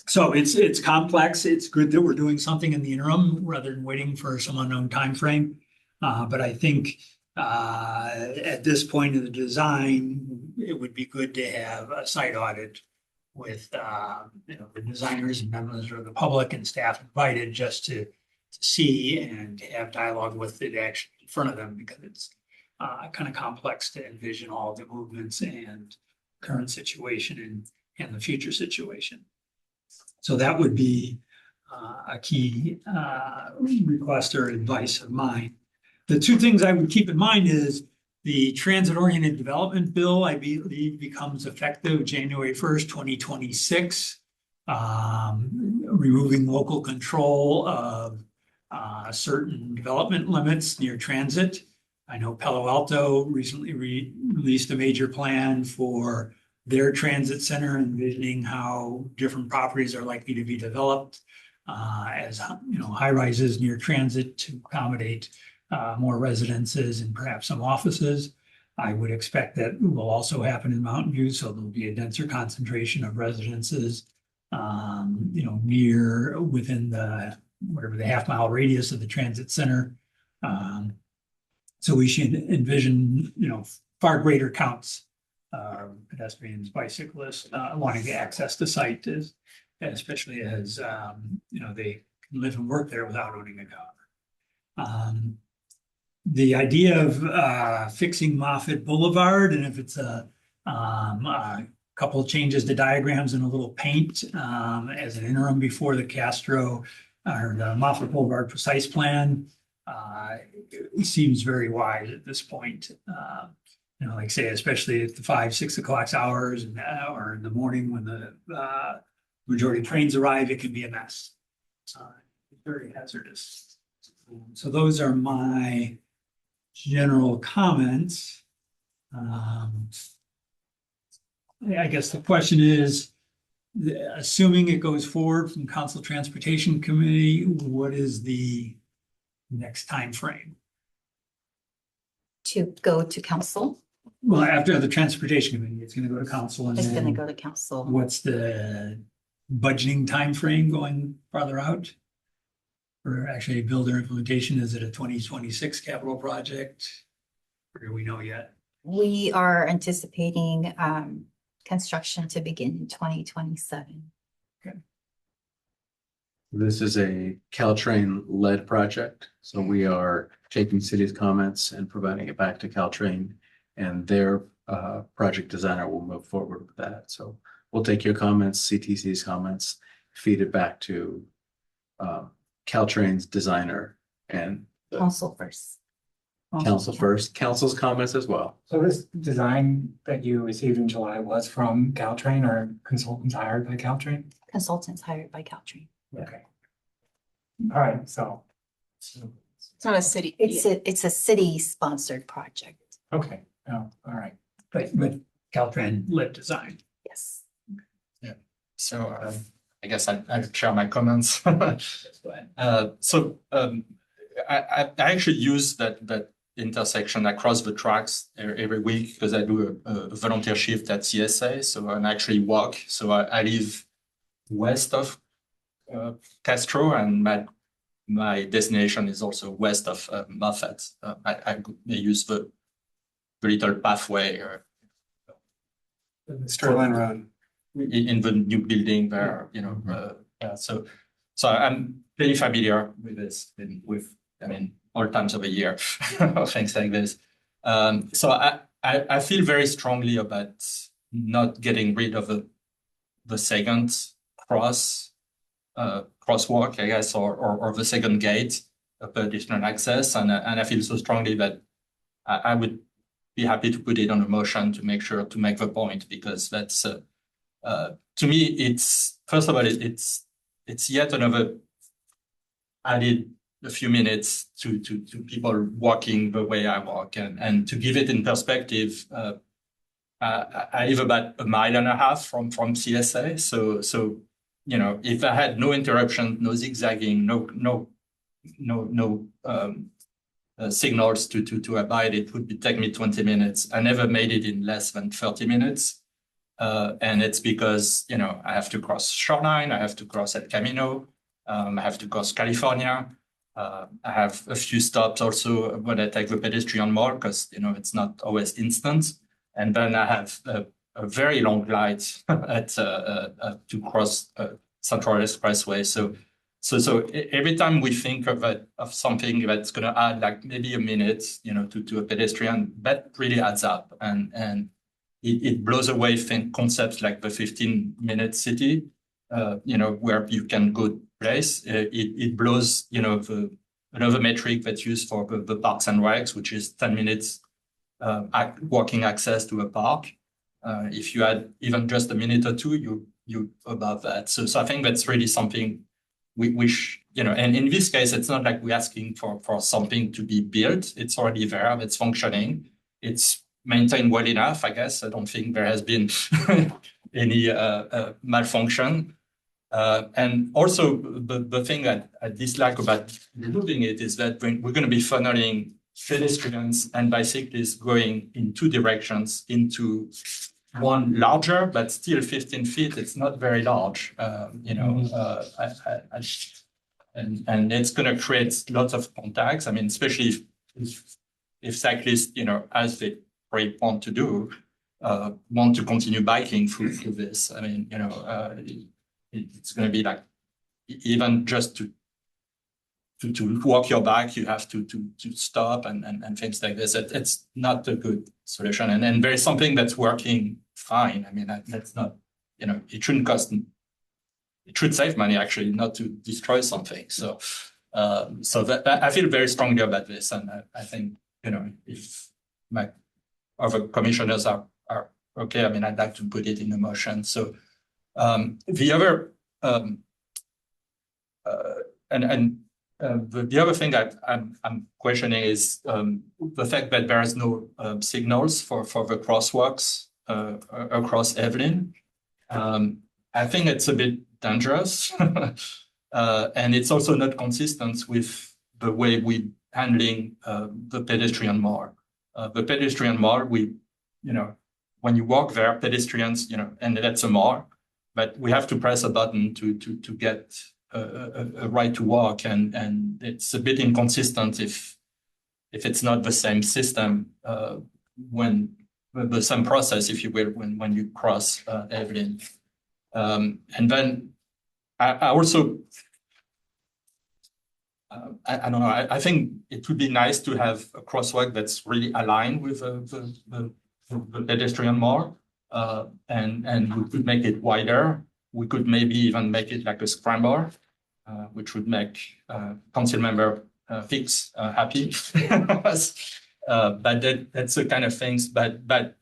Speaker 1: So it's complex. It's good that we're doing something in the interim rather than waiting for some unknown timeframe. But I think at this point in the design, it would be good to have a site audit with the designers and members of the public and staff invited, just to see and have dialogue with it actually in front of them, because it's kind of complex to envision all the movements and current situation and the future situation. So that would be a key request or advice of mine. The two things I would keep in mind is the transit-oriented development bill, I believe, becomes effective January 1st, 2026, removing local control of certain development limits near transit. I know Palo Alto recently released a major plan for their transit center, envisioning how different properties are likely to be developed as high rises near transit to accommodate more residences and perhaps some offices. I would expect that will also happen in Mountain View, so there'll be a denser concentration of residences, near within the half-mile radius of the transit center. So we should envision, far greater counts of pedestrians, bicyclists wanting to access the site, especially as they can live and work there without owning a car. The idea of fixing Moffett Boulevard, and if it's a couple of changes to diagrams and a little paint as an interim before the Castro or the Moffett Boulevard precise plan, it seems very wise at this point. Like say, especially at the 5-6 o'clock hours or in the morning when the majority of trains arrive, it can be a mess. It's very hazardous. So those are my general comments. I guess the question is, assuming it goes forward from Council Transportation Committee, what is the next time frame?
Speaker 8: To go to council.
Speaker 1: Well, after the Transportation Committee, it's going to go to council, and
Speaker 8: It's
Speaker 1: then
Speaker 8: going to go to council.
Speaker 1: what's the budgeting time frame going farther out? Or actually builder implementation? Is it a 2026 capital project? Or do we know yet?
Speaker 8: We are anticipating construction to begin in 2027.
Speaker 9: This is a Caltrain-led project, so we are taking city's comments and providing it back to Caltrain, and their project designer will move forward with that. So we'll take your comments, CTC's comments, feed it back to Caltrain's designer and
Speaker 8: Council first.
Speaker 9: council first, council's comments as well.
Speaker 5: So this design that you received in July was from Caltrain or consultants hired by Caltrain?
Speaker 8: Consultants hired by Caltrain.
Speaker 5: Okay. All right, so.
Speaker 2: It's not a city.
Speaker 8: It's a city-sponsored project.
Speaker 5: Okay, oh, all right.
Speaker 1: But Caltrain led design.
Speaker 8: Yes.
Speaker 4: So I guess I'll share my comments. So I actually use that intersection across the tracks every week because I do a volunteer shift at CSA. So I actually walk. So I live west of Castro, and my destination is also west of Moffett. I use the little pathway
Speaker 5: Sterling Road.
Speaker 4: in the new building there, so I'm pretty familiar with this, with all times of the year, things like this. So I feel very strongly about not getting rid of the second crosswalk, I guess, or the second gate of pedestrian access. And I feel so strongly that I would be happy to put it on a motion to make sure to make the point, because that's to me, it's first of all, it's yet another added a few minutes to people walking the way I walk, and to give it in perspective, I live about 1.5 miles from CSA, so you know, if I had no interruption, no zigzagging, no signals to abide, it would take me 20 minutes. I never made it in less than 30 minutes. And it's because, you know, I have to cross Shoreline, I have to cross El Camino, I have to cross California. I have a few stops also when I take the pedestrian mall, because, you know, it's not always instant. And then I have a very long flight at to cross Central Expressway. So every time we think of something that's going to add like maybe a minute, you know, to a pedestrian, that really adds up, and it blows away concepts like the 15-minute city, you know, where you can go place. It blows, you know, another metric that's used for the parks and recs, which is 10 minutes walking access to a park. If you add even just a minute or two, you're above that. So I think that's really something we wish, you know, and in this case, it's not like we're asking for something to be built. It's already there, it's functioning, it's maintained well enough, I guess. I don't think there has been any malfunction. And also the thing that I dislike about removing it is that we're going to be funneling pedestrians and bicyclists going in two directions into one larger, but still 15 feet. It's not very large, you know, and it's going to create lots of contacts. I mean, especially if cyclists, you know, as they want to do, want to continue biking through this. I mean, you know, it's going to be like, even just to walk your bike, you have to stop and things like this. It's not a good solution. And then there's something that's working fine. I mean, that's not, you know, it shouldn't cost, it should save money actually, not to destroy something. So that I feel very strongly about this. And I think, you know, if my other commissioners are okay, I mean, I'd like to put it in the motion. So the other, the other thing that I'm questioning is the fact that there is no signals for the crosswalks across Evelyn. I think it's a bit dangerous, and it's also not consistent with the way we're handling the pedestrian mall. The pedestrian mall, you know, when you walk there, pedestrians, you know, and that's a mall, but we have to press a button to get a right to walk, and it's a bit inconsistent if it's not the same system when the same process, if you will, when you cross Evelyn. And then I also I don't know. I think it would be nice to have a crosswalk that's really aligned with the pedestrian mall, and we could make it wider. We could maybe even make it like a scramble, which would make council member Fix happy. But that's the kind of things. But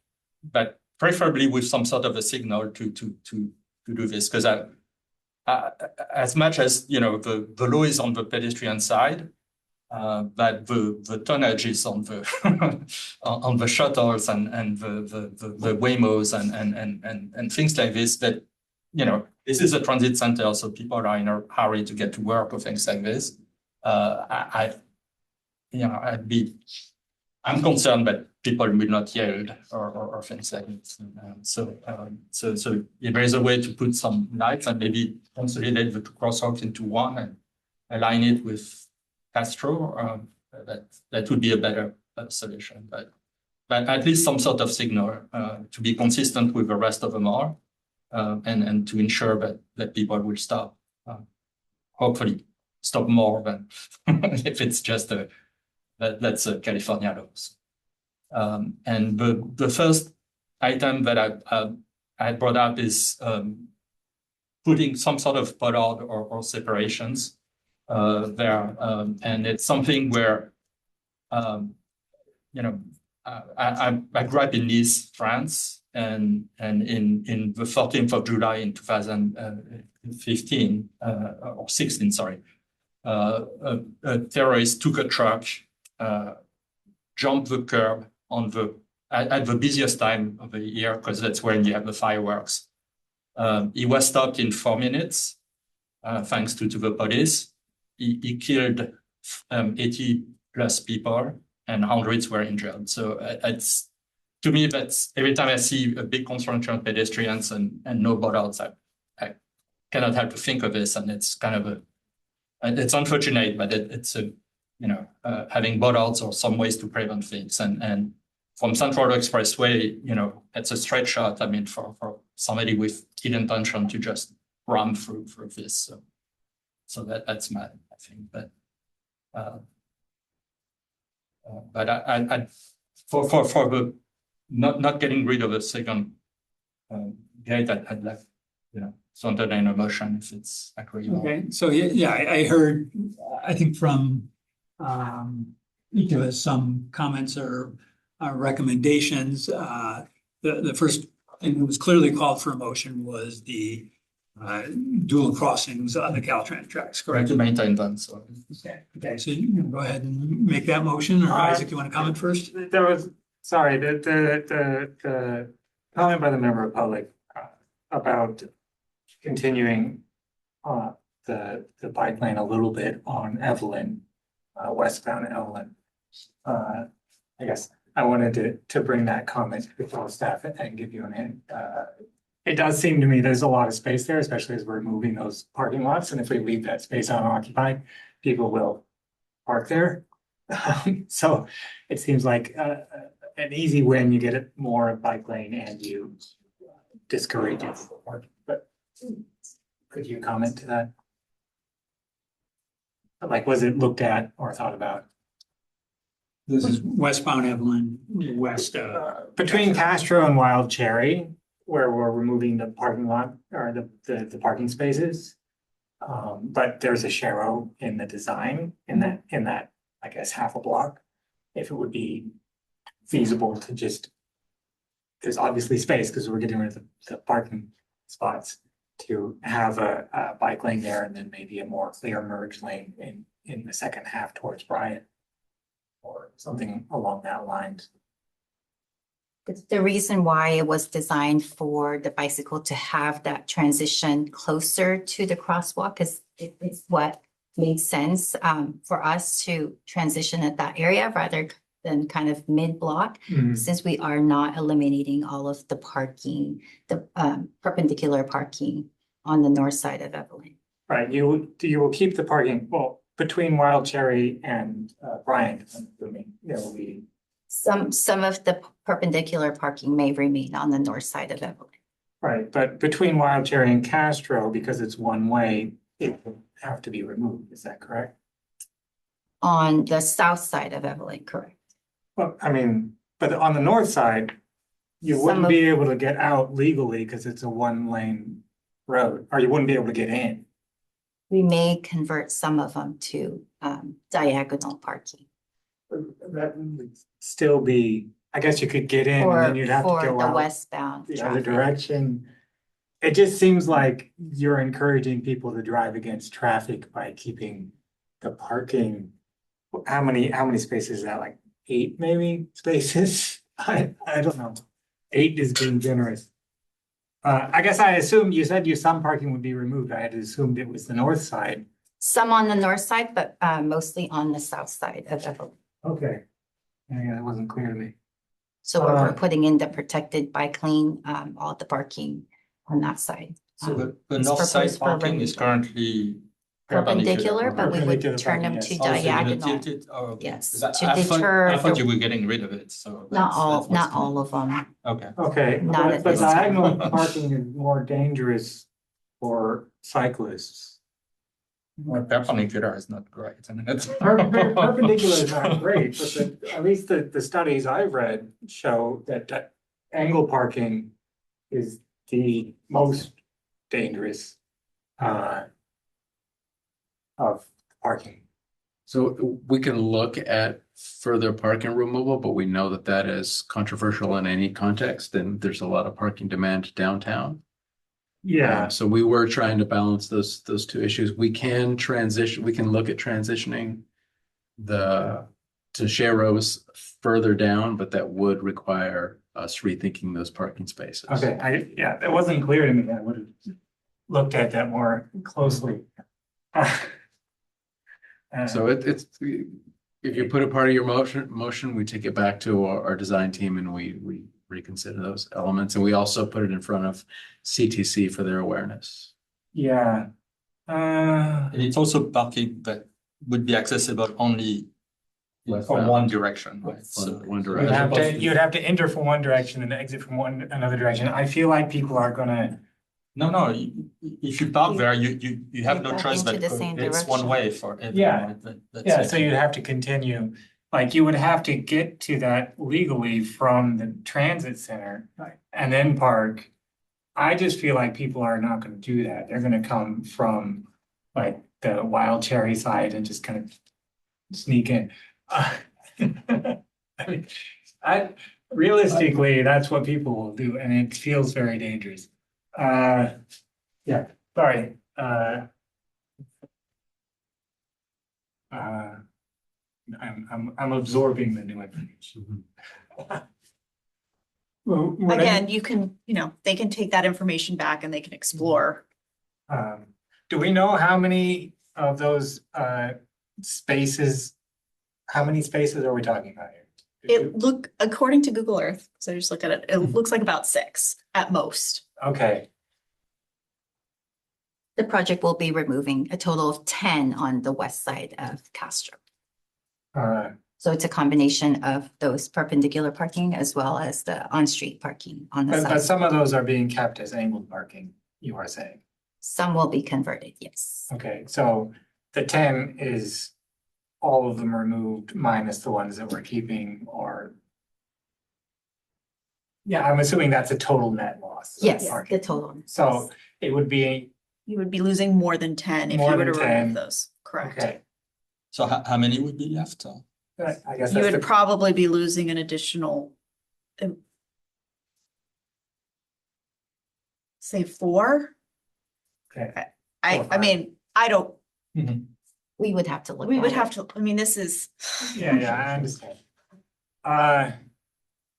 Speaker 4: preferably with some sort of a signal to do this, because as much as, you know, the law is on the pedestrian side, but the tonnage is on the on the shuttles and the Waymos and things like this. That, you know, this is a transit center, so people are in a hurry to get to work or things like this. I'm concerned that people will not yield or things like this. So if there is a way to put some lights and maybe consolidate the two crosswalks into one and align it with Castro, that would be a better solution. But at least some sort of signal to be consistent with the rest of the mall, and to ensure that people will stop. Hopefully, stop more than if it's just that's California laws. And the first item that I had brought up is putting some sort of bollard or separations there. And it's something where, you know, I grew up in Nice, France, and in the 14th of July in 2015 or 16, sorry, a terrorist took a truck, jumped the curb at the busiest time of the year, because that's when you have the fireworks. He was stopped in 4 minutes, thanks to the police. He killed 80 plus people, and hundreds were injured. So it's, to me, that's every time I see a big construction of pedestrians and no bollards, I cannot help to think of this, and it's kind of it's unfortunate, but it's a, you know, having bollards or some ways to prevent things. And from Central Expressway, you know, it's a straight shot. I mean, for somebody with ill intention to just run through this. So that's my, I think. But I for the not getting rid of a second gate, I'd like, you know, to entertain a motion if it's agreeable.
Speaker 1: Okay, so yeah, I heard, I think from each of us, some comments or recommendations. The first thing that was clearly called for a motion was the dual crossings on the Caltrans tracks,
Speaker 4: Correct,
Speaker 1: correct?
Speaker 4: to maintain them, so.
Speaker 1: Okay, so you can go ahead and make that motion, or Isaac, you want to comment first?
Speaker 5: There was, sorry, the comment by the member of public about continuing the bike lane a little bit on Evelyn, westbound Evelyn. I guess I wanted to bring that comment before staff and give you an hint. It does seem to me there's a lot of space there, especially as we're moving those parking lots. And if we leave that space unoccupied, people will park there. So it seems like an easy win. You get it more bike lane and you discourage it from parking. But could you comment to that? Like, was it looked at or thought about?
Speaker 1: This is westbound Evelyn, west.
Speaker 5: Between Castro and Wild Cherry, where we're removing the parking lot or the parking spaces. But there's a sharrow in the design in that, I guess, half a block. If it would be feasible to just, there's obviously space because we're getting rid of the parking spots, to have a bike lane there and then maybe a more clear merge lane in the second half towards Bryant. Or something along that lines.
Speaker 8: The reason why it was designed for the bicycle to have that transition closer to the crosswalk is it's what made sense for us to transition at that area rather than kind of mid-block, since we are not eliminating all of the parking, the perpendicular parking on the north side of Evelyn.
Speaker 5: Right, you will keep the parking, well, between Wild Cherry and Bryant, I'm assuming there will be.
Speaker 8: Some of the perpendicular parking may remain on the north side of Evelyn.
Speaker 5: Right, but between Wild Cherry and Castro, because it's one way, it will have to be removed, is that correct?
Speaker 8: On the south side of Evelyn, correct.
Speaker 5: Well, I mean, but on the north side, you wouldn't be able to get out legally because it's a one-lane road, or you wouldn't be able to get in.
Speaker 8: We may convert some of them to diagonal parking.
Speaker 5: That would still be, I guess you could get in and then you'd have to
Speaker 8: For
Speaker 5: go
Speaker 8: the
Speaker 5: out
Speaker 8: westbound
Speaker 5: the other
Speaker 8: traffic.
Speaker 5: direction. It just seems like you're encouraging people to drive against traffic by keeping the parking. How many spaces is that? Like 8 maybe spaces? I don't know. 8 is being generous. I guess I assumed you said some parking would be removed. I had assumed it was the north side.
Speaker 8: Some on the north side, but mostly on the south side of Evelyn.
Speaker 5: Okay. Yeah, that wasn't clear to me.
Speaker 8: So we're putting in the protected bike lane, all the parking on that side.
Speaker 4: So the
Speaker 8: it's
Speaker 4: north side
Speaker 8: proposed for
Speaker 4: parking is
Speaker 8: removal.
Speaker 4: currently
Speaker 8: Perpendicular, but we
Speaker 5: Perpendicular
Speaker 8: would turn them
Speaker 5: parking,
Speaker 8: to
Speaker 5: yes.
Speaker 8: diagonal.
Speaker 4: Oh,
Speaker 8: Yes,
Speaker 4: Because
Speaker 8: to
Speaker 4: I
Speaker 8: deter
Speaker 4: thought
Speaker 8: the-
Speaker 4: you were getting rid of it, so.
Speaker 8: Not
Speaker 4: that's what's
Speaker 8: all of them.
Speaker 4: Okay.
Speaker 5: Okay,
Speaker 8: Not at
Speaker 5: but
Speaker 8: this time.
Speaker 5: diagonal parking is more dangerous for cyclists.
Speaker 4: Well, perpendicular is not great. I mean, it's
Speaker 5: Perpendiculars aren't great, but at least the studies I've read show that angle parking is the most dangerous of parking.
Speaker 9: So we can look at further parking removal, but we know that that is controversial in any context, and there's a lot of parking demand downtown.
Speaker 5: Yeah,
Speaker 9: So we were trying to balance those two issues. We can look at transitioning to share rows further down, but that would require us rethinking those parking spaces.
Speaker 5: okay, that wasn't clear to me. I would have looked at that more closely.
Speaker 9: So it's, if you put a part of your motion, we take it back to our design team and we reconsider those elements. And we also put it in front of CTC for their awareness.
Speaker 5: Yeah.
Speaker 4: And it's also parking that would be accessible only from one direction, right? So
Speaker 9: One direction.
Speaker 5: You'd have to enter from one direction and exit from another direction. I feel like people are gonna.
Speaker 4: No, if you park there, you have
Speaker 8: You
Speaker 4: no
Speaker 8: back
Speaker 4: choice
Speaker 8: into
Speaker 4: but
Speaker 8: the
Speaker 4: go-
Speaker 8: same
Speaker 4: it's
Speaker 8: direction.
Speaker 4: one way for everyone.
Speaker 5: Yeah.
Speaker 4: right? That's
Speaker 5: Yeah,
Speaker 4: it.
Speaker 5: so you'd have to continue, like you would have to get to that legally from the transit center and then park. I just feel like people are not gonna do that. They're gonna come from like the Wild Cherry side and just kind of sneak in. I mean, realistically, that's what people will do, and it feels very dangerous. Yeah, sorry. I'm absorbing the new information. Well, what I-
Speaker 2: Again, you can, they can take that information back and they can explore.
Speaker 5: Do we know how many of those spaces, how many spaces are we talking about here?
Speaker 2: According to Google Earth, so I just looked at it, it looks like about 6 at most.
Speaker 5: Okay,
Speaker 8: The project will be removing a total of 10 on the west side of Castro. So it's a combination of those perpendicular parking as well as the on-street parking on the
Speaker 5: but
Speaker 8: side.
Speaker 5: some of those are being kept as angled parking, you are saying.
Speaker 8: Some will be converted, yes.
Speaker 5: Okay, so the 10 is all of them removed minus the ones that we're keeping or. Yeah, I'm assuming that's a total net loss. of
Speaker 8: Yes,
Speaker 5: parking.
Speaker 8: the total.
Speaker 5: So it would be,
Speaker 2: You would be losing more than 10 if you
Speaker 5: More
Speaker 2: were to
Speaker 5: than 10.
Speaker 2: remove those, correct?
Speaker 5: okay,
Speaker 4: So how many would be left?
Speaker 5: I guess
Speaker 2: You
Speaker 5: that's
Speaker 2: would
Speaker 5: the,
Speaker 2: probably be losing an additional, say 4.
Speaker 5: okay,
Speaker 2: I mean, I don't,
Speaker 8: We would have to look.
Speaker 2: we
Speaker 8: at
Speaker 2: would
Speaker 8: it.
Speaker 2: have to, I mean, this is.
Speaker 5: yeah, I understand.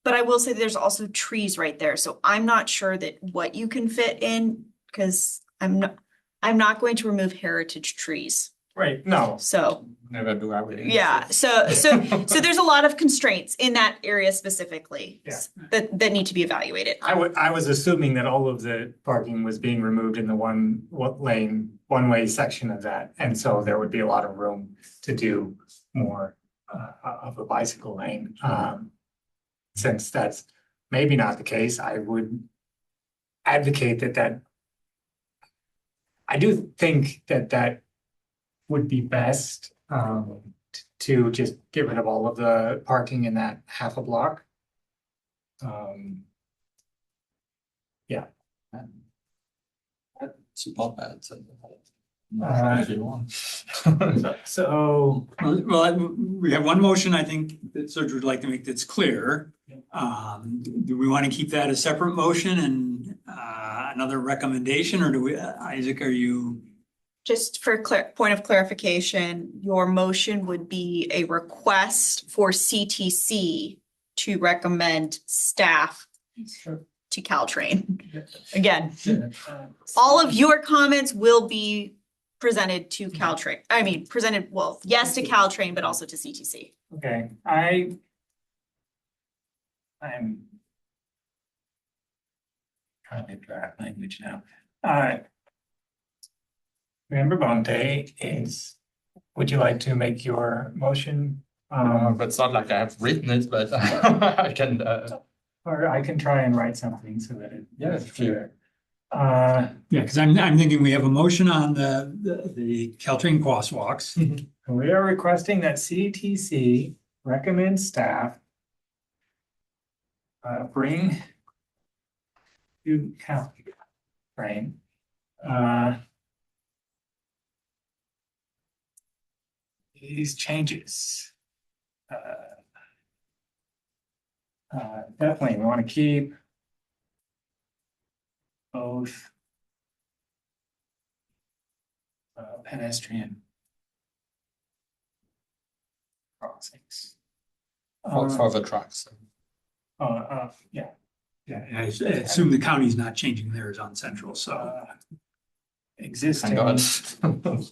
Speaker 2: But I will say there's also trees right there, so I'm not sure that what you can fit in, because I'm not going to remove heritage trees.
Speaker 5: Right, no,
Speaker 2: So,
Speaker 4: Never do I really.
Speaker 2: yeah, so there's a lot of constraints in that area specifically.
Speaker 5: Yeah.
Speaker 2: That need to be evaluated.
Speaker 5: I was assuming that all of the parking was being removed in the lane, one-way section of that. And so there would be a lot of room to do more of a bicycle lane. Since that's maybe not the case, I would advocate that. I do think that would be best to just get rid of all of the parking in that half a block. Yeah.
Speaker 4: Support that.
Speaker 5: Uh,
Speaker 4: If you want.
Speaker 5: So,
Speaker 1: Well, we have one motion, I think, that Serge would like to make that's clear. Do we want to keep that a separate motion and another recommendation, or do we, Isaac, are you?
Speaker 2: Just for point of clarification, your motion would be a request for CTC to recommend staff to Caltrain. Again, all of your comments will be presented to Caltrain. I mean, yes to Caltrain, but also to CTC.
Speaker 5: okay, I'm trying to draft language now. Member Bonte would you like to make your motion?
Speaker 4: But it's not like I have written it, but I can.
Speaker 5: Or I can try and write something so that
Speaker 4: Yeah,
Speaker 5: it's clear.
Speaker 1: Yeah, because I'm thinking we have a motion on the Caltrain crosswalks.
Speaker 5: We are requesting that CTC recommend staff bring to Caltrain these changes. Definitely, we want to keep both pedestrian crossings.
Speaker 4: For the trucks.
Speaker 5: Yeah.
Speaker 1: Yeah, and I assume the county's not changing theirs on Central, so.
Speaker 5: Existing.
Speaker 4: Thank God.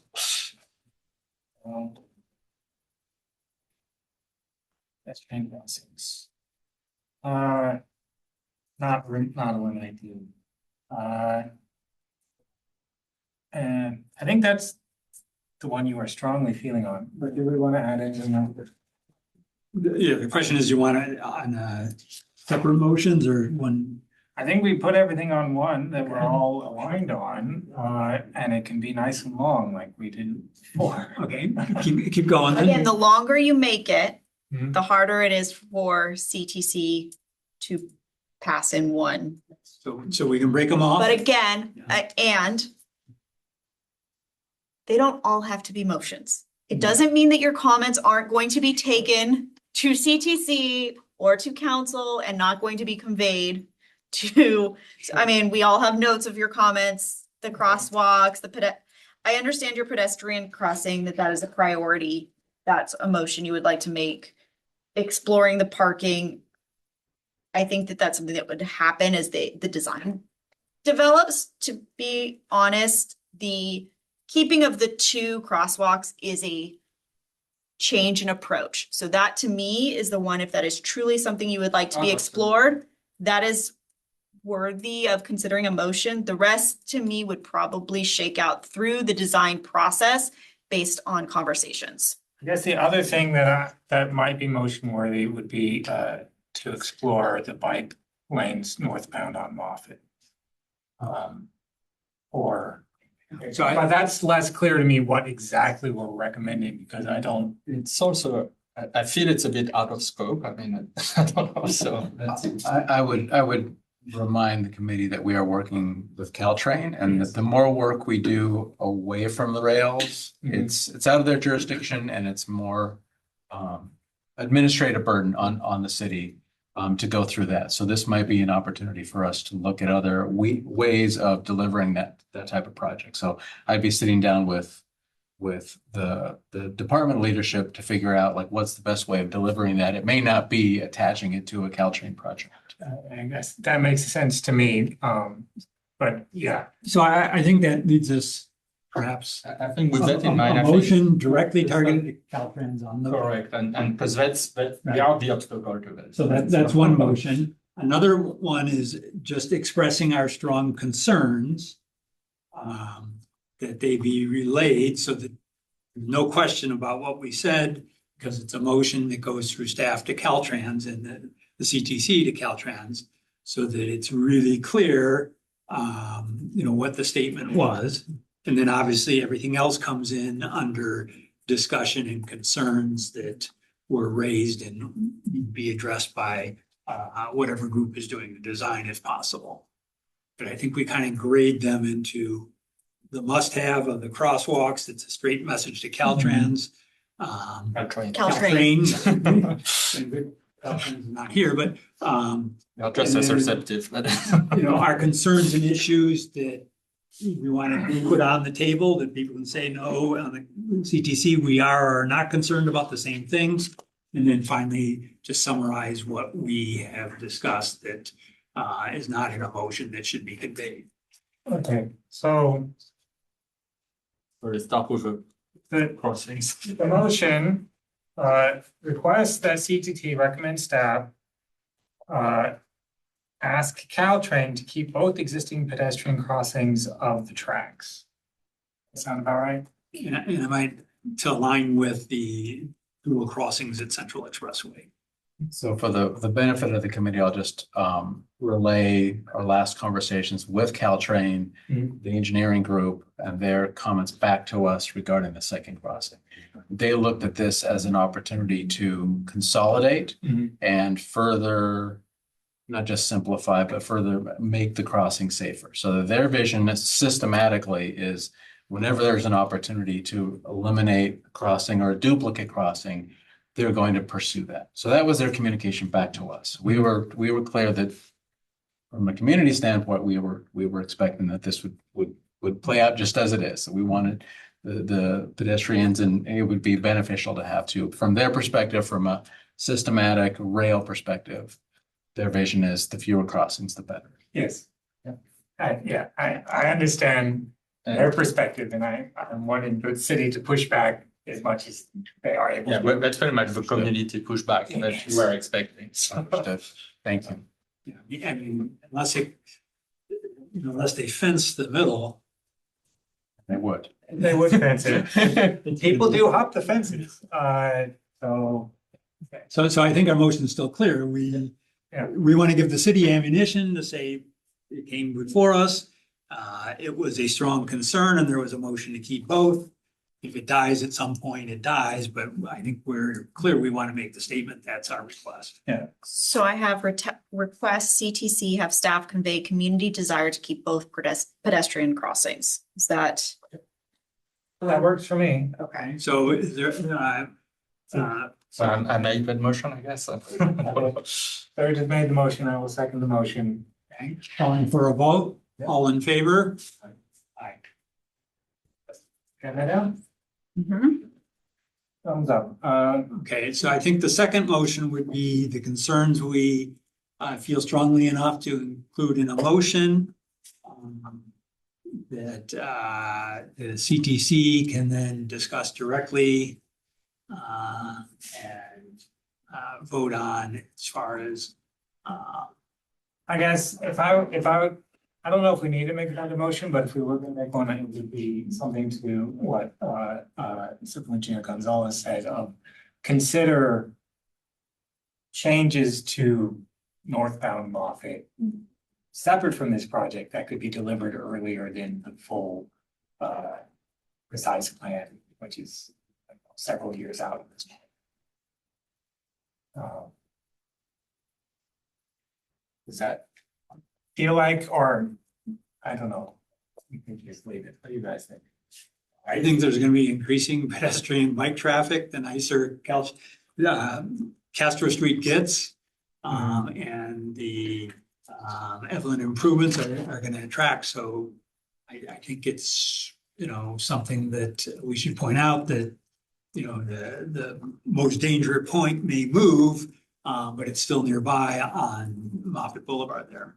Speaker 5: Pedestrian crossings. Not eliminate the. And I think that's the one you are strongly feeling on, but do we want to add anything else?
Speaker 1: Yeah, the question is, you want it on separate motions or one?
Speaker 5: I think we put everything on one that we're all aligned on, and it can be nice and long like we did before.
Speaker 1: Okay, keep going then.
Speaker 2: Again, the longer you make it,
Speaker 5: Mhm.
Speaker 2: the harder it is for CTC to pass in one.
Speaker 1: So we can break them off?
Speaker 2: But again, and they don't all have to be motions. It doesn't mean that your comments aren't going to be taken to CTC or to council and not going to be conveyed to, I mean, we all have notes of your comments, the crosswalks, I understand your pedestrian crossing, that is a priority. That's a motion you would like to make. Exploring the parking. I think that that's something that would happen as the design develops. To be honest, the keeping of the two crosswalks is a change in approach. So that to me is the one, if that is truly something you would like to be explored, that is worthy of considering a motion. The rest to me would probably shake out through the design process based on conversations.
Speaker 5: I guess the other thing that might be motion worthy would be to explore the bike lanes northbound on Moffett. But that's less clear to me what exactly we're recommending, because I don't.
Speaker 4: It's also, I feel it's a bit out of scope. I mean, I don't know, so.
Speaker 9: I would remind the committee that we are working with Caltrain, and that the more work we do away from the rails, it's out of their jurisdiction, and it's more administrative burden on the city to go through that. So this might be an opportunity for us to look at other ways of delivering that type of project. So I'd be sitting down with the department leadership to figure out like what's the best way of delivering that. It may not be attaching it to a Caltrain project.
Speaker 5: I guess that makes sense to me. But yeah.
Speaker 1: So I think that leads us perhaps.
Speaker 4: I think with that in mind,
Speaker 1: a
Speaker 4: I think.
Speaker 1: motion directly targeted to Caltrans on the.
Speaker 4: Correct, and because we are the obstacle to that.
Speaker 1: So that's one motion. Another one is just expressing our strong concerns that they be relayed so that there's no question about what we said, because it's a motion that goes through staff to Caltrans and the CTC to Caltrans, so that it's really clear, what the statement was. And then obviously everything else comes in under discussion and concerns that were raised and be addressed by whatever group is doing the design if possible. But I think we kind of grade them into the must-have of the crosswalks. It's a straight message to Caltrans.
Speaker 4: Caltrain.
Speaker 1: Caltrans not here, but
Speaker 4: Not just as receptive, but
Speaker 1: our concerns and issues that we want to put on the table, that people can say, no, on the CTC, we are or are not concerned about the same things. And then finally, just summarize what we have discussed that is not in a motion that should be conveyed.
Speaker 5: Okay, so
Speaker 4: or start with
Speaker 5: the
Speaker 4: crossings.
Speaker 5: the motion requests that CTT recommend staff ask Caltrain to keep both existing pedestrian crossings of the tracks. Sound about right?
Speaker 1: And I might to align with the dual crossings at Central Expressway.
Speaker 9: So for the benefit of the committee, I'll just relay our last conversations with Caltrain,
Speaker 5: Mhm.
Speaker 9: the engineering group, and their comments back to us regarding the second crossing. They looked at this as an opportunity to consolidate
Speaker 5: Mhm.
Speaker 9: and further, not just simplify, but further make the crossing safer. So their vision systematically is whenever there's an opportunity to eliminate a crossing or a duplicate crossing, they're going to pursue that. So that was their communication back to us. We were clear that from a community standpoint, we were expecting that this would play out just as it is. We wanted the pedestrians, and it would be beneficial to have to, from their perspective, from a systematic rail perspective, their vision is the fewer crossings, the better.
Speaker 5: Yes. I understand their perspective, and I'm wanting the city to push back as much as they are able
Speaker 4: Yeah,
Speaker 5: to.
Speaker 4: but that's very much the community pushback that we were expecting.
Speaker 9: Understood. Thank you.
Speaker 1: Yeah, I mean, unless they fence the middle.
Speaker 9: They would.
Speaker 5: They would fence it. People do hop the fences, so.
Speaker 1: So I think our motion is still clear. We want to give the city ammunition to say it came before us. It was a strong concern and there was a motion to keep both. If it dies at some point, it dies, but I think we're clear. We want to make the statement. That's our request.
Speaker 2: So I have request CTC have staff convey community desire to keep both pedestrian crossings. Is that?
Speaker 5: That works for me.
Speaker 1: Okay, so is there,
Speaker 4: So I made that motion, I guess.
Speaker 5: Barry just made the motion. I will second the motion.
Speaker 1: okay, calling for a vote. All in favor? Aye.
Speaker 5: Got that down?
Speaker 2: Mhm.
Speaker 5: Thumbs up.
Speaker 1: Okay, so I think the second motion would be the concerns we feel strongly enough to include in a motion. That the CTC can then discuss directly and vote on as far as
Speaker 5: I guess if I don't know if we need to make another motion, but if we were gonna make one, it would be something to what Civil Engineer Gonzalez said, consider changes to northbound Moffett separate from this project that could be delivered earlier than the full precise plan, which is several years out at this point. Does that feel like, or I don't know, we can just leave it. What do you guys think?
Speaker 1: I think there's gonna be increasing pedestrian bike traffic the nicer Castro Street gets. And the Evelyn improvements are gonna attract, so I think it's, something that we should point out that, the most dangerous point may move, but it's still nearby on Moffett Boulevard there.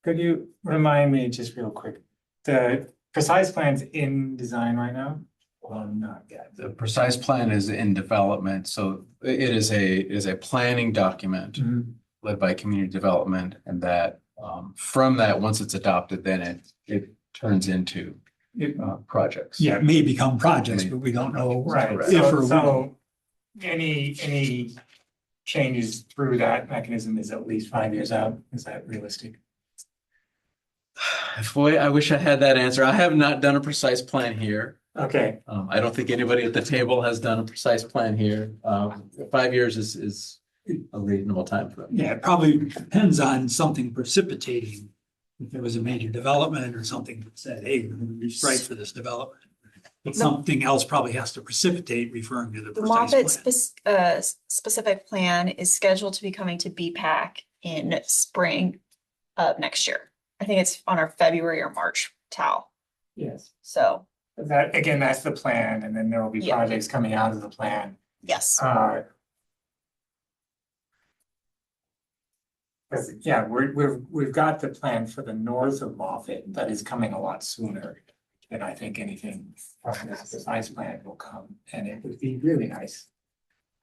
Speaker 5: Could you remind me just real quick, the precise plan's in design right now? Well, not yet.
Speaker 9: The precise plan is in development, so it is a planning document led by community development, and that from that, once it's adopted, then it turns into projects.
Speaker 1: Yeah, it may become projects, but we don't know.
Speaker 5: Right,
Speaker 1: If or when.
Speaker 5: so any changes through that mechanism is at least 5 years out. Is that realistic?
Speaker 9: Boy, I wish I had that answer. I have not done a precise plan here.
Speaker 5: Okay.
Speaker 9: I don't think anybody at the table has done a precise plan here. 5 years is a reasonable time for it.
Speaker 1: Yeah, it probably depends on something precipitating. If there was a major development or something that said, hey, we're gonna be right for this development. But something else probably has to precipitate, referring to the
Speaker 2: The
Speaker 1: precise
Speaker 2: Moffett
Speaker 1: plan.
Speaker 2: specific plan is scheduled to be coming to BPAC in spring of next year. I think it's on our February or March TAL.
Speaker 5: Yes.
Speaker 2: So,
Speaker 5: That, again, that's the plan, and then there will be
Speaker 2: Yeah.
Speaker 5: projects coming out of the plan.
Speaker 2: yes.
Speaker 5: Yeah, we've got the plan for the north of Moffett that is coming a lot sooner than I think anything from this precise plan will come, and it would be really nice.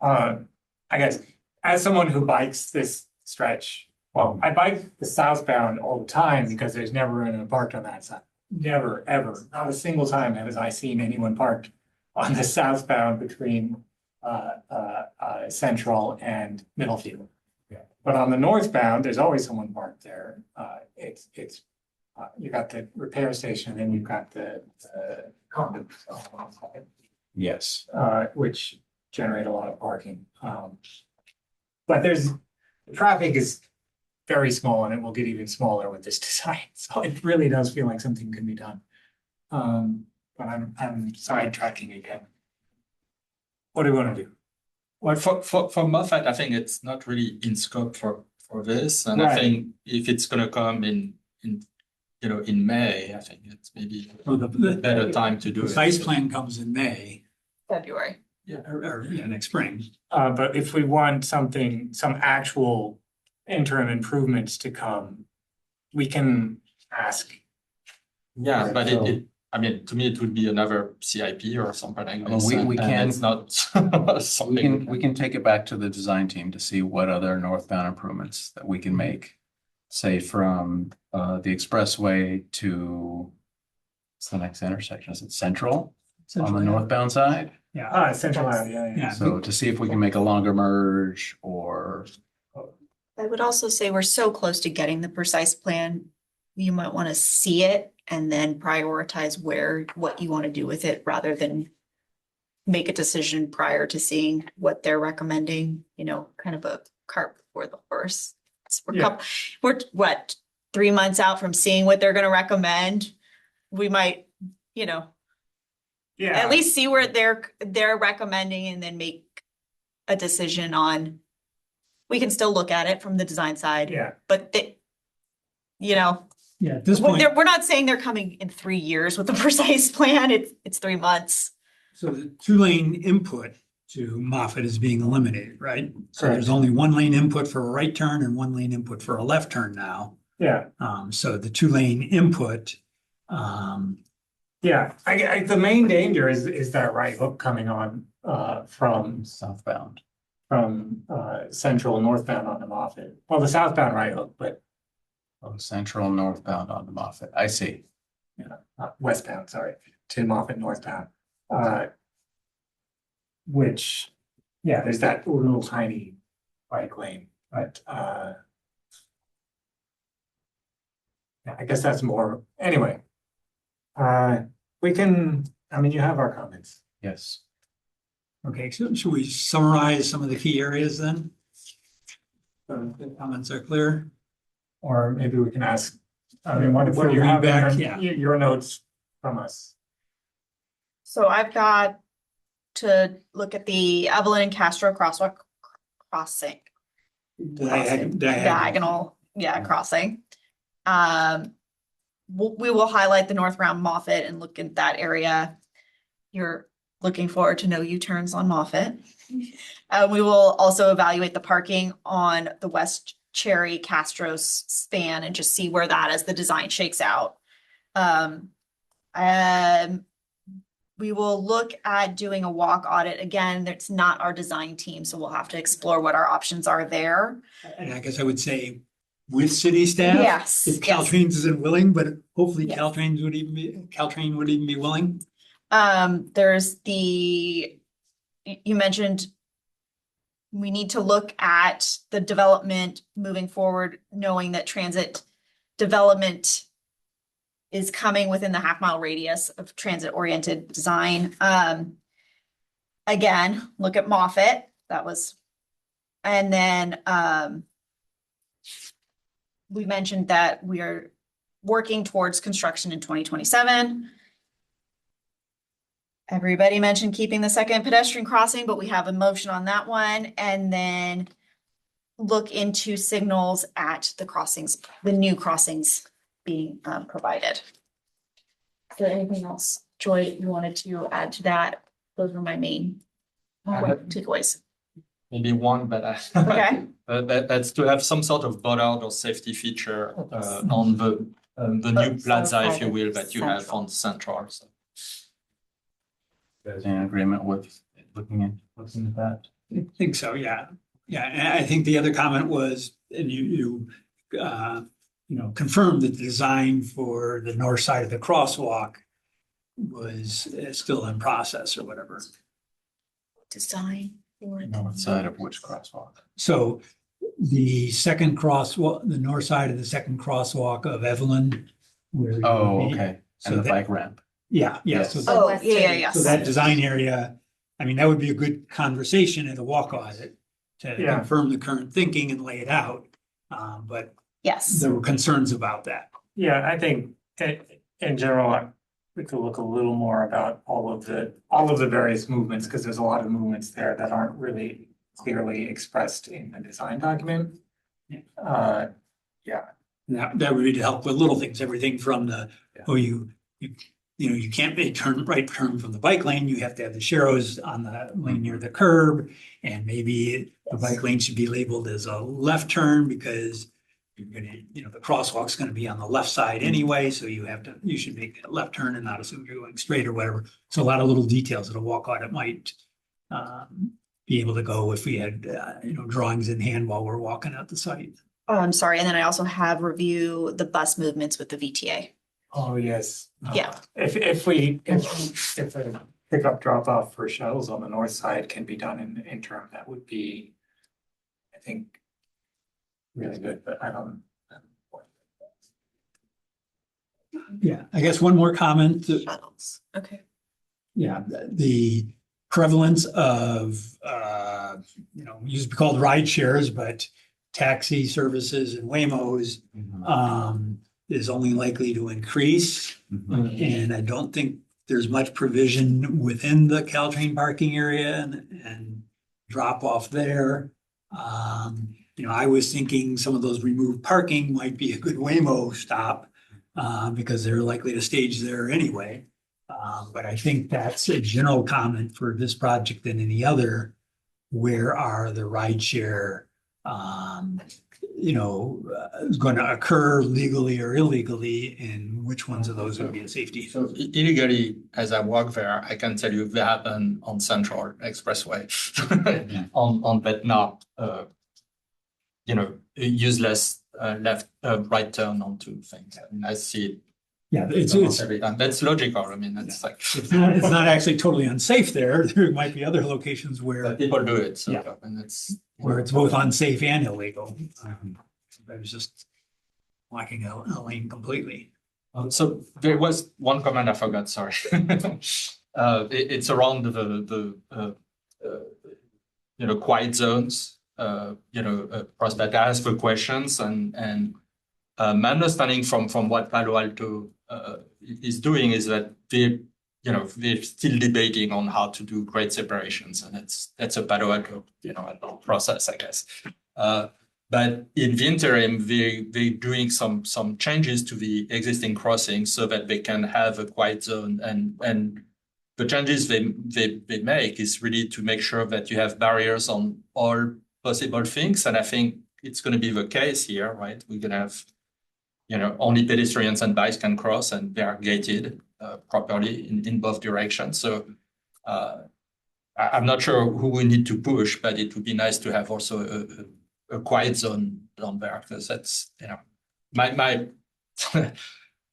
Speaker 5: I guess, as someone who bikes this stretch, well, I bike the southbound all the time because there's never anyone parked on that side. Never, ever, not a single time have I seen anyone parked on the southbound between Central and Middlefield. But on the northbound, there's always someone parked there. You got the repair station, and then you've got the condos on the side,
Speaker 9: Yes.
Speaker 5: which generate a lot of parking. But the traffic is very small, and it will get even smaller with this design. So it really does feel like something can be done. But I'm sidetracking again. What do we want to do?
Speaker 4: Well, for Moffat, I think it's not really in scope for this, and I
Speaker 5: Right.
Speaker 4: think if it's gonna come in May, I think it's maybe
Speaker 1: Well,
Speaker 4: a better time to do
Speaker 1: The
Speaker 4: it.
Speaker 1: site plan comes in May,
Speaker 2: February.
Speaker 1: or next spring.
Speaker 5: But if we want some actual interim improvements to come, we can ask.
Speaker 4: Yeah, but
Speaker 5: So-
Speaker 4: I mean, to me, it would be another CIP or something like
Speaker 9: Well,
Speaker 4: this.
Speaker 9: we
Speaker 4: and
Speaker 9: can-
Speaker 4: It's not
Speaker 9: We
Speaker 4: something.
Speaker 9: can take it back to the design team to see what other northbound improvements that we can make. Say from the expressway to, what's the next intersection? Is it Central on the northbound side?
Speaker 1: Yeah,
Speaker 5: Central Ave, yeah.
Speaker 1: yeah.
Speaker 9: So to see if we can make a longer merge or,
Speaker 2: I would also say we're so close to getting the precise plan. You might want to see it and then prioritize what you want to do with it rather than make a decision prior to seeing what they're recommending, kind of a cart before the horse. We're what, 3 months out from seeing what they're going to recommend. We might, at least see where they're recommending and then make a decision on. We can still look at it from the design side.
Speaker 5: Yeah.
Speaker 2: But
Speaker 1: Yeah, at this point,
Speaker 2: we're not saying they're coming in 3 years with a precise plan. It's 3 months.
Speaker 1: so the 2-lane input to Moffett is being eliminated, right? So
Speaker 5: Correct.
Speaker 1: there's only 1-lane input for a right turn and 1-lane input for a left turn now.
Speaker 5: Yeah,
Speaker 1: So the 2-lane input,
Speaker 5: yeah. The main danger is that right hook coming on from
Speaker 9: southbound.
Speaker 5: Central and northbound onto Moffett. Well, the southbound right hook, but
Speaker 9: Central northbound onto Moffett. I see.
Speaker 5: westbound, sorry, to Moffett northbound. Which, yeah, there's that little tiny bike lane, but yeah, I guess that's more, anyway. We can, you have our comments.
Speaker 9: Yes.
Speaker 1: okay, so should we summarize some of the key areas then? So the comments are clear.
Speaker 5: Or maybe we can ask, what
Speaker 1: For
Speaker 5: do you have
Speaker 1: feedback,
Speaker 5: in
Speaker 1: yeah.
Speaker 5: your notes from us?
Speaker 2: So I've got to look at the Evelyn and Castro crosswalk crossing. Diagonal, crossing. We will highlight the northbound Moffett and look at that area. You're looking forward to no U-turns on Moffett. We will also evaluate the parking on the West Cherry Castro span and just see where that as the design shakes out. We will look at doing a walk audit. Again, it's not our design team, so we'll have to explore what our options are there.
Speaker 1: And I guess I would say with city staff.
Speaker 2: Yes,
Speaker 1: If
Speaker 2: yes.
Speaker 1: Caltrains isn't willing, but hopefully
Speaker 2: Yes.
Speaker 1: Caltrain would even be willing.
Speaker 2: There's you mentioned we need to look at the development moving forward, knowing that transit development is coming within the half-mile radius of transit-oriented design. Again, look at Moffett. And then we mentioned that we are working towards construction in 2027. Everybody mentioned keeping the second pedestrian crossing, but we have a motion on that one. And then look into signals at the crossings, the new crossings being provided. Is there anything else, Joy, you wanted to add to that? Those were my main takeaways.
Speaker 4: Maybe one, but
Speaker 2: Okay.
Speaker 4: that's to have some sort of bollard or safety feature on the new plaza, if you will, that you have on Central. So.
Speaker 9: In agreement with looking at that.
Speaker 1: I think so, yeah. Yeah, and I think the other comment was, and you confirmed that the design for the north side of the crosswalk was still in process or whatever.
Speaker 2: Design.
Speaker 9: North side of which crosswalk?
Speaker 1: So the second crosswalk, the north side of the second crosswalk of Evelyn. Where you
Speaker 9: Oh,
Speaker 1: would be.
Speaker 9: okay.
Speaker 1: So
Speaker 9: And the
Speaker 1: that-
Speaker 9: bike ramp.
Speaker 1: Yeah, yeah, so
Speaker 9: Yes.
Speaker 1: that,
Speaker 2: Oh,
Speaker 8: West
Speaker 2: yeah,
Speaker 8: City.
Speaker 2: yeah.
Speaker 1: so that design area, I mean, that would be a good conversation at a walk audit to
Speaker 5: Yeah.
Speaker 1: confirm the current thinking and lay it out. But
Speaker 2: Yes.
Speaker 1: there were concerns about that.
Speaker 5: Yeah, I think in general, we could look a little more about all of the various movements, because there's a lot of movements there that aren't really clearly expressed in the design document. Yeah,
Speaker 1: That would be to help with little things, everything from the, oh, you can't make right turn from the bike lane, you have to have the sharrows on the lane near the curb. And maybe the bike lane should be labeled as a left turn because you're gonna, the crosswalk's gonna be on the left side anyway, so you should make that left turn and not assume you're going straight or whatever. So a lot of little details that a walk audit might be able to go if we had, drawings in hand while we're walking out the site.
Speaker 2: Oh, I'm sorry. And then I also have review the bus movements with the VTA.
Speaker 5: oh, yes.
Speaker 2: Yeah.
Speaker 5: If a pickup drop off for shuttles on the north side can be done in the interim, that would be, I think, really good, but I don't.
Speaker 1: Yeah, I guess one more comment.
Speaker 2: Shuttles. Okay.
Speaker 1: Yeah, the prevalence of, used to be called ride shares, but taxi services and Waymos is only likely to increase. And I don't think there's much provision within the Caltrain parking area and drop off there. I was thinking some of those removed parking might be a good Waymo stop because they're likely to stage there anyway. But I think that's a general comment for this project than any other. Where are the rideshare, going to occur legally or illegally, and which ones of those would be a safety?
Speaker 4: So illegally, as I walk there, I can tell you they happen on Central Expressway, on but not, useless right turn onto things. I mean, I see it.
Speaker 1: Yeah, it's
Speaker 4: Every time. That's logical. I mean, it's like
Speaker 1: it's not actually totally unsafe there. There might be other locations where
Speaker 4: people do it. So,
Speaker 1: Yeah.
Speaker 4: and it's
Speaker 1: where it's both unsafe and illegal. I was just blocking a lane completely.
Speaker 4: So there was one comment I forgot. Sorry, it's around the quiet zones. Prospect asked for questions and my understanding from what Palo Alto is doing is that they're still debating on how to do grade separations, and that's a Palo Alto process, I guess. But in the interim, they're doing some changes to the existing crossings so that they can have a quiet zone, and the changes they make is really to make sure that you have barriers on all possible things, and I think it's going to be the case here, right? We're going to have only pedestrians and bikes can cross, and they are gated properly in both directions. So I'm not sure who we need to push, but it would be nice to have also a quiet zone down there, because that's my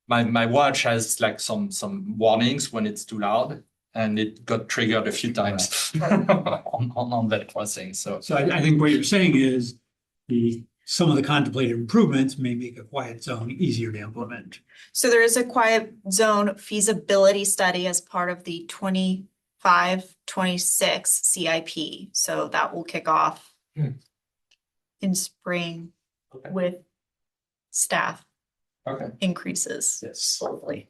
Speaker 4: my watch has like some warnings when it's too loud, and it got triggered a few times on that crossing. So
Speaker 1: I think what you're saying is some of the contemplated improvements may make a quiet zone easier to implement.
Speaker 2: So there is a quiet zone feasibility study as part of the 25-26 CIP. So that will kick off in spring with staff increases.
Speaker 4: Yes.
Speaker 2: Hopefully.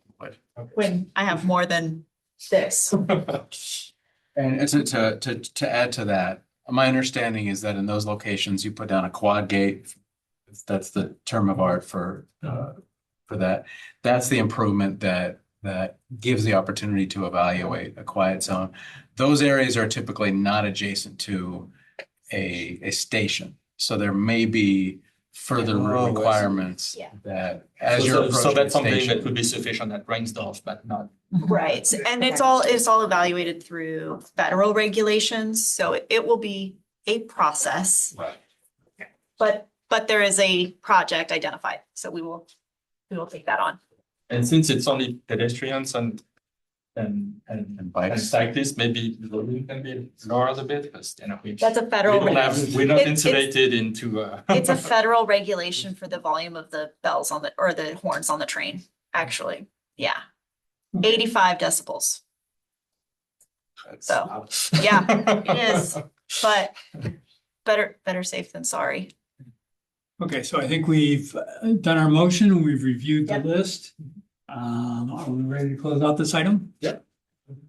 Speaker 2: When I have more than this.
Speaker 9: And to add to that, my understanding is that in those locations, you put down a quad gate. That's the term of art for that. That's the improvement that gives the opportunity to evaluate a quiet zone. Those areas are typically not adjacent to a station, so there may be further requirements that as you're approaching
Speaker 4: so that's something
Speaker 9: station.
Speaker 4: that would be sufficient at Reinsdorf, but not.
Speaker 2: Right. And it's all evaluated through federal regulations. So it will be a process.
Speaker 4: Right.
Speaker 2: But there is a project identified. So we will take that on.
Speaker 4: And since it's only pedestrians and and
Speaker 9: bikes.
Speaker 4: cyclists, maybe the volume can be lowered a bit, because,
Speaker 2: That's a federal.
Speaker 4: we're not
Speaker 2: It's-
Speaker 4: insulated into,
Speaker 2: It's a federal regulation for the volume of the bells on the, or the horns on the train, actually. Yeah. 85 decibels. So, yeah, it is, but better safe than sorry.
Speaker 1: Okay, so I think we've done our motion and we've reviewed the
Speaker 2: Yep.
Speaker 1: list. Are we ready to close out this item?
Speaker 4: Yep.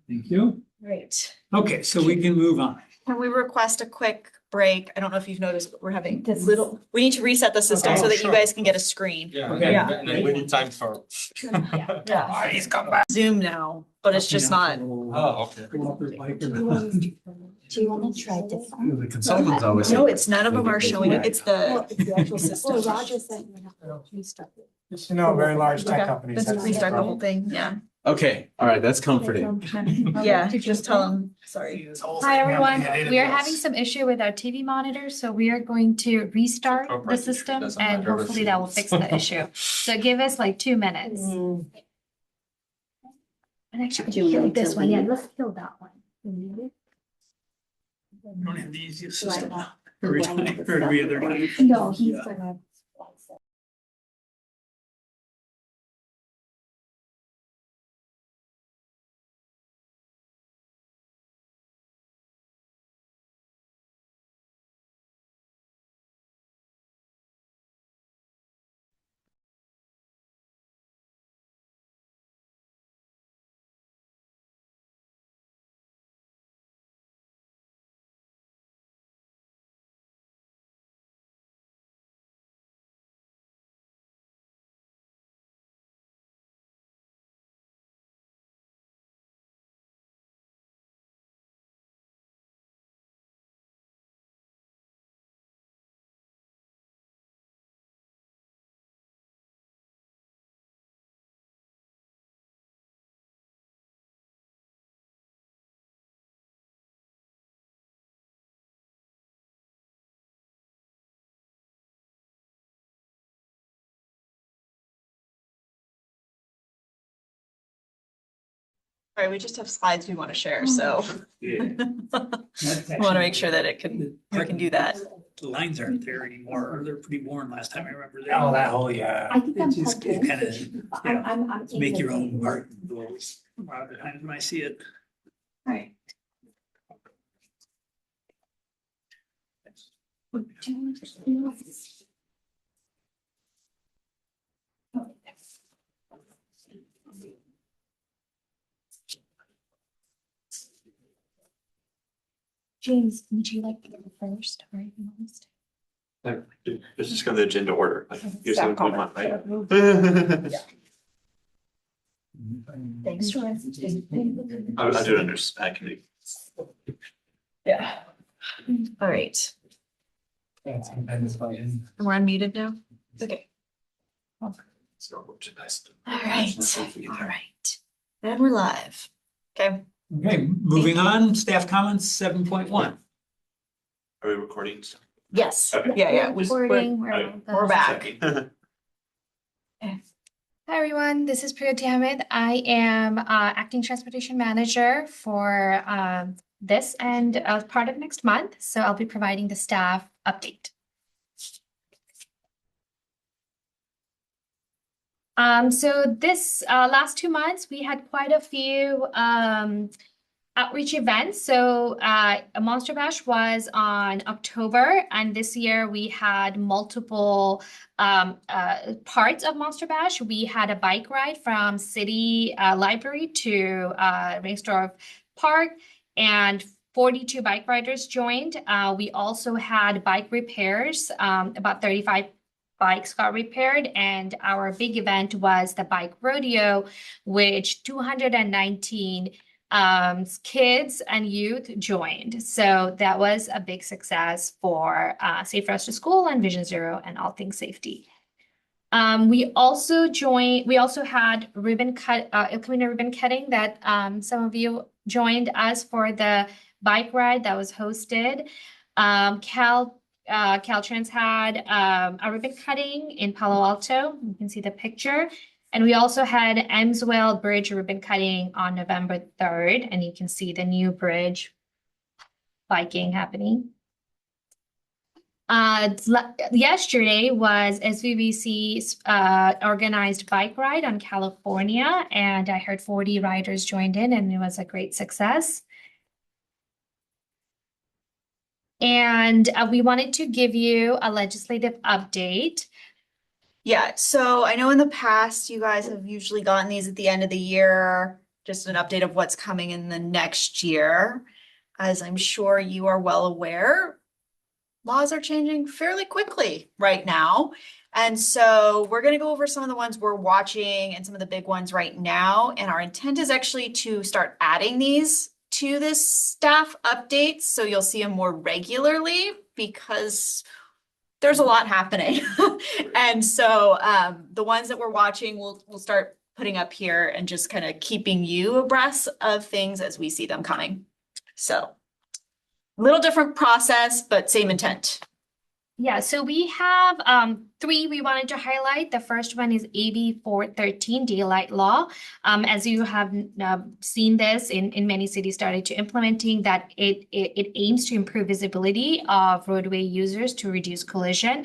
Speaker 1: Thank you.
Speaker 2: Great.
Speaker 1: Okay, so we can move on.
Speaker 2: Can we request a quick break? I don't know if you've noticed, but we're having this little, we need to reset the system so
Speaker 1: Oh,
Speaker 2: that
Speaker 1: sure.
Speaker 2: you guys can get a screen.
Speaker 4: yeah,
Speaker 1: Okay.
Speaker 4: and then we need time for.
Speaker 2: Yeah.
Speaker 1: He's come back.
Speaker 2: Zoom now, but it's just not.
Speaker 4: Oh, okay.
Speaker 8: Do you want to try this one?
Speaker 9: The consultants always.
Speaker 2: No, it's none of them are showing it. It's the actual system.
Speaker 5: Just, very large tech
Speaker 2: Okay,
Speaker 5: companies.
Speaker 2: let's restart the whole thing, yeah.
Speaker 9: Okay, all right, that's comforting.
Speaker 2: Yeah, just tell them, sorry.
Speaker 7: Hi, everyone. We are having some issue with our TV monitor, so we are going to restart the system
Speaker 4: Doesn't
Speaker 7: and
Speaker 4: matter.
Speaker 7: hopefully that will fix the issue. So give us like 2 minutes. And actually, kill this one. Yeah, let's kill that one.
Speaker 1: We don't have the easiest system every time, or every other time.
Speaker 7: No, he's
Speaker 1: Yeah.
Speaker 7: gonna.
Speaker 2: All right, we just have slides we want to share, so.
Speaker 1: Yeah.
Speaker 2: We want to make sure that we can do that.
Speaker 1: The lines aren't there anymore. They're pretty worn last time I remember.
Speaker 5: Oh, that whole, yeah.
Speaker 7: I think I'm
Speaker 1: It's just
Speaker 7: plugged in.
Speaker 1: kind of, you know,
Speaker 7: I'm
Speaker 1: make your own art. A lot of the times when I see it.
Speaker 7: Right. James, would you like to go first or you want us to?
Speaker 3: Let's just go to the agenda order. Like, you're saying
Speaker 7: Staff
Speaker 3: we want, right?
Speaker 7: Thanks, Jordan.
Speaker 3: I'll do it under, I can.
Speaker 2: Yeah. All right. And we're unmuted now? Okay. All right, all right. And we're live. Okay.
Speaker 1: Okay, moving on, staff comments 7.1.
Speaker 3: Are we recording?
Speaker 2: Yes,
Speaker 3: Okay.
Speaker 2: yeah.
Speaker 7: Recording,
Speaker 2: We're back.
Speaker 7: Hi, everyone. This is Priyoti Ahmed. I am acting transportation manager for this and part of next month. So I'll be providing the staff update. So this last 2 months, we had quite a few outreach events. So Monster Bash was on October, and this year we had multiple parts of Monster Bash. We had a bike ride from City Library to Rainstorf Park, and 42 bike riders joined. We also had bike repairs, about 35 bikes got repaired, and our big event was the bike rodeo, which 219 kids and youth joined. So that was a big success for Safe Routes to School and Vision Zero and all things safety. We also had community ribbon cutting that some of you joined us for the bike ride that was hosted. Caltrans had a ribbon cutting in Palo Alto. You can see the picture. And we also had Emswell Bridge ribbon cutting on November 3rd, and you can see the new bridge biking happening. Yesterday was SVBC's organized bike ride on California, and I heard 40 riders joined in, and it was a great success. And we wanted to give you a legislative update.
Speaker 2: Yeah, so I know in the past you guys have usually gotten these at the end of the year, just an update of what's coming in the next year. As I'm sure you are well aware, laws are changing fairly quickly right now. And so we're going to go over some of the ones we're watching and some of the big ones right now. And our intent is actually to start adding these to this staff updates. So you'll see them more regularly because there's a lot happening. And so the ones that we're watching, we'll start putting up here and just kind of keeping you abreast of things as we see them coming. So little different process, but same intent.
Speaker 7: Yeah, so we have 3 we wanted to highlight. The first one is AB 413 daylight law. As you have seen this in many cities started to implementing that it aims to improve visibility of roadway users to reduce collision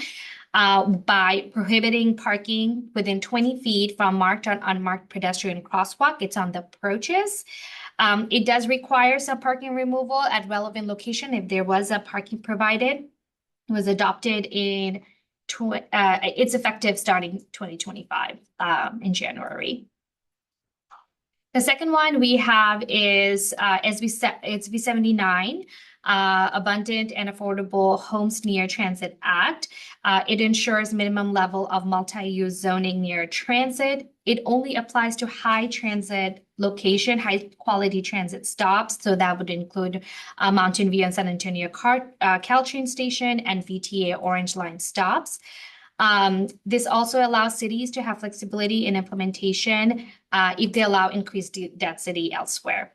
Speaker 7: by prohibiting parking within 20 feet from marked or unmarked pedestrian crosswalk. It's on the approaches. It does require some parking removal at relevant location if there was a parking provided. It was adopted in it's effective starting 2025 in January. The second one we have is SB 79, Abundant and Affordable Homes Near Transit Act. It ensures minimum level of multi-use zoning near transit. It only applies to high transit location, high quality transit stops. So that would include Mountain View and San Antonio Caltrain Station and VTA Orange Line stops. This also allows cities to have flexibility in implementation if they allow increased density elsewhere.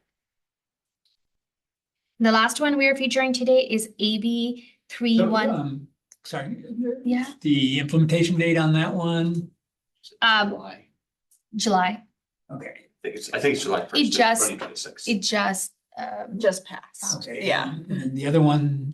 Speaker 7: The last one we are featuring today is AB 31.
Speaker 1: Sorry.
Speaker 7: Yeah.
Speaker 1: The implementation date on that one?
Speaker 7: July.
Speaker 1: Okay.
Speaker 3: I think it's July 1st,
Speaker 7: It just
Speaker 3: 2026.
Speaker 7: It just
Speaker 2: passed.
Speaker 1: Okay.
Speaker 2: Yeah.
Speaker 1: And the other one?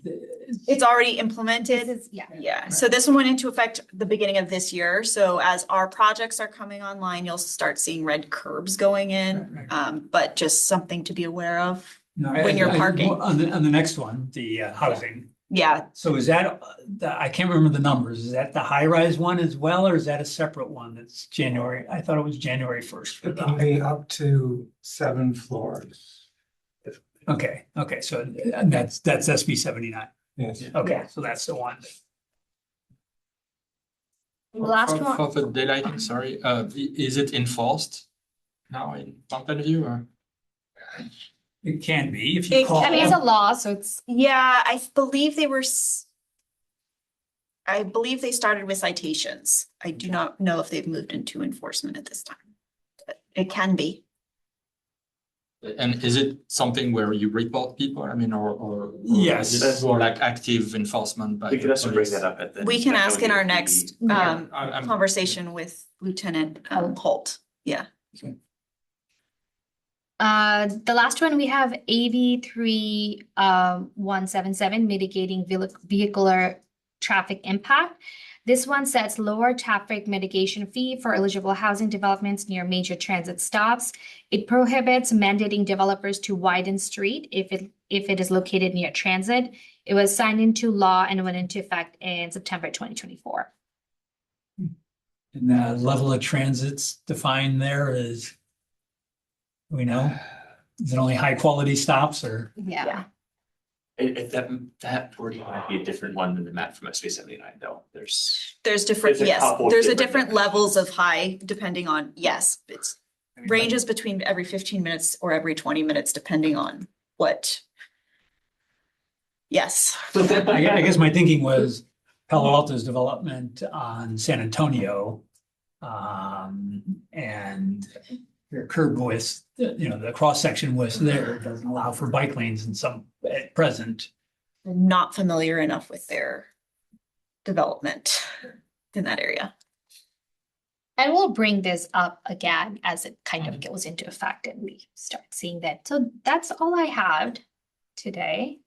Speaker 2: It's already implemented. Yeah. So this one went into effect the beginning of this year. So as our projects are coming online, you'll start seeing red curbs going in. But just something to be aware of when you're parking.
Speaker 1: On the next one, the housing.
Speaker 2: Yeah.
Speaker 1: So is that, I can't remember the numbers. Is that the high rise one as well, or is that a separate one that's January? I thought it was January 1st.
Speaker 5: It can be up to 7 floors.
Speaker 1: Okay, so that's SB 79.
Speaker 5: Yes.
Speaker 1: Okay, so that's the one.
Speaker 7: Last one.
Speaker 4: For the daylighting, sorry, is it enforced now in Mountain View or?
Speaker 1: It can be if you call.
Speaker 7: I mean, it's a law, so it's.
Speaker 2: Yeah, I believe they were. I believe they started with citations. I do not know if they've moved into enforcement at this time. But it can be.
Speaker 4: And is it something where you report people? I mean, or
Speaker 1: Yes.
Speaker 4: is it more like active enforcement by
Speaker 3: We could
Speaker 4: the
Speaker 3: also bring
Speaker 4: police?
Speaker 3: that up at the.
Speaker 2: We can ask in our next
Speaker 4: I'm-
Speaker 2: conversation with Lieutenant Holt. Yeah.
Speaker 7: The last one we have AB 3177 mitigating vehicular traffic impact. This one sets lower traffic mitigation fee for eligible housing developments near major transit stops. It prohibits mandating developers to widen street if it is located near transit. It was signed into law and went into effect in September 2024.
Speaker 1: And the level of transits defined there is, we know, is it only high quality stops or?
Speaker 7: Yeah.
Speaker 3: That wording might be a different one than the map from SB 79 though. There's
Speaker 2: different,
Speaker 3: There's a
Speaker 2: yes,
Speaker 3: couple
Speaker 2: there's a
Speaker 3: different
Speaker 2: different levels of high depending on, yes, it's ranges between every 15 minutes or every 20 minutes, depending on what. Yes.
Speaker 1: I guess my thinking was Palo Alto's development on San Antonio. And your curb width, the cross section width there doesn't allow for bike lanes in some at present.
Speaker 2: I'm not familiar enough with their development in that area.
Speaker 7: And we'll bring this up again as it kind of goes into effect and we start seeing that. So that's all I had today.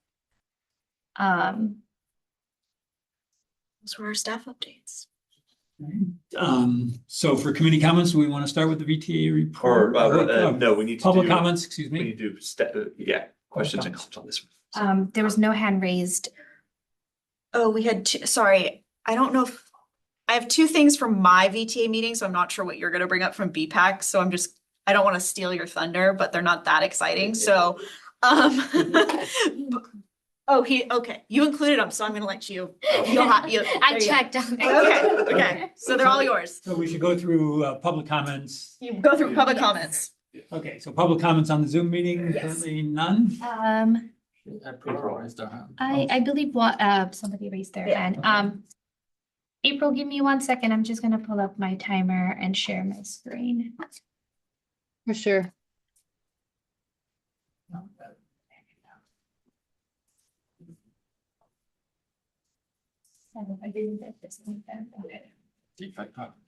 Speaker 2: Those were our staff updates.
Speaker 1: So for committee comments, we want to start with the VTA report.
Speaker 3: No, we need to
Speaker 1: Public
Speaker 3: do,
Speaker 1: comments, excuse
Speaker 3: we
Speaker 1: me.
Speaker 3: need to do, questions and comments on this one.
Speaker 7: There was no hand raised.
Speaker 2: Oh, we had two, sorry, I don't know if, I have two things from my VTA meeting, so I'm not sure what you're gonna bring up from BPAC, so I don't want to steal your thunder, but they're not that exciting, so, okay, you included them, so I'm gonna let you.
Speaker 7: I checked on
Speaker 2: Okay, so they're all yours.
Speaker 1: So we should go through public comments.
Speaker 2: You go through public comments.
Speaker 1: Okay, so public comments on the Zoom meeting,
Speaker 2: Yes.
Speaker 1: currently none.
Speaker 7: I believe what somebody raised their hand. April, give me 1 second. I'm just gonna pull up my timer and share my screen.
Speaker 6: For sure.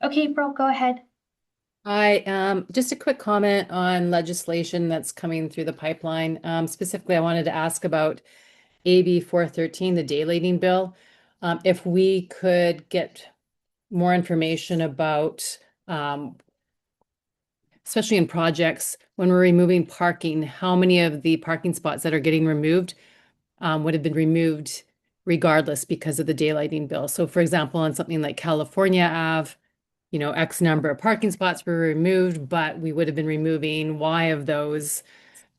Speaker 7: Okay, April, go ahead.
Speaker 6: Hi, just a quick comment on legislation that's coming through the pipeline. Specifically, I wanted to ask about AB 413, the daylighting bill. If we could get more information about, especially in projects, when we're removing parking, how many of the parking spots that are getting removed would have been removed regardless because of the daylighting bill. So for example, on something like California Ave, X number of parking spots were removed, but we would have been removing Y of those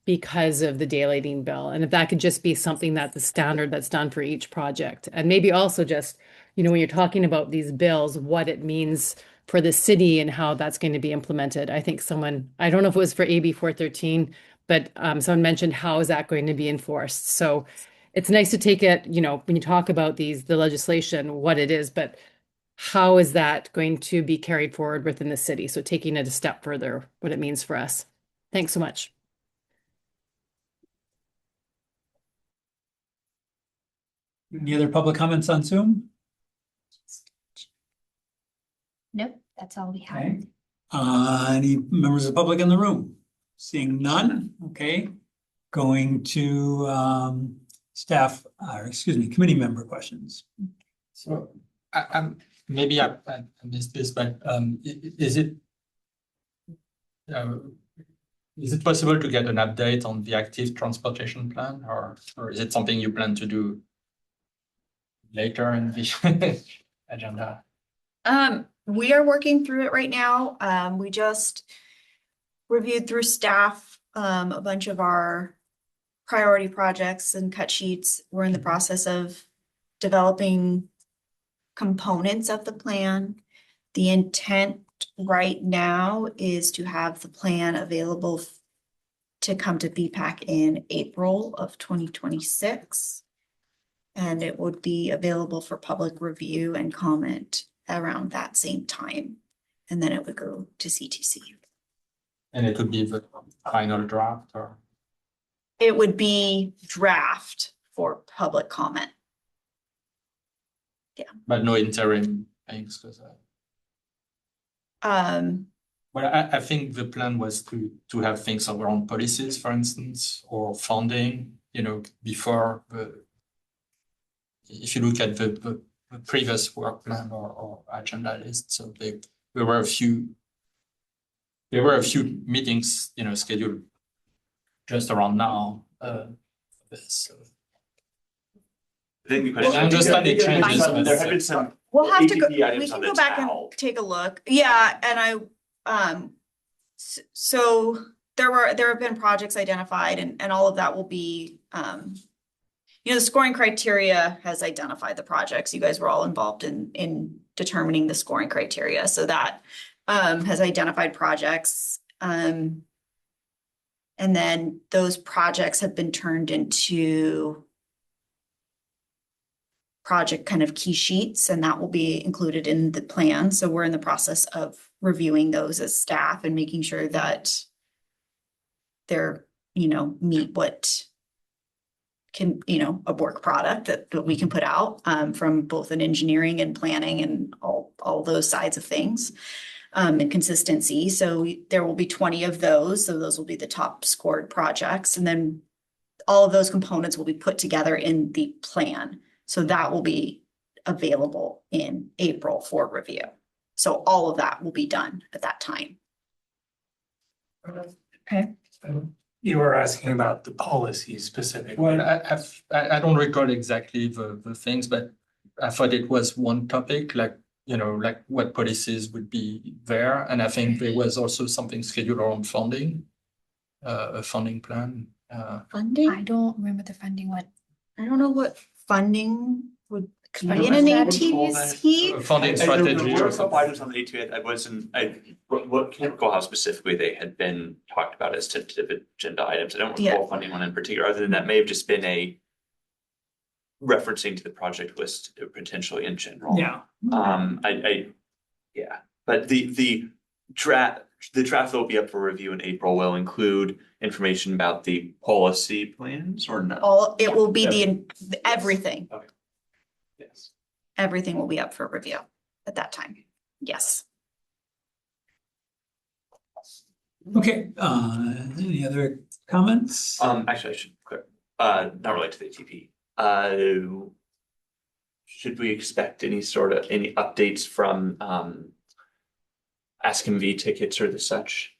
Speaker 6: because of the daylighting bill. And if that could just be something that's the standard that's done for each project. And maybe also just, when you're talking about these bills, what it means for the city and how that's going to be implemented. I think I don't know if it was for AB 413, but someone mentioned how is that going to be enforced. So it's nice to take it, when you talk about the legislation, what it is, but how is that going to be carried forward within the city? So taking it a step further, what it means for us. Thanks so much.
Speaker 1: Any other public comments on Zoom?
Speaker 7: Nope, that's all we have.
Speaker 1: Okay. Any members of the public in the room? Seeing none, okay. Going to committee member questions.
Speaker 4: So maybe I missed this, but is it possible to get an update on the active transportation plan, or is it something you plan to do later in the agenda?
Speaker 2: We are working through it right now. We just reviewed through staff a bunch of our priority projects and cut sheets. We're in the process of developing components of the plan. The intent right now is to have the plan available to come to BPAC in April of 2026. And it would be available for public review and comment around that same time. And then it would go to CTC.
Speaker 4: And it would be the final draft, or?
Speaker 2: It would be draft for public comment. Yeah.
Speaker 4: But no interim things, because well, I think the plan was to have things around policies, for instance, or funding, before if you look at the previous work plan or agenda list. So there were a few meetings, scheduled just around now. So.
Speaker 3: I think the
Speaker 4: I understand it changes.
Speaker 3: There have been some.
Speaker 2: We'll have to go,
Speaker 3: APP
Speaker 2: we
Speaker 3: items
Speaker 2: can
Speaker 3: on
Speaker 2: go
Speaker 3: the
Speaker 2: back
Speaker 3: towel.
Speaker 2: and take a look. Yeah, and so there have been projects identified and all of that will be, the scoring criteria has identified the projects. You guys were all involved in determining the scoring criteria. So that has identified projects. And then those projects have been turned into project kind of key sheets, and that will be included in the plan. So we're in the process of reviewing those as staff and making sure that they're, meet what can, a work product that we can put out from both an engineering and planning and all those sides of things. and consistency. So there will be 20 of those. So those will be the top scored projects. And then all of those components will be put together in the plan. So that will be available in April for review. So all of that will be done at that time. Okay.
Speaker 5: You were asking about the policy specifically.
Speaker 4: Well, I don't recall exactly the things, but I thought it was one topic, like, you know, like what policies would be there. And I think there was also something scheduled around funding, a funding plan.
Speaker 2: Funding?
Speaker 7: I don't remember the funding one.
Speaker 2: I don't know what funding would
Speaker 3: you
Speaker 2: be in an
Speaker 3: strategy?
Speaker 2: ATC.
Speaker 4: Funding
Speaker 3: There
Speaker 4: strategy
Speaker 3: were
Speaker 4: or
Speaker 3: a couple
Speaker 4: something.
Speaker 3: items on the ATA. Can't recall how specifically they had been talked about as tentative agenda items. I don't
Speaker 2: Yeah.
Speaker 3: recall funding one in particular, other than that may have just been a referencing to the project list potentially in general.
Speaker 1: Yeah.
Speaker 3: Yeah, but the draft that will be up for review in April will include information about the policy plans or no?
Speaker 2: It will be everything.
Speaker 3: Okay. Yes.
Speaker 2: Everything will be up for review at that time. Yes.
Speaker 1: Okay, any other comments?
Speaker 3: Actually, I should clear, not related to the ATP. Should we expect any updates from Ask MV tickets or the such?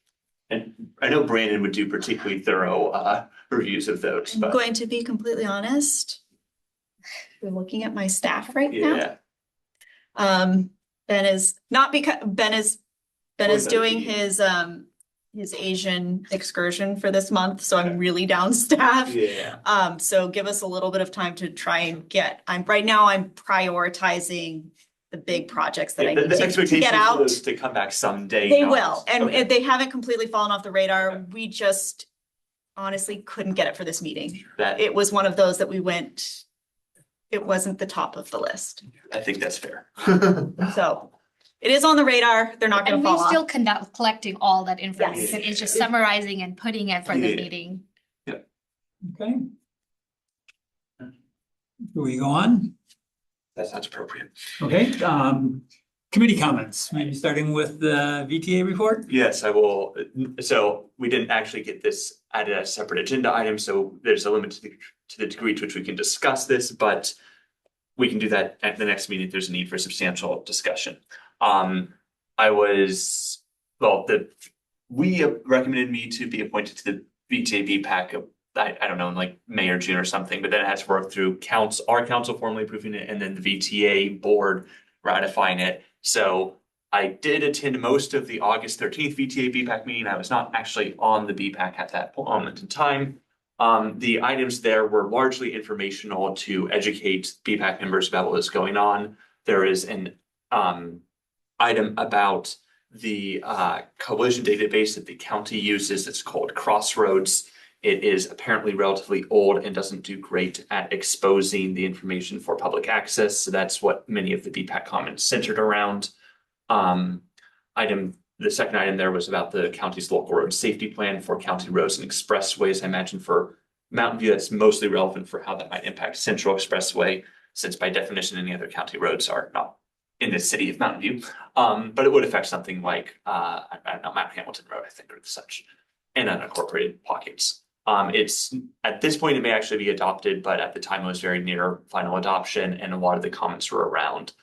Speaker 3: And I know Brandon would do particularly thorough reviews of those,
Speaker 2: I'm
Speaker 3: but
Speaker 2: going to be completely honest. We're looking at my staff right now.
Speaker 3: yeah.
Speaker 2: Ben is not because Ben is
Speaker 3: Oh,
Speaker 2: doing
Speaker 3: no.
Speaker 2: his Asian excursion for this month, so I'm really down staff.
Speaker 3: Yeah.
Speaker 2: So give us a little bit of time to try and right now I'm prioritizing the big projects that I need
Speaker 3: The
Speaker 2: to
Speaker 3: expectation
Speaker 2: get
Speaker 3: for
Speaker 2: out.
Speaker 3: those to come back someday.
Speaker 2: They
Speaker 3: not-
Speaker 2: will, and
Speaker 3: Okay.
Speaker 2: they haven't completely fallen off the radar. We just honestly couldn't get it for this meeting.
Speaker 3: That,
Speaker 2: It was one of those that it wasn't the top of the list.
Speaker 3: I think that's fair.
Speaker 2: So it is on the radar. They're not gonna
Speaker 7: And
Speaker 2: fall
Speaker 7: we're
Speaker 2: off.
Speaker 7: still collecting all that information.
Speaker 3: Yes.
Speaker 7: It's just summarizing and putting it for the
Speaker 3: Yeah.
Speaker 7: meeting.
Speaker 1: Okay. Do we go on?
Speaker 3: That sounds appropriate.
Speaker 1: Okay, committee comments, maybe starting with the VTA report?
Speaker 3: Yes, I will. So we didn't actually get this added as a separate agenda item, so there's a limit to the degree to which we can discuss this, but we can do that at the next meeting if there's a need for substantial discussion. We recommended me to be appointed to the VTA BPAC. I don't know, in like May or June or something, but then it has to work through our council formally approving it and then the VTA board ratifying it. So I did attend most of the August 13th VTA BPAC meeting. I was not actually on the BPAC at that moment in time. The items there were largely informational to educate BPAC members about what was going on. There is an item about the collision database that the county uses. It's called Crossroads. It is apparently relatively old and doesn't do great at exposing the information for public access. So that's what many of the BPAC comments centered around. The second item there was about the county's local road safety plan for county roads and expressways. I imagine for Mountain View, that's mostly relevant for how that might impact Central Expressway, since by definition, any other county roads are not in the city of Mountain View. But it would affect something like, I don't know, Mount Hamilton Road, I think, or such, and unincorporated pockets. It's at this point, it may actually be adopted, but at the time it was very near final adoption, and a lot of the comments were around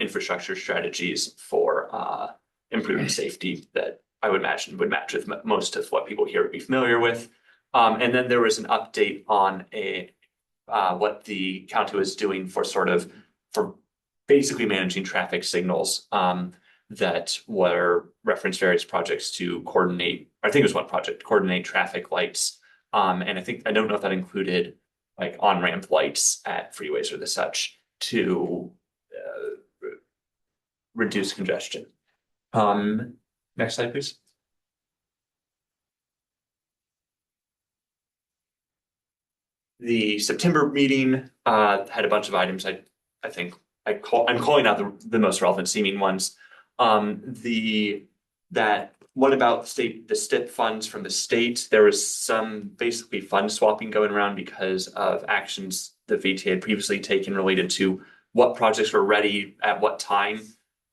Speaker 3: infrastructure strategies for improving safety that I would imagine would match with most of what people here would be familiar with. And then there was an update on what the county was doing for basically managing traffic signals that were referenced various projects to coordinate. I think it was one project, coordinate traffic lights. And I don't know if that included like on-ramp lights at freeways or the such to reduce congestion. Next slide, please. The September meeting had a bunch of items. I think I'm calling out the most relevant seeming ones. That one about the STIP funds from the state. There was some basically fund swapping going around because of actions the VTA had previously taken related to what projects were ready at what time.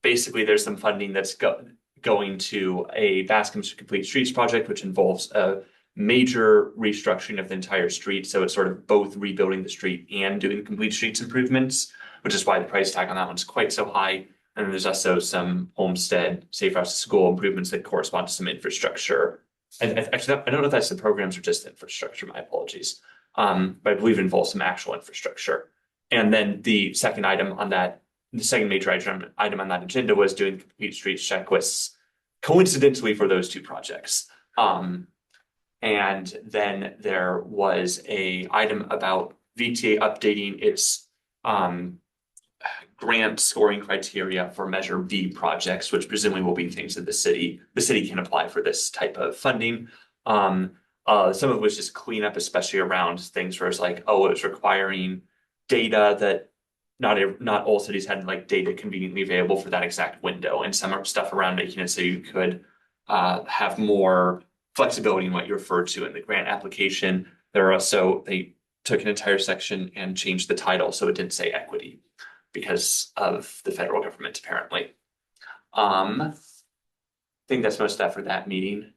Speaker 3: basically there's some funding that's going to a Bascom's Complete Streets project, which involves a major restructuring of the entire street. So it's sort of both rebuilding the street and doing complete streets improvements, which is why the price tag on that one's quite so high. And then there's also some homestead, safe routes to school improvements that correspond to some infrastructure. And actually, I don't know if that's the programs or just infrastructure. My apologies. But I believe it involves some actual infrastructure. And then the second item on that, the second major item on that agenda was doing complete streets checklists, coincidentally for those two projects. And then there was a item about VTA updating its grant scoring criteria for Measure B projects, which presumably will be things that the city can apply for this type of funding. Some of it was just cleanup, especially around things where it's like, oh, it was requiring data that not all cities had like data conveniently available for that exact window, and some stuff around making it so you could have more flexibility in what you referred to in the grant application. They took an entire section and changed the title so it didn't say equity because of the federal government, apparently. I think that's most of that for that meeting.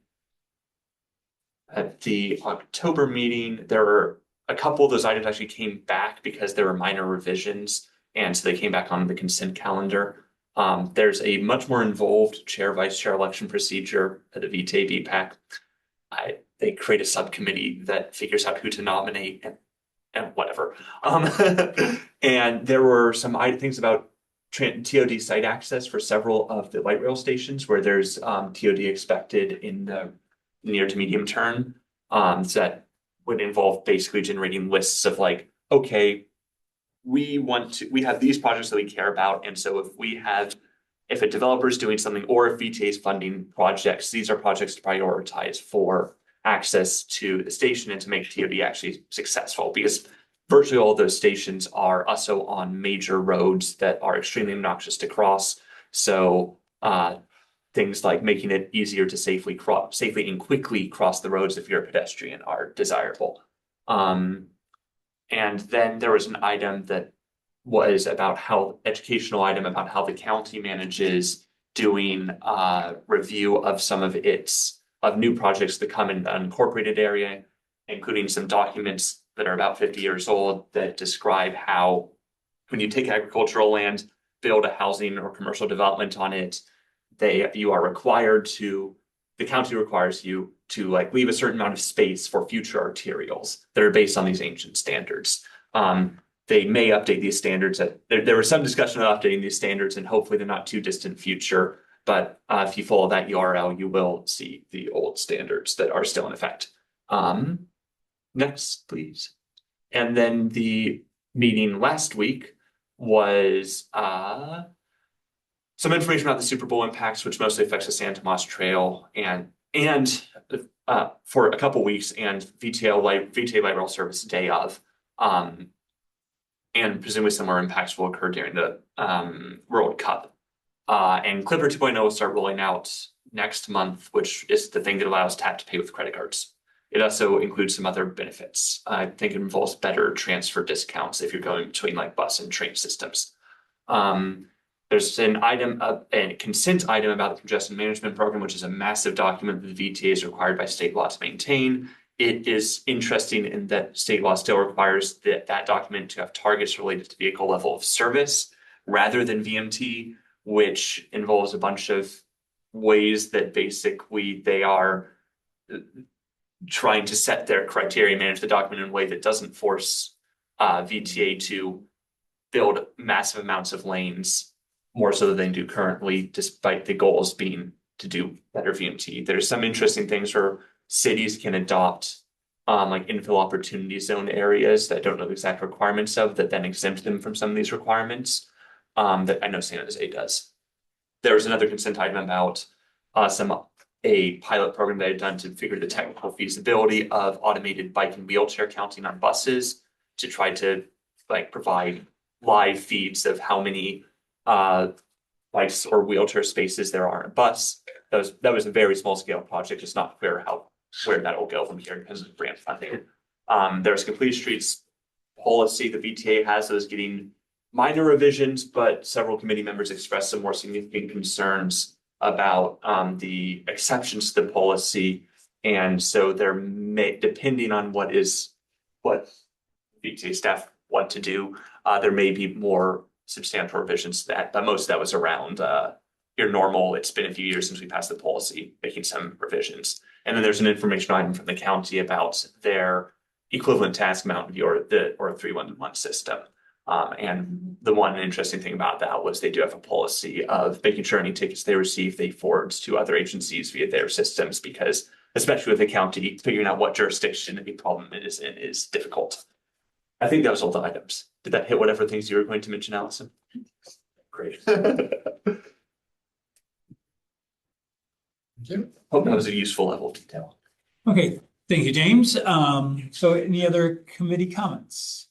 Speaker 3: At the October meeting, there were a couple of those items actually came back because there were minor revisions, and so they came back on the consent calendar. There's a much more involved chair-vice chair election procedure at the VTA BPAC. They create a subcommittee that figures out who to nominate and whatever. And there were some things about TOD site access for several of the light rail stations where there's TOD expected in the near to medium term. So that would involve basically generating lists of like, okay, we have these projects that we care about. And so if a developer is doing something or if VTA is funding projects, these are projects to prioritize for access to the station and to make TOD actually successful, because virtually all of those stations are also on major roads that are extremely obnoxious to cross. So things like making it easier to safely and quickly cross the roads if you're a pedestrian are desirable. And then there was an item that was educational item about how the county manages doing review of some of new projects that come in the unincorporated area, including some documents that are about 50 years old that describe how when you take agricultural land, build a housing or commercial development on it, the county requires you to like leave a certain amount of space for future arterials that are based on these ancient standards. They may update these standards. There was some discussion of updating these standards, and hopefully the not too distant future. But if you follow that URL, you will see the old standards that are still in effect. Next, please. And then the meeting last week was some information about the Super Bowl impacts, which mostly affects the San Tomas Trail and for a couple weeks, and VTA Light Rail Service day of. And presumably some more impacts will occur during the World Cup. And Clipper 2.0 will start rolling out next month, which is the thing that allows tap to pay with credit cards. It also includes some other benefits. I think it involves better transfer discounts if you're going between like bus and train systems. There's a consent item about the congestion management program, which is a massive document that the VTA is required by state law to maintain. It is interesting in that state law still requires that document to have targets related to vehicle level of service rather than VMT, which involves a bunch of ways that basically they are trying to set their criteria, manage the document in a way that doesn't force VTA to build massive amounts of lanes more so than they do currently, despite the goals being to do better VMT. There's some interesting things where cities can adopt like infill opportunity zone areas that don't know the exact requirements of, that then exempt them from some of these requirements that I know San Jose does. There was another consent item about a pilot program they had done to figure the technical feasibility of automated bike and wheelchair counting on buses to try to like provide live feeds of how many bikes or wheelchair spaces there are in a bus. That was a very small scale project. It's not clear where that will go from here because of grant funding. There's complete streets policy the VTA has that is getting minor revisions, but several committee members expressed some more significant concerns about the exceptions to the policy. And so there may, depending on what VTA staff want to do, there may be more substantial revisions to that, but most of that was around your normal, it's been a few years since we passed the policy, making some revisions. And then there's an information item from the county about their equivalent task Mountain View or the 311 system. And the one interesting thing about that was they do have a policy of making sure any tickets they receive, they forward to other agencies via their systems, because especially with the county, figuring out what jurisdiction a problem is in is difficult. I think that was all the items. Did that hit whatever things you were going to mention, Allison? Great. Hope that was a useful level of detail.
Speaker 1: Okay, thank you, James. So any other committee comments?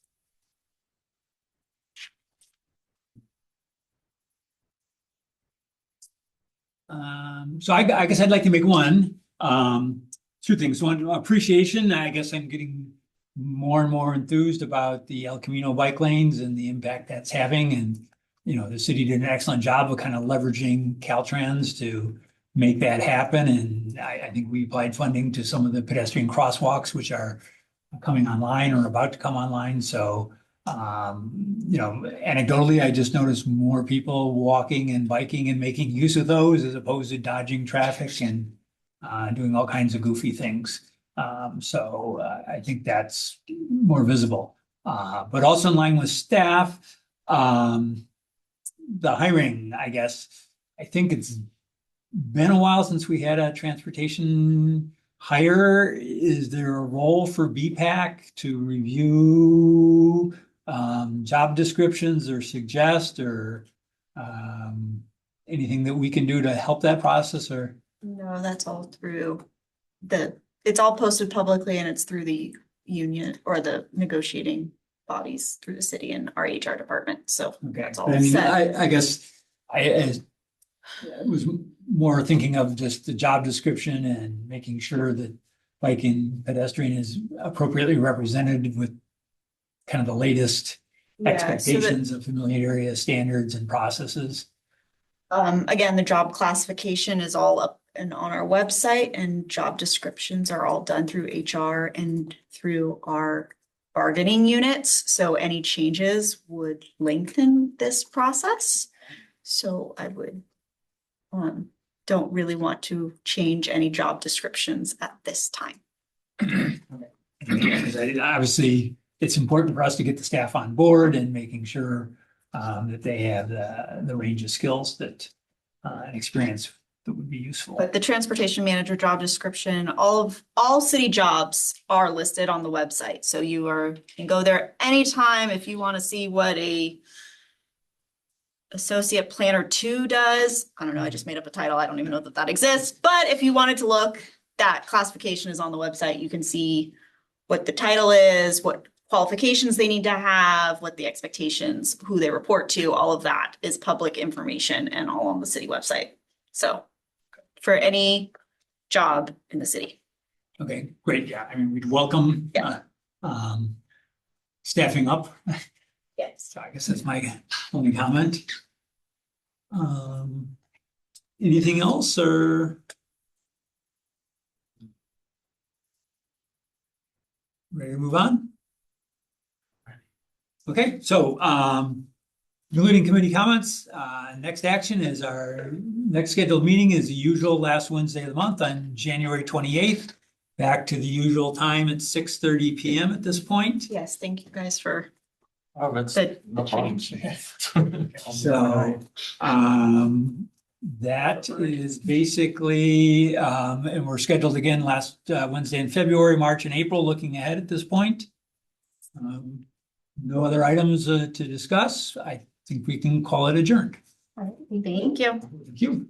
Speaker 1: So I guess I'd like to make one, two things. One, appreciation. I guess I'm getting more and more enthused about the El Camino bike lanes and the impact that's having. And, you know, the city did an excellent job of kind of leveraging Caltrans to make that happen. And I think we applied funding to some of the pedestrian crosswalks, which are coming online or about to come online. So, you know, anecdotally, I just noticed more people walking and biking and making use of those as opposed to dodging traffic and doing all kinds of goofy things. So I think that's more visible. But also in line with staff, the hiring, I guess, I think it's been a while since we had a transportation hire. Is there a role for BPAC to review job descriptions or suggest or anything that we can do to help that process? Or
Speaker 2: No, that's all through it's all posted publicly and it's through the union or the negotiating bodies through the city and our HR department. So
Speaker 1: okay,
Speaker 2: that's all
Speaker 1: I mean,
Speaker 2: set.
Speaker 1: I guess I was more thinking of just the job description and making sure that bike and pedestrian is appropriately represented with kind of the latest expectations of familiar area standards and processes.
Speaker 2: Again, the job classification is all up and on our website, and job descriptions are all done through HR and through our bargaining units. So any changes would lengthen this process. So I would don't really want to change any job descriptions at this time.
Speaker 1: Because obviously it's important for us to get the staff on board and making sure that they have the range of skills that and experience that would be useful.
Speaker 2: But the transportation manager job description, all city jobs are listed on the website. So you can go there anytime if you want to see what a associate planner 2 does. I don't know, I just made up a title. I don't even know that exists. But if you wanted to look, that classification is on the website. You can see what the title is, what qualifications they need to have, what the expectations, who they report to, all of that is public information and all on the city website. So for any job in the city.
Speaker 1: Okay, great. Yeah, I mean, we'd welcome staffing up.
Speaker 2: Yes.
Speaker 1: So I guess that's my only comment. Anything else or? Ready to move on? Okay, so concluding committee comments, next action is our next scheduled meeting is the usual last Wednesday of the month on January 28th. Back to the usual time at 6:30 p.m. at this point.
Speaker 2: Yes, thank you guys for
Speaker 4: that's
Speaker 2: the
Speaker 4: no problem.
Speaker 1: So that is basically, and we're scheduled again last Wednesday in February, March, and April, looking ahead at this point. No other items to discuss. I think we can call it adjourned.
Speaker 2: Thank you.
Speaker 1: Thank you.